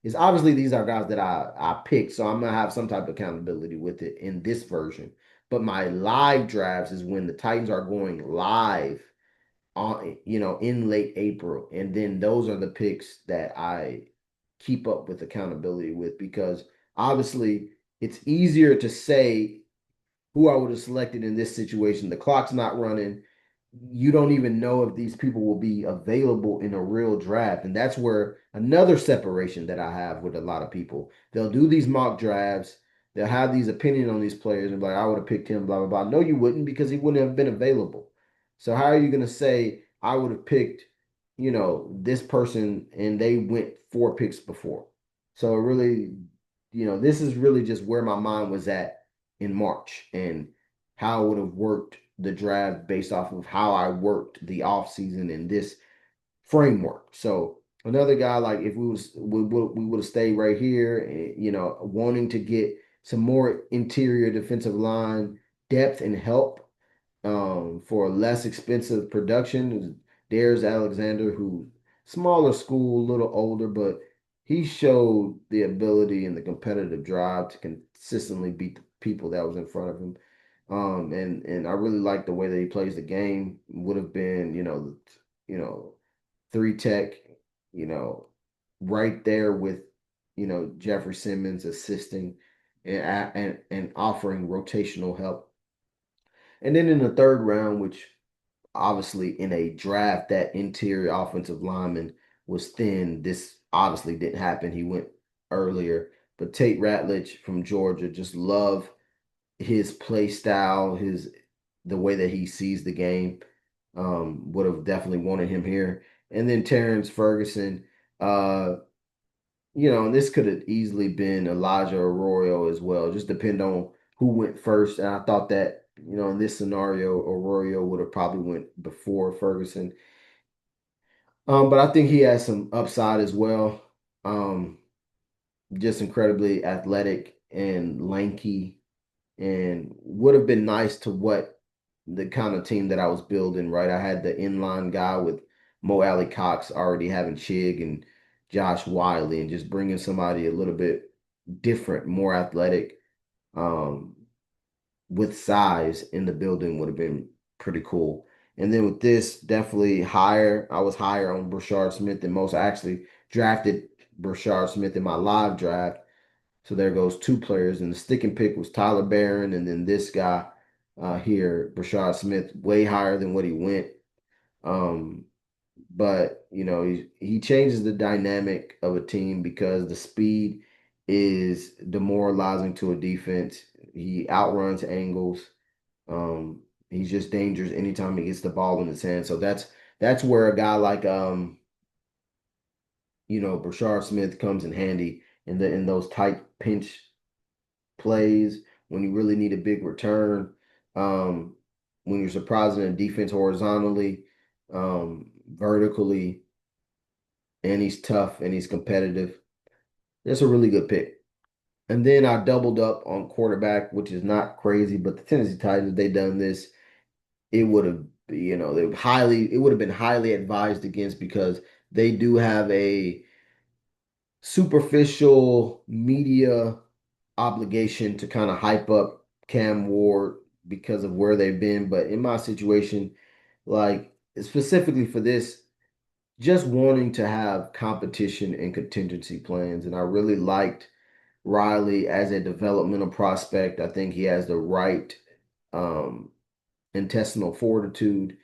is obviously these are guys that I picked, so I'm gonna have some type of accountability with it in this version. But my live drafts is when the Titans are going live on, in late April, and then those are the picks that I keep up with accountability with because obviously it's easier to say who I would have selected in this situation. The clock's not running. You don't even know if these people will be available in a real draft. And that's where another separation that I have with a lot of people. They'll do these mock drafts. They'll have these opinion on these players and be like, I would have picked him, blah, blah, blah. No, you wouldn't because he wouldn't have been available. So how are you going to say I would have picked, this person and they went 4 picks before? So it really, this is really just where my mind was at in March and how I would have worked the draft based off of how I worked the offseason in this framework. So another guy like if we would have stayed right here, wanting to get some more interior defensive line depth and help for less expensive production. Darius Alexander, who smaller school, a little older, but he showed the ability and the competitive drive to consistently beat the people that was in front of him. And I really like the way that he plays the game. Would have been, three tech, you know, right there with, Jeffrey Simmons assisting and offering rotational help. And then in the third round, which obviously in a draft that interior offensive lineman was thin, this obviously didn't happen. He went earlier, but Tate Ratledge from Georgia, just love his play style, his the way that he sees the game. Would have definitely wanted him here. And then Terrence Ferguson, uh, and this could have easily been Elijah Arroyo as well. Just depend on who went first. And I thought that, in this scenario, Arroyo would have probably went before Ferguson. But I think he has some upside as well. Um, just incredibly athletic and lanky and would have been nice to what the kind of team that I was building, right? I had the inline guy with Mo Alley Cox already having Chig and Josh Wiley and just bringing somebody a little bit different, more athletic, um, with size in the building would have been pretty cool. And then with this, definitely higher. I was higher on Brashard Smith than most. I actually drafted Brashard Smith in my live draft. So there goes 2 players, and the sticking pick was Tyler Barron, and then this guy here, Brashard Smith, way higher than what he went. Um, but he changes the dynamic of a team because the speed is demoralizing to a defense. He outruns angles. Um, he's just dangerous anytime he gets the ball in his hand. So that's where a guy like Brashard Smith comes in handy in those tight pinch plays when you really need a big return, um, when you're surprising a defense horizontally, vertically, and he's tough and he's competitive. That's a really good pick. And then I doubled up on quarterback, which is not crazy, but the Tennessee Titans, they done this, it would have, it would have been highly advised against because they do have a superficial media obligation to kind of hype up Cam Ward because of where they've been. But in my situation, like specifically for this, just wanting to have competition and contingency plans. And I really liked Riley as a developmental prospect. I think he has the right um, intestinal fortitude.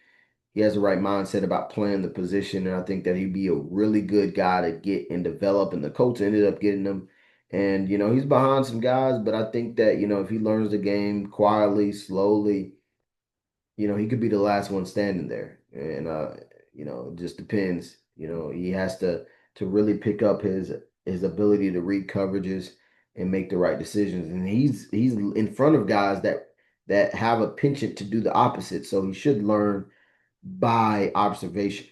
He has the right mindset about playing the position, and I think that he'd be a really good guy to get and develop. And the Colts ended up getting him. And he's behind some guys, but I think that if he learns the game quietly, slowly, he could be the last one standing there. And it just depends. He has to really pick up his ability to read coverages and make the right decisions. And he's in front of guys that that have a penchant to do the opposite. So he should learn by observation.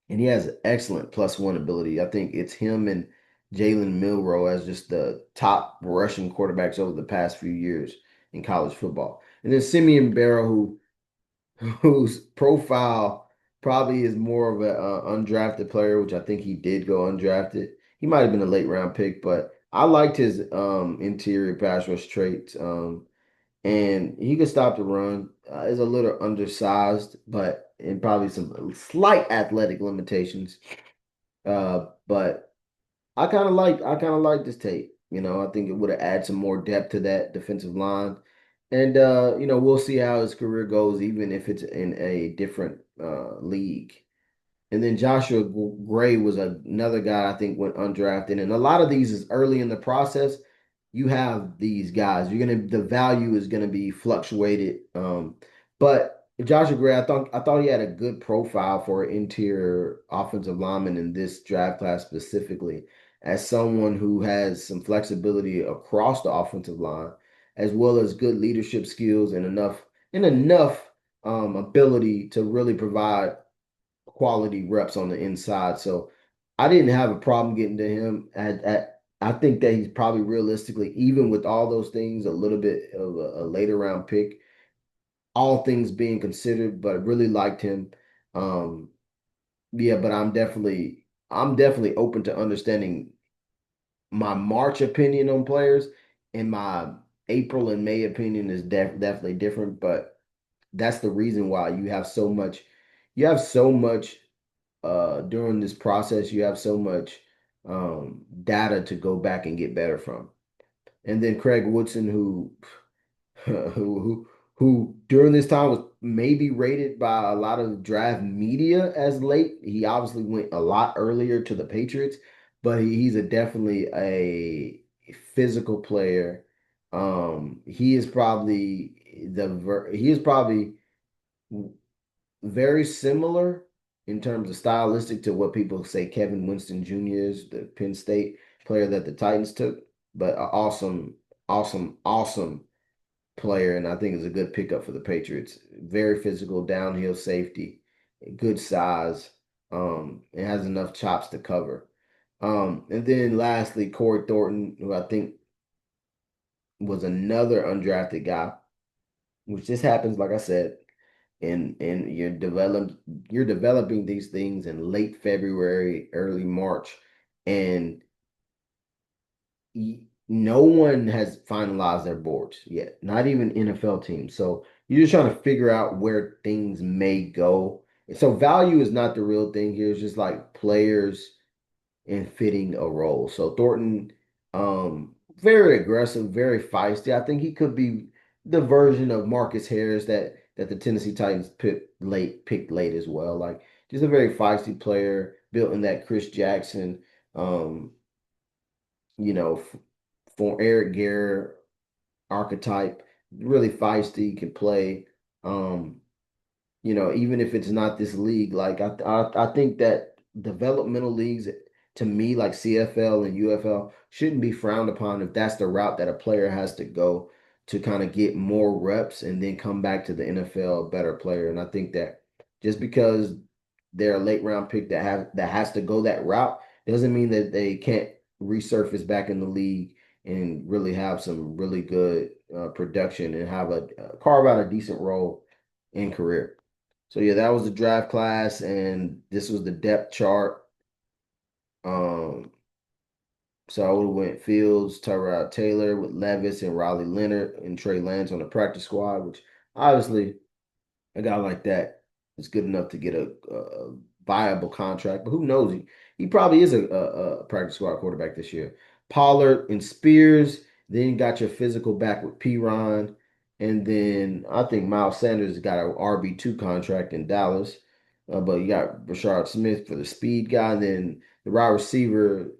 And he has excellent +1 ability. I think it's him and Jalen Milroe as just the top rushing quarterbacks over the past few years in college football. And then Simeon Barrow, whose profile probably is more of an undrafted player, which I think he did go undrafted. He might have been a late round pick, but I liked his interior pass rush traits. And he could stop the run. Is a little undersized, but and probably some slight athletic limitations. But I kind of like this tape. I think it would have added some more depth to that defensive line. And we'll see how his career goes, even if it's in a different league. And then Joshua Gray was another guy I think went undrafted. And a lot of these is early in the process. You have these guys. The value is gonna be fluctuated. But Joshua Gray, I thought he had a good profile for an interior offensive lineman in this draft class specifically, as someone who has some flexibility across the offensive line, as well as good leadership skills and enough ability to really provide quality reps on the inside. So I didn't have a problem getting to him. I think that he's probably realistically, even with all those things, a little bit of a later round pick, all things being considered, but I really liked him. Um, yeah, but I'm definitely open to understanding my March opinion on players, and my April and May opinion is definitely different, but that's the reason why you have so much during this process, you have so much data to go back and get better from. And then Craig Woodson, who who during this time was maybe rated by a lot of draft media as late. He obviously went a lot earlier to the Patriots, but he's definitely a physical player. He is probably very similar in terms of stylistic to what people say Kevin Winston Jr. is, the Penn State player that the Titans took, but an awesome, awesome, awesome player, and I think is a good pickup for the Patriots. Very physical, downhill safety, good size, and has enough chops to cover. And then lastly, Corey Thornton, who I think was another undrafted guy, which just happens, like I said, and you're developing these things in late February, early March, and no one has finalized their boards yet, not even NFL teams. So you're just trying to figure out where things may go. So value is not the real thing here. It's just like players and fitting a role. So Thornton, very aggressive, very feisty. I think he could be the version of Marcus Harris that the Tennessee Titans picked late as well. Like just a very feisty player, built in that Chris Jackson, um, you know, for Eric Garrett archetype, really feisty, can play. Um, even if it's not this league, like I think that developmental leagues to me, like CFL and UFL, shouldn't be frowned upon if that's the route that a player has to go to kind of get more reps and then come back to the NFL a better player. And I think that just because they're a late round pick that has to go that route doesn't mean that they can't resurface back in the league and really have some really good production and have a carve out a decent role in career. So yeah, that was the draft class, and this was the depth chart. Um, so I would have went Fields, Tyrod Taylor with Levis and Riley Leonard and Trey Lance on the practice squad, which obviously a guy like that is good enough to get a viable contract. But who knows? He probably is a practice squad quarterback this year. Pollard and Spears. Then you got your physical back with Piron. And then I think Miles Sanders got an RB2 contract in Dallas. But you got Rashard Smith for the speed guy. And then the wide receiver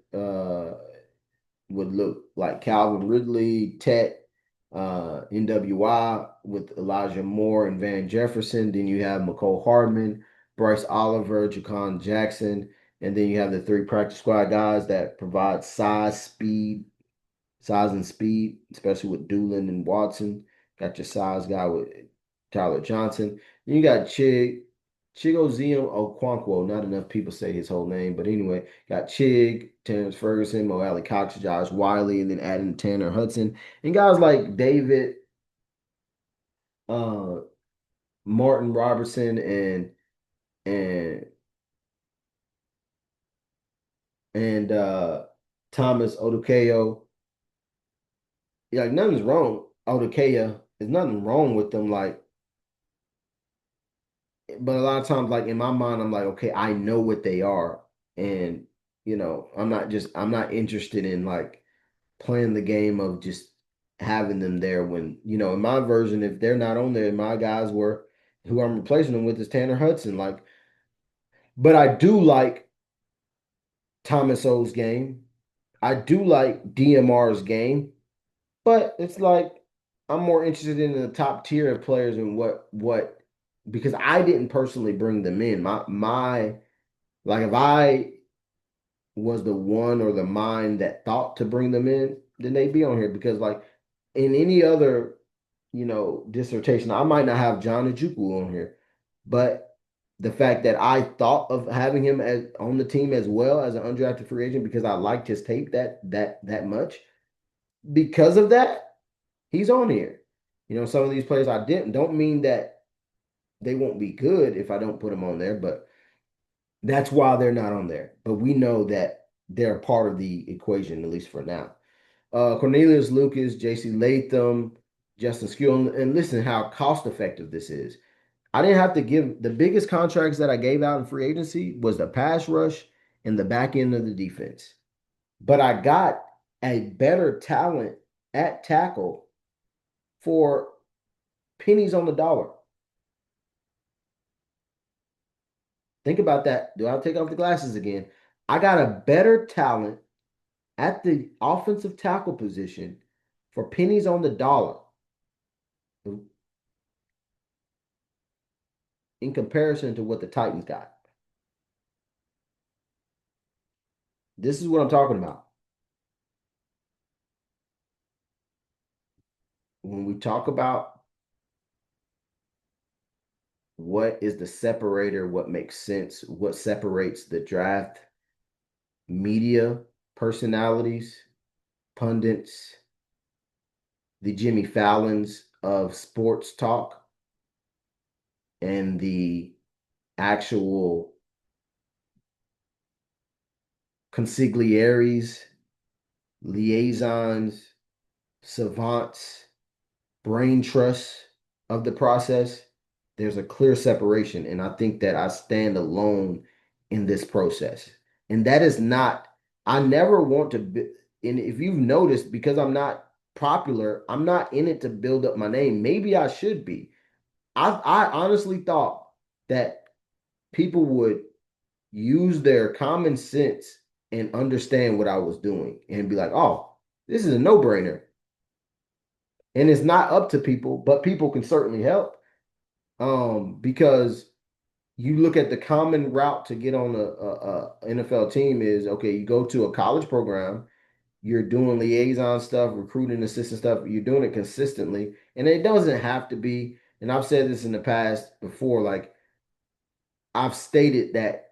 would look like Calvin Ridley, Tet, NWI with Elijah Moore and Van Jefferson. Then you have McCole Hardman, Bryce Oliver, Jacon Jackson. And then you have the three practice squad guys that provide size and speed, especially with Doolin and Watson. Got your size guy with Tyler Johnson. Then you got Chigozie Okonkwo. Not enough people say his whole name, but anyway, got Chig, Terrence Ferguson, Mo Alley Cox, Josh Wiley, and then adding Tanner Hudson. And guys like David, uh, Martin Robertson, and and Thomas Odukeyo. Yeah, like nothing's wrong. Odukeya, there's nothing wrong with them. Like, but a lot of times, like in my mind, I'm like, okay, I know what they are, and I'm not interested in like playing the game of just having them there when, in my version, if they're not on there, my guys were who I'm replacing them with is Tanner Hudson. Like, but I do like Thomas O's game. I do like DMR's game, but it's like I'm more interested in the top tier of players and what because I didn't personally bring them in. My like if I was the one or the mind that thought to bring them in, then they'd be on here because like in any other, dissertation, I might not have John Ojukwu on here, but the fact that I thought of having him as on the team as well as an undrafted free agent because I liked his tape that much. Because of that, he's on here. Some of these players I didn't don't mean that they won't be good if I don't put them on there, but that's why they're not on there. But we know that they're part of the equation, at least for now. Cornelius Lucas, JC Latham, Justin Skill, and listen how cost effective this is. I didn't have to give the biggest contracts that I gave out in free agency was the pass rush and the back end of the defense. But I got a better talent at tackle for pennies on the dollar. Think about that. Do I take off the glasses again? I got a better talent at the offensive tackle position for pennies on the dollar in comparison to what the Titans got. This is what I'm talking about. When we talk about what is the separator, what makes sense, what separates the draft media personalities, pundits, the Jimmy Fallons of sports talk, and the actual consiglieres, liaisons, savants, brain trusts of the process, there's a clear separation. And I think that I stand alone in this process. And that is not, I never want to be, and if you've noticed, because I'm not popular, I'm not in it to build up my name. Maybe I should be. I honestly thought that people would use their common sense and understand what I was doing and be like, oh, this is a no-brainer. And it's not up to people, but people can certainly help. Because you look at the common route to get on a NFL team is okay, you go to a college program, you're doing liaison stuff, recruiting assistant stuff, you're doing it consistently. And it doesn't have to be, and I've said this in the past before, like I've stated that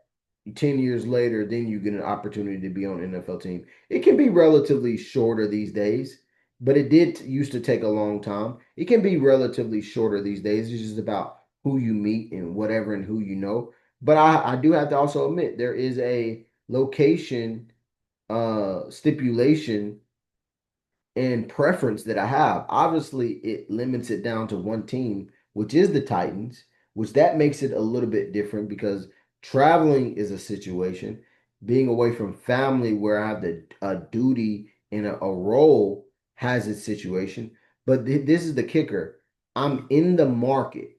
10 years later, then you get an opportunity to be on an NFL team. It can be relatively shorter these days, but it did used to take a long time. It can be relatively shorter these days. It's just about who you meet and whatever and who you know. But I do have to also admit there is a location stipulation and preference that I have. Obviously, it limits it down to one team, which is the Titans, which that makes it a little bit different because traveling is a situation. Being away from family where I have a duty and a role has its situation. But this is the kicker. I'm in the market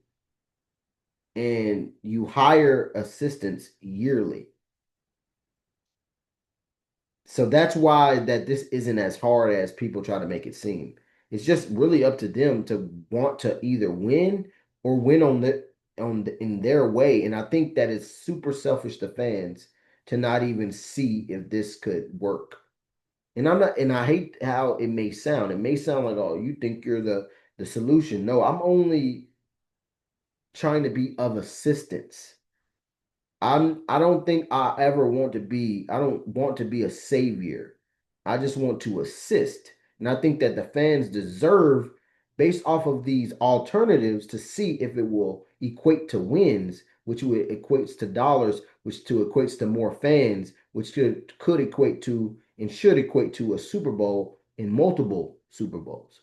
and you hire assistants yearly. So that's why that this isn't as hard as people try to make it seem. It's just really up to them to want to either win or win in their way. And I think that it's super selfish to fans to not even see if this could work. And I'm not, and I hate how it may sound. It may sound like, oh, you think you're the solution. No, I'm only trying to be of assistance. I don't think I don't want to be a savior. I just want to assist. And I think that the fans deserve, based off of these alternatives, to see if it will equate to wins, which equates to dollars, which equates to more fans, which could equate to and should equate to a Super Bowl and multiple Super Bowls.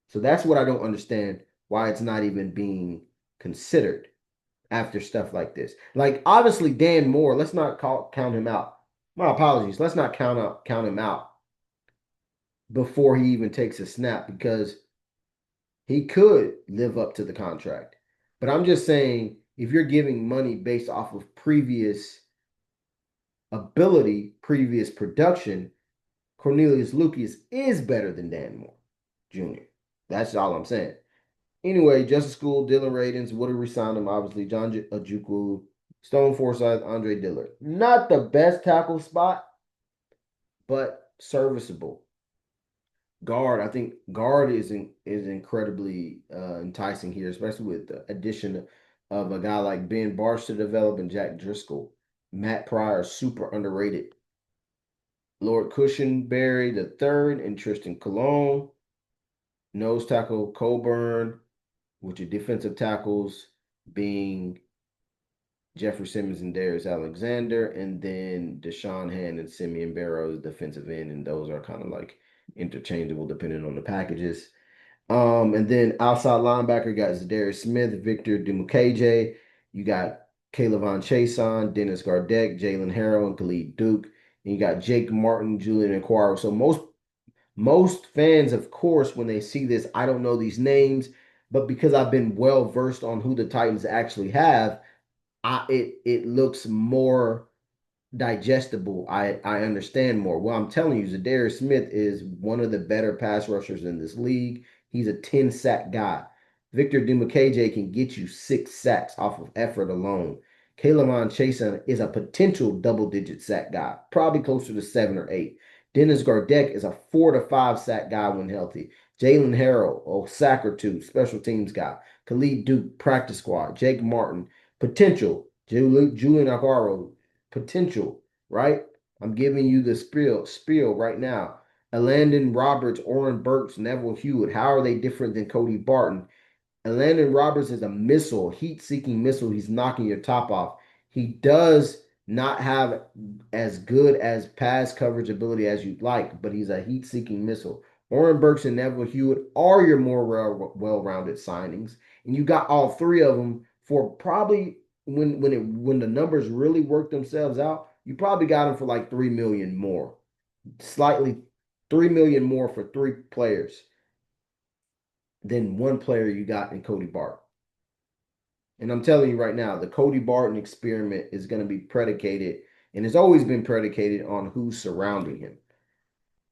So that's what I don't understand, why it's not even being considered after stuff like this. Like, obviously Dan Moore, let's not count him out. My apologies. Let's not count him out before he even takes a snap, because he could live up to the contract. But I'm just saying, if you're giving money based off of previous ability, previous production, Cornelius Lucas is better than Dan Moore Jr. That's all I'm saying. Anyway, Justice School, Dylan Radins, Woodard resigned him, obviously. John Ojukwu, Stone Forsyth, Andre Dillard. Not the best tackle spot, but serviceable. Guard, I think guard is incredibly enticing here, especially with the addition of a guy like Ben Barch to develop and Jack Driscoll. Matt Pryor, super underrated. Lord Cushenberry the third and Tristan Cologne. Nose tackle Coburn, with your defensive tackles being Jeffrey Simmons and Darius Alexander, and then Deshaun Hand and Simeon Barrows, defensive end, and those are kind of like interchangeable depending on the packages. And then outside linebacker, got Zadarius Smith, Victor Dimukeje. You got Calevon Chason, Dennis Gardeck, Jalen Harrell, and Khalid Duke. And you got Jake Martin, Julian Aquaro. So most fans, of course, when they see this, I don't know these names, but because I've been well versed on who the Titans actually have, it looks more digestible. I understand more. Well, I'm telling you, Zadarius Smith is one of the better pass rushers in this league. He's a 10 sack guy. Victor Dimukeje can get you 6 sacks off of effort alone. Kalen Chason is a potential double-digit sack guy, probably closer to 7 or 8. Dennis Gardeck is a 4 to 5 sack guy when healthy. Jalen Harrell, a sack or two, special teams guy. Khalid Duke, practice squad. Jake Martin, potential. Julian Aquaro, potential, right? I'm giving you the spiel right now. Elandon Roberts, Oren Burks, Neville Hewitt. How are they different than Cody Barton? And Landon Roberts is a missile, heat-seeking missile. He's knocking your top off. He does not have as good as pass coverage ability as you'd like, but he's a heat-seeking missile. Oren Burks and Neville Hewitt are your more well-rounded signings, and you got all three of them for probably when the numbers really work themselves out. You probably got them for like 3 million more, slightly 3 million more for 3 players than one player you got in Cody Barton. And I'm telling you right now, the Cody Barton experiment is going to be predicated, and it's always been predicated on who's surrounding him,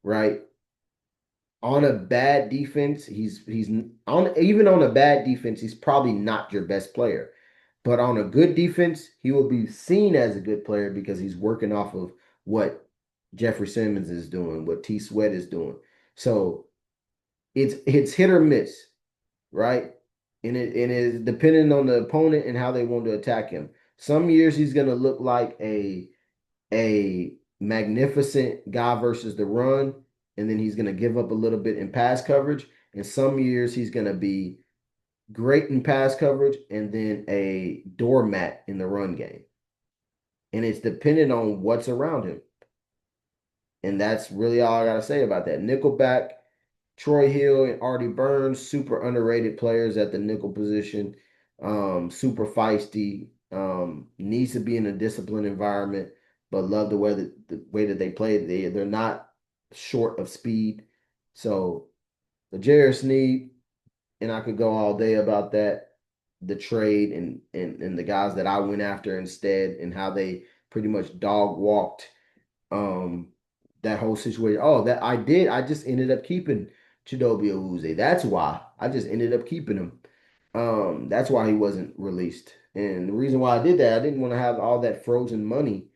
right? On a bad defense, he's on even on a bad defense, he's probably not your best player. But on a good defense, he will be seen as a good player because he's working off of what Jeffrey Simmons is doing, what T Sweat is doing. So it's hit or miss, right? And it is depending on the opponent and how they want to attack him. Some years he's gonna look like a magnificent guy versus the run, and then he's gonna give up a little bit in pass coverage. And some years he's gonna be great in pass coverage and then a doormat in the run game. And it's dependent on what's around him. And that's really all I gotta say about that. Nickelback, Troy Hill and Artie Burns, super underrated players at the nickel position. Super feisty. Needs to be in a disciplined environment, but love the way that they play. They're not short of speed. So the Jared Sneed, and I could go all day about that. The trade and the guys that I went after instead, and how they pretty much dog walked that whole situation. Oh, that I did. I just ended up keeping Chidobe Awuzie. That's why I just ended up keeping him. That's why he wasn't released. And the reason why I did that, I didn't want to have all that frozen money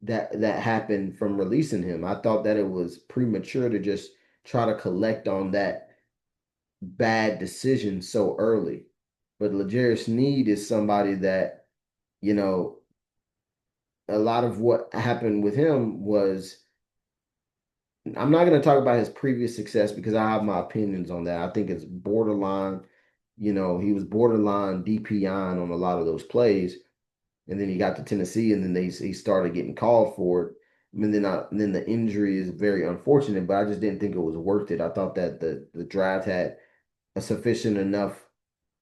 that happened from releasing him. I thought that it was premature to just try to collect on bad decisions so early. But L'Jarius Sneed is somebody that, you know, a lot of what happened with him was I'm not going to talk about his previous success because I have my opinions on that. I think it's borderline, he was borderline DPI on a lot of those plays. And then he got to Tennessee and then he started getting called for it. And then the injury is very unfortunate, but I just didn't think it was worth it. I thought that the draft had a sufficient enough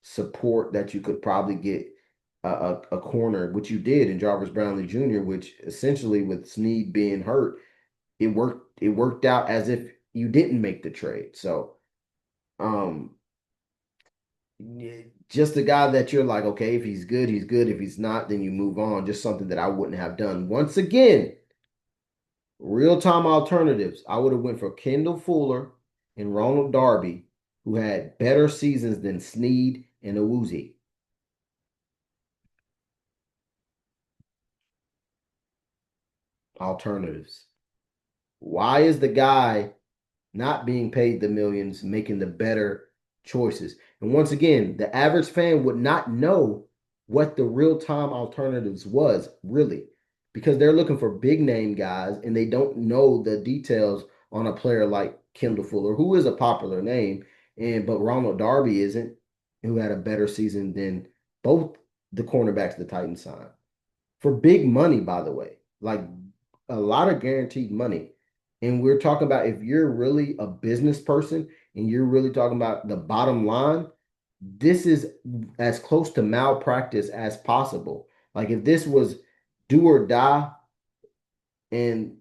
support that you could probably get a corner, which you did in Jarvis Brownlee Jr., which essentially with Snead being hurt, it worked out as if you didn't make the trade. So um just a guy that you're like, okay, if he's good, he's good. If he's not, then you move on. Just something that I wouldn't have done. Once again, real-time alternatives. I would have went for Kendall Fuller and Ronald Darby, who had better seasons than Snead and Awuzie. Alternatives. Why is the guy not being paid the millions, making the better choices? And once again, the average fan would not know what the real time alternatives was really because they're looking for big name guys and they don't know the details on a player like Kendall Fuller, who is a popular name, and but Ronald Darby isn't, who had a better season than both the cornerbacks the Titans signed for big money, by the way, like a lot of guaranteed money. And we're talking about if you're really a business person and you're really talking about the bottom line, this is as close to malpractice as possible. Like if this was do or die and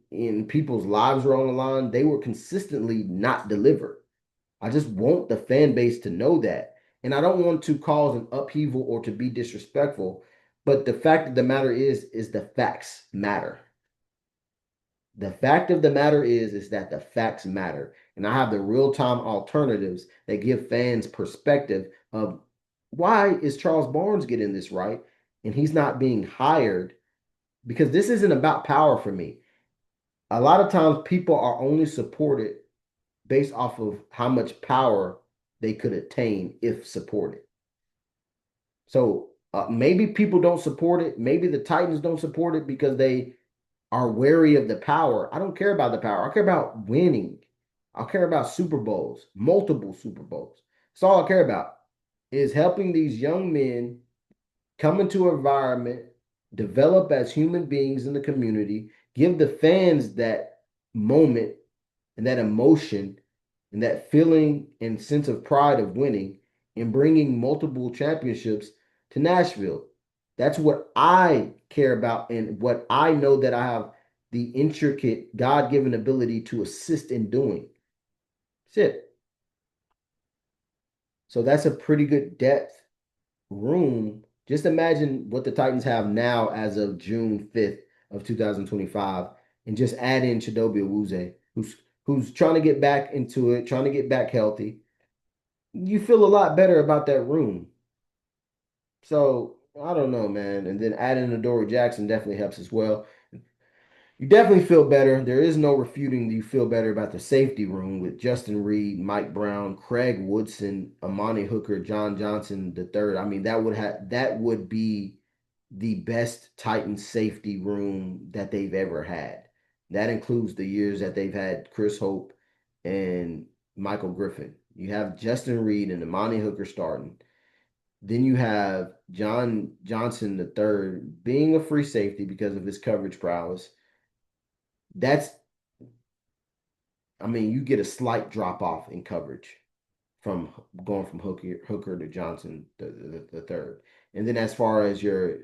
people's lives were on the line, they were consistently not delivered. I just want the fan base to know that. And I don't want to cause an upheaval or to be disrespectful, but the fact of the matter is the facts matter. The fact of the matter is that the facts matter. And I have the real-time alternatives that give fans perspective of why is Charles Barnes getting this right and he's not being hired because this isn't about power for me. A lot of times people are only supported based off of how much power they could attain if supported. So maybe people don't support it. Maybe the Titans don't support it because they are wary of the power. I don't care about the power. I care about winning. I care about Super Bowls, multiple Super Bowls. That's all I care about is helping these young men come into an environment, develop as human beings in the community, give the fans that moment and that emotion and that feeling and sense of pride of winning and bringing multiple championships to Nashville. That's what I care about and what I know that I have the intricate God given ability to assist in doing. That's it. So that's a pretty good depth room. Just imagine what the Titans have now as of June 5th of 2025 and just add in Chidobe Awuzie, who's trying to get back into it, trying to get back healthy. You feel a lot better about that room. So I don't know, man. And then adding Adoree Jackson definitely helps as well. You definitely feel better. There is no refuting that you feel better about the safety room with Justin Reed, Mike Brown, Craig Woodson, Amani Hooker, John Johnson the third. I mean, that would be the best Titans safety room that they've ever had. That includes the years that they've had Chris Hope and Michael Griffin. You have Justin Reed and Amani Hooker starting. Then you have John Johnson the third being a free safety because of his coverage prowess. That's, I mean, you get a slight drop off in coverage from going from Hooker to Johnson the third. And then as far as your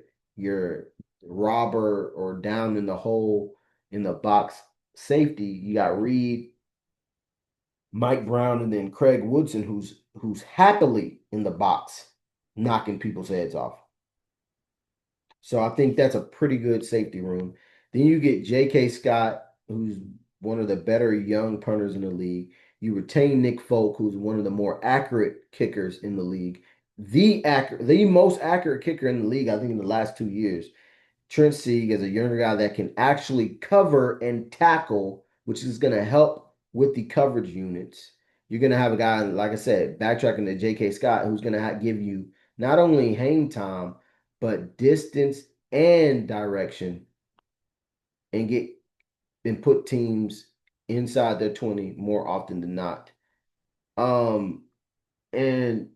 robber or down in the hole in the box safety, you got Reed, Mike Brown, and then Craig Woodson, who's happily in the box knocking people's heads off. So I think that's a pretty good safety room. Then you get J.K. Scott, who's one of the better young punters in the league. You retain Nick Folk, who's one of the more accurate kickers in the league. The most accurate kicker in the league, I think, in the last 2 years. Trent Sieg is a younger guy that can actually cover and tackle, which is going to help with the coverage units. You're going to have a guy, like I said, backtracking to J.K. Scott, who's going to give you not only hang time, but distance and direction and put teams inside their 20 more often than not. Um, and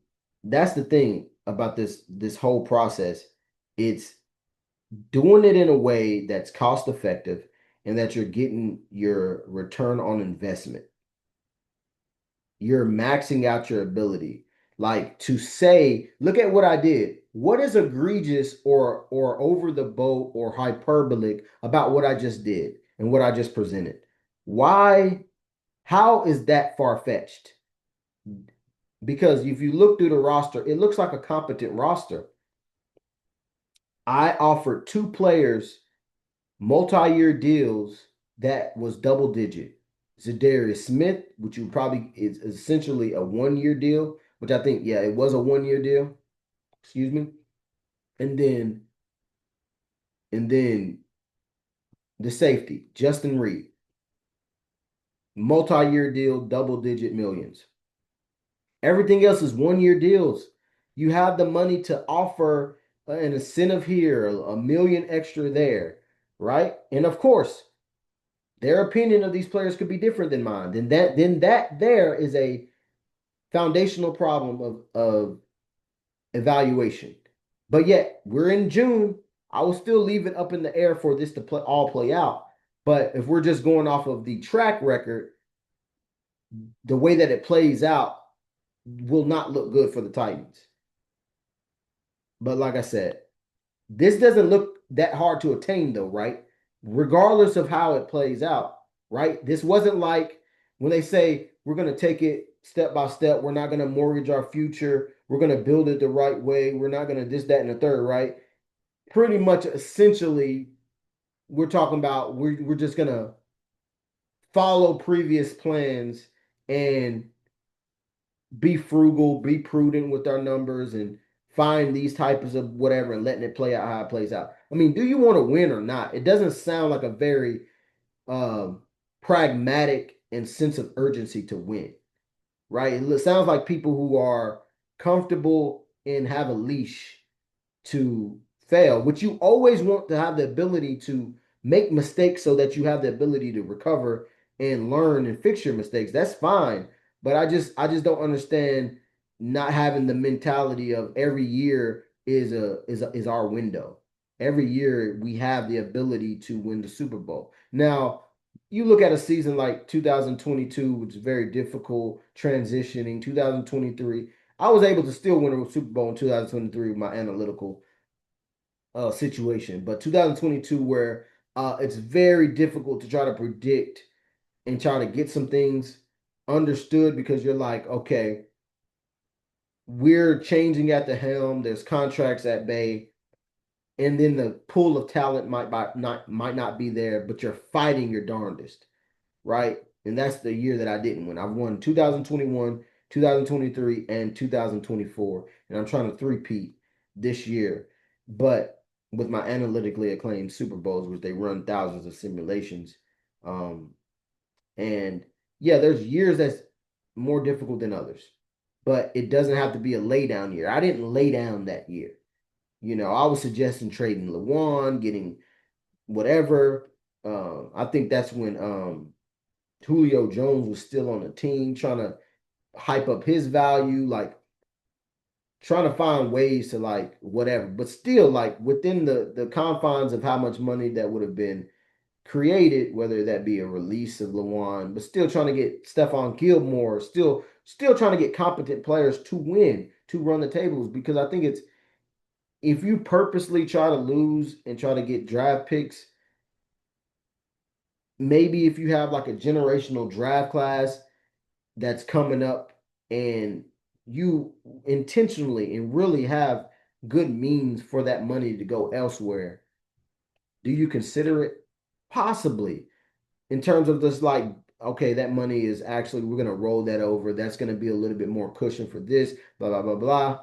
that's the thing about this whole process. It's doing it in a way that's cost effective and that you're getting your return on investment. You're maxing out your ability. Like to say, look at what I did. What is egregious or over the boat or hyperbolic about what I just did and what I just presented? Why? How is that far-fetched? Because if you look through the roster, it looks like a competent roster. I offered two players multi-year deals that was double digit. Zadarius Smith, which you probably is essentially a 1 year deal, which I think, yeah, it was a 1 year deal. Excuse me. And then the safety, Justin Reed, multi-year deal, double digit millions. Everything else is 1 year deals. You have the money to offer an incentive here, a million extra there, right? And of course, their opinion of these players could be different than mine. Then that there is a foundational problem of evaluation. But yet we're in June. I will still leave it up in the air for this to all play out. But if we're just going off of the track record, the way that it plays out will not look good for the Titans. But like I said, this doesn't look that hard to attain, though, right? Regardless of how it plays out, right? This wasn't like when they say we're going to take it step by step. We're not going to mortgage our future. We're going to build it the right way. We're not going to this, that, and the third, right? Pretty much, essentially, we're talking about we're just going to follow previous plans and be frugal, be prudent with our numbers, and find these types of whatever and letting it play out how it plays out. I mean, do you want to win or not? It doesn't sound like a very pragmatic and sense of urgency to win, right? It sounds like people who are comfortable and have a leash to fail, which you always want to have the ability to make mistakes so that you have the ability to recover and learn and fix your mistakes. That's fine. But I just don't understand not having the mentality of every year is our window. Every year we have the ability to win the Super Bowl. Now, you look at a season like 2022, which is very difficult transitioning, 2023. I was able to still win a Super Bowl in 2023 with my analytical situation, but 2022 where it's very difficult to try to predict and try to get some things understood because you're like, okay, we're changing at the helm. There's contracts at bay, and then the pool of talent might not be there, but you're fighting your darndest, right? And that's the year that I didn't win. I've won 2021, 2023, and 2024, and I'm trying to three-peat this year. But with my analytically acclaimed Super Bowls, which they run thousands of simulations, um, and yeah, there's years that's more difficult than others, but it doesn't have to be a lay down year. I didn't lay down that year. I was suggesting trading Lawan, getting whatever. I think that's when Julio Jones was still on the team, trying to hype up his value, like trying to find ways to like whatever, but still like within the confines of how much money that would have been created, whether that be a release of Lawan, but still trying to get Stephon Gilmore, still trying to get competent players to win, to run the tables, because I think it's if you purposely try to lose and try to get draft picks, maybe if you have like a generational draft class that's coming up and you intentionally and really have good means for that money to go elsewhere, do you consider it? Possibly, in terms of this, like, okay, that money is actually, we're going to roll that over. That's going to be a little bit more cushion for this, blah, blah, blah, blah.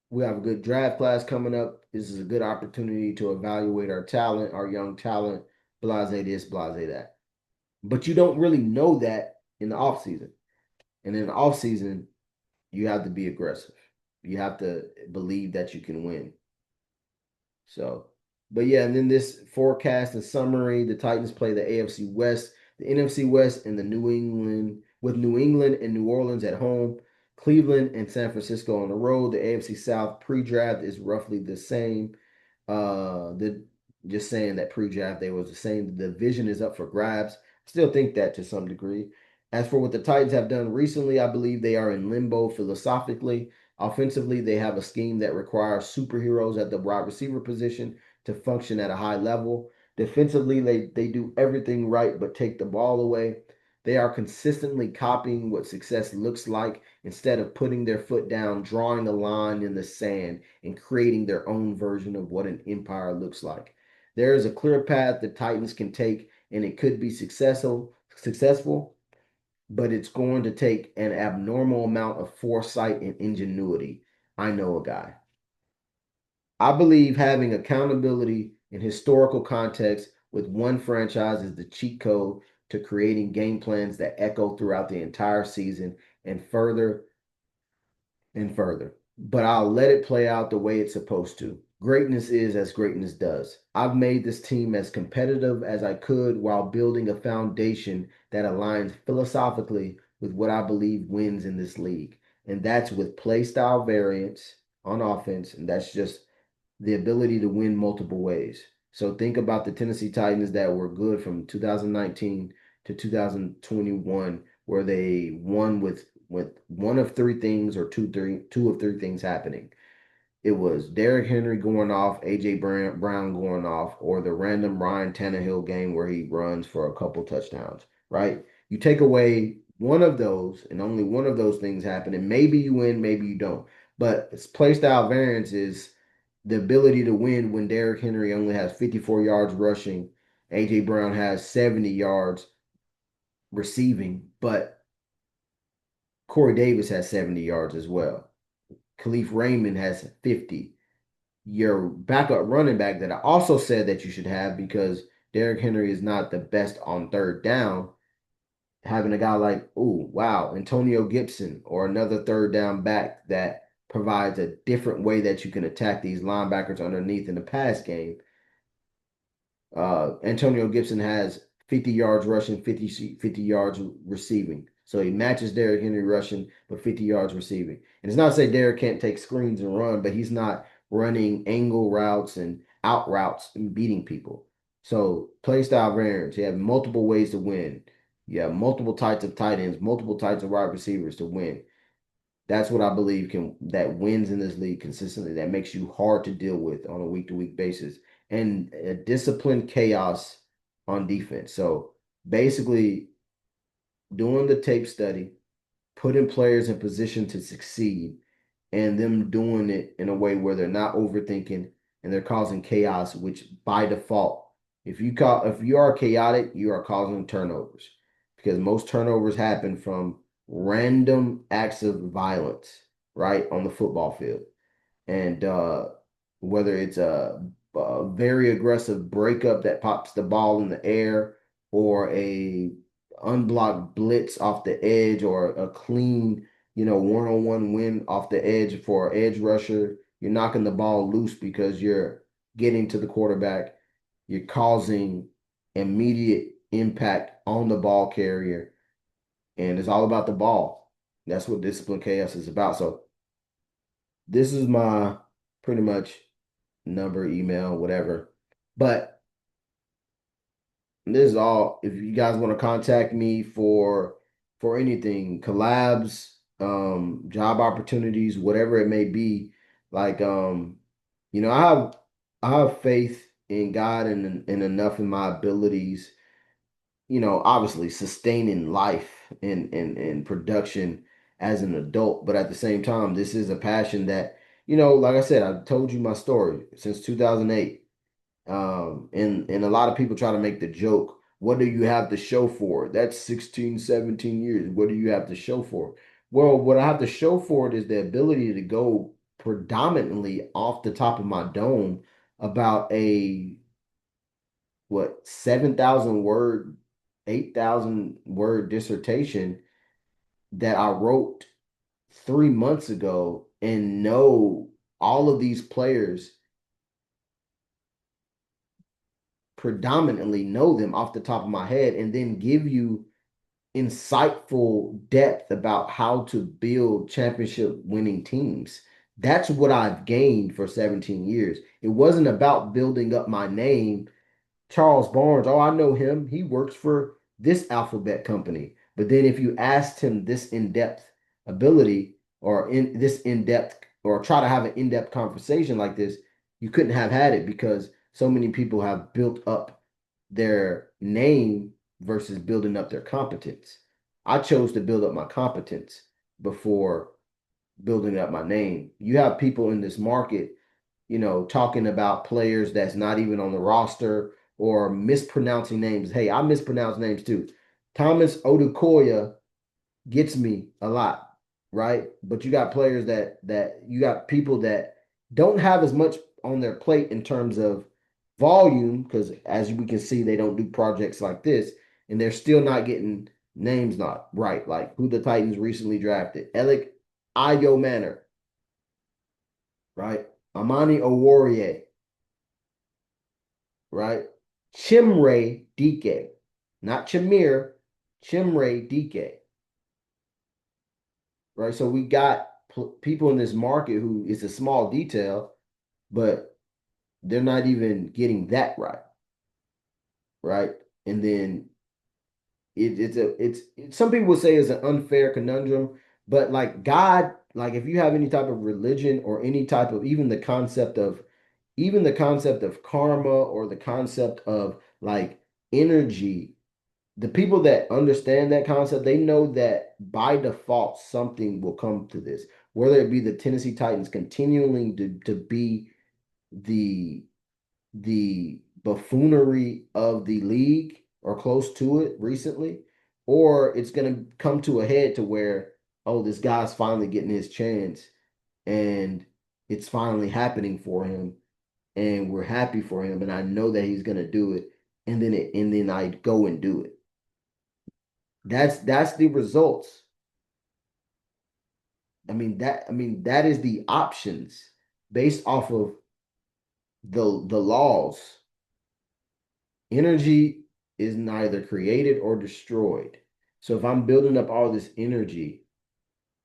We have a good draft class coming up. This is a good opportunity to evaluate our talent, our young talent, blase this, blase that. But you don't really know that in the offseason. And in the offseason, you have to be aggressive. You have to believe that you can win. So, but yeah, and then this forecast and summary, the Titans play the AFC West, the NFC West, and the New England with New England and New Orleans at home, Cleveland and San Francisco on the road. The AFC South pre-draft is roughly the same. The just saying that pre-draft they was the same. The division is up for grabs. Still think that to some degree. As for what the Titans have done recently, I believe they are in limbo philosophically. Offensively, they have a scheme that requires superheroes at the wide receiver position to function at a high level. Defensively, they do everything right but take the ball away. They are consistently copying what success looks like instead of putting their foot down, drawing a line in the sand, and creating their own version of what an empire looks like. There is a clear path the Titans can take, and it could be successful, but it's going to take an abnormal amount of foresight and ingenuity. I know a guy. I believe having accountability in historical context with one franchise is the cheat code to creating game plans that echo throughout the entire season and further and further. But I'll let it play out the way it's supposed to. Greatness is as greatness does. I've made this team as competitive as I could while building a foundation that aligns philosophically with what I believe wins in this league. And that's with play style variance on offense. And that's just the ability to win multiple ways. So think about the Tennessee Titans that were good from 2019 to 2021, where they won with one of three things or two of three things happening. It was Derrick Henry going off, AJ Brown going off, or the random Ryan Tannehill game where he runs for a couple touchdowns, right? You take away one of those, and only one of those things happen, and maybe you win, maybe you don't. But it's play style variance is the ability to win when Derrick Henry only has 54 yards rushing, AJ Brown has 70 yards receiving, but Corey Davis has 70 yards as well. Khalif Raymond has 50. Your backup running back that I also said that you should have because Derrick Henry is not the best on third down. Having a guy like, oh, wow, Antonio Gibson or another third down back that provides a different way that you can attack these linebackers underneath in the pass game. Antonio Gibson has 50 yards rushing, 50 yards receiving. So he matches Derrick Henry rushing, but 50 yards receiving. And it's not to say Derrick can't take screens and run, but he's not running angle routes and out routes and beating people. So play style variance. You have multiple ways to win. You have multiple types of tight ends, multiple types of wide receivers to win. That's what I believe can that wins in this league consistently. That makes you hard to deal with on a week to week basis, and a disciplined chaos on defense. So basically, doing the tape study, putting players in position to succeed, and them doing it in a way where they're not overthinking and they're causing chaos, which by default, if you are chaotic, you are causing turnovers because most turnovers happen from random acts of violence, right, on the football field. And whether it's a very aggressive breakup that pops the ball in the air or a unblocked blitz off the edge or a clean, one-on-one win off the edge for an edge rusher, you're knocking the ball loose because you're getting to the quarterback. You're causing immediate impact on the ball carrier, and it's all about the ball. That's what discipline chaos is about. So this is my pretty much number, email, whatever. But this is all. If you guys want to contact me for anything, collabs, job opportunities, whatever it may be, like you know, I have faith in God and enough in my abilities, obviously sustaining life and production as an adult. But at the same time, this is a passion that, like I said, I told you my story since 2008. And a lot of people try to make the joke, what do you have to show for it? That's 16, 17 years. What do you have to show for it? Well, what I have to show for it is the ability to go predominantly off the top of my dome about a 7,000 word, 8,000 word dissertation that I wrote 3 months ago and know all of these players, predominantly know them off the top of my head, and then give you insightful depth about how to build championship winning teams. That's what I've gained for 17 years. It wasn't about building up my name. Charles Barnes, oh, I know him. He works for this alphabet company. But then if you asked him this in-depth ability or in this in-depth or try to have an in-depth conversation like this, you couldn't have had it because so many people have built up their name versus building up their competence. I chose to build up my competence before building up my name. You have people in this market, talking about players that's not even on the roster or mispronouncing names. Hey, I mispronounce names too. Thomas Odukoya gets me a lot, right? But you got players that you got people that don't have as much on their plate in terms of volume, because as we can see, they don't do projects like this, and they're still not getting names not right, like who the Titans recently drafted. Alec Ayo Manor, right? Amani Oworie, right? Chimre Dike, not Chimere, Chimre Dike, right? So we got people in this market who it's a small detail, but they're not even getting that right, right? And then some people would say it's an unfair conundrum, but like God, like if you have any type of religion or any type of even the concept of karma or the concept of like energy, the people that understand that concept, they know that by default something will come to this, whether it be the Tennessee Titans continuing to be the buffoonery of the league or close to it recently, or it's going to come to a head to where, oh, this guy's finally getting his chance and it's finally happening for him and we're happy for him and I know that he's going to do it, and then I go and do it. That's the results. That is the options based off of the laws. Energy is neither created or destroyed. So if I'm building up all this energy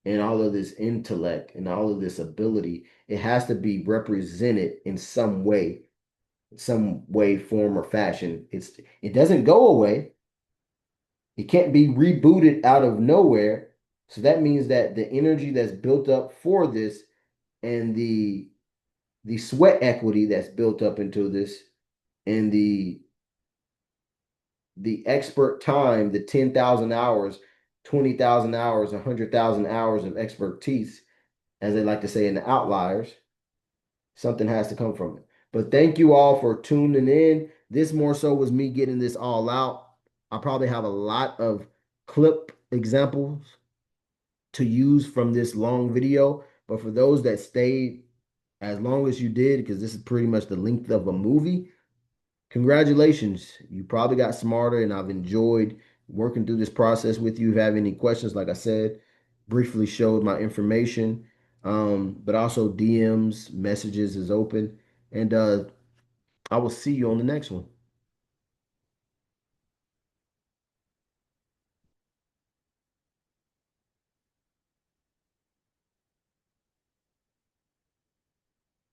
and all of this intellect and all of this ability, it has to be represented in some way, form, or fashion. It doesn't go away. It can't be rebooted out of nowhere. So that means that the energy that's built up for this and the sweat equity that's built up into this and the expert time, the 10,000 hours, 20,000 hours, 100,000 hours of expertise, as they like to say in the outliers, something has to come from it. But thank you all for tuning in. This more so was me getting this all out. I probably have a lot of clip examples to use from this long video, but for those that stayed as long as you did, because this is pretty much the length of a movie, congratulations. You probably got smarter, and I've enjoyed working through this process with you. If you have any questions, like I said, briefly showed my information, but also DMs, messages is open. And I will see you on the next one.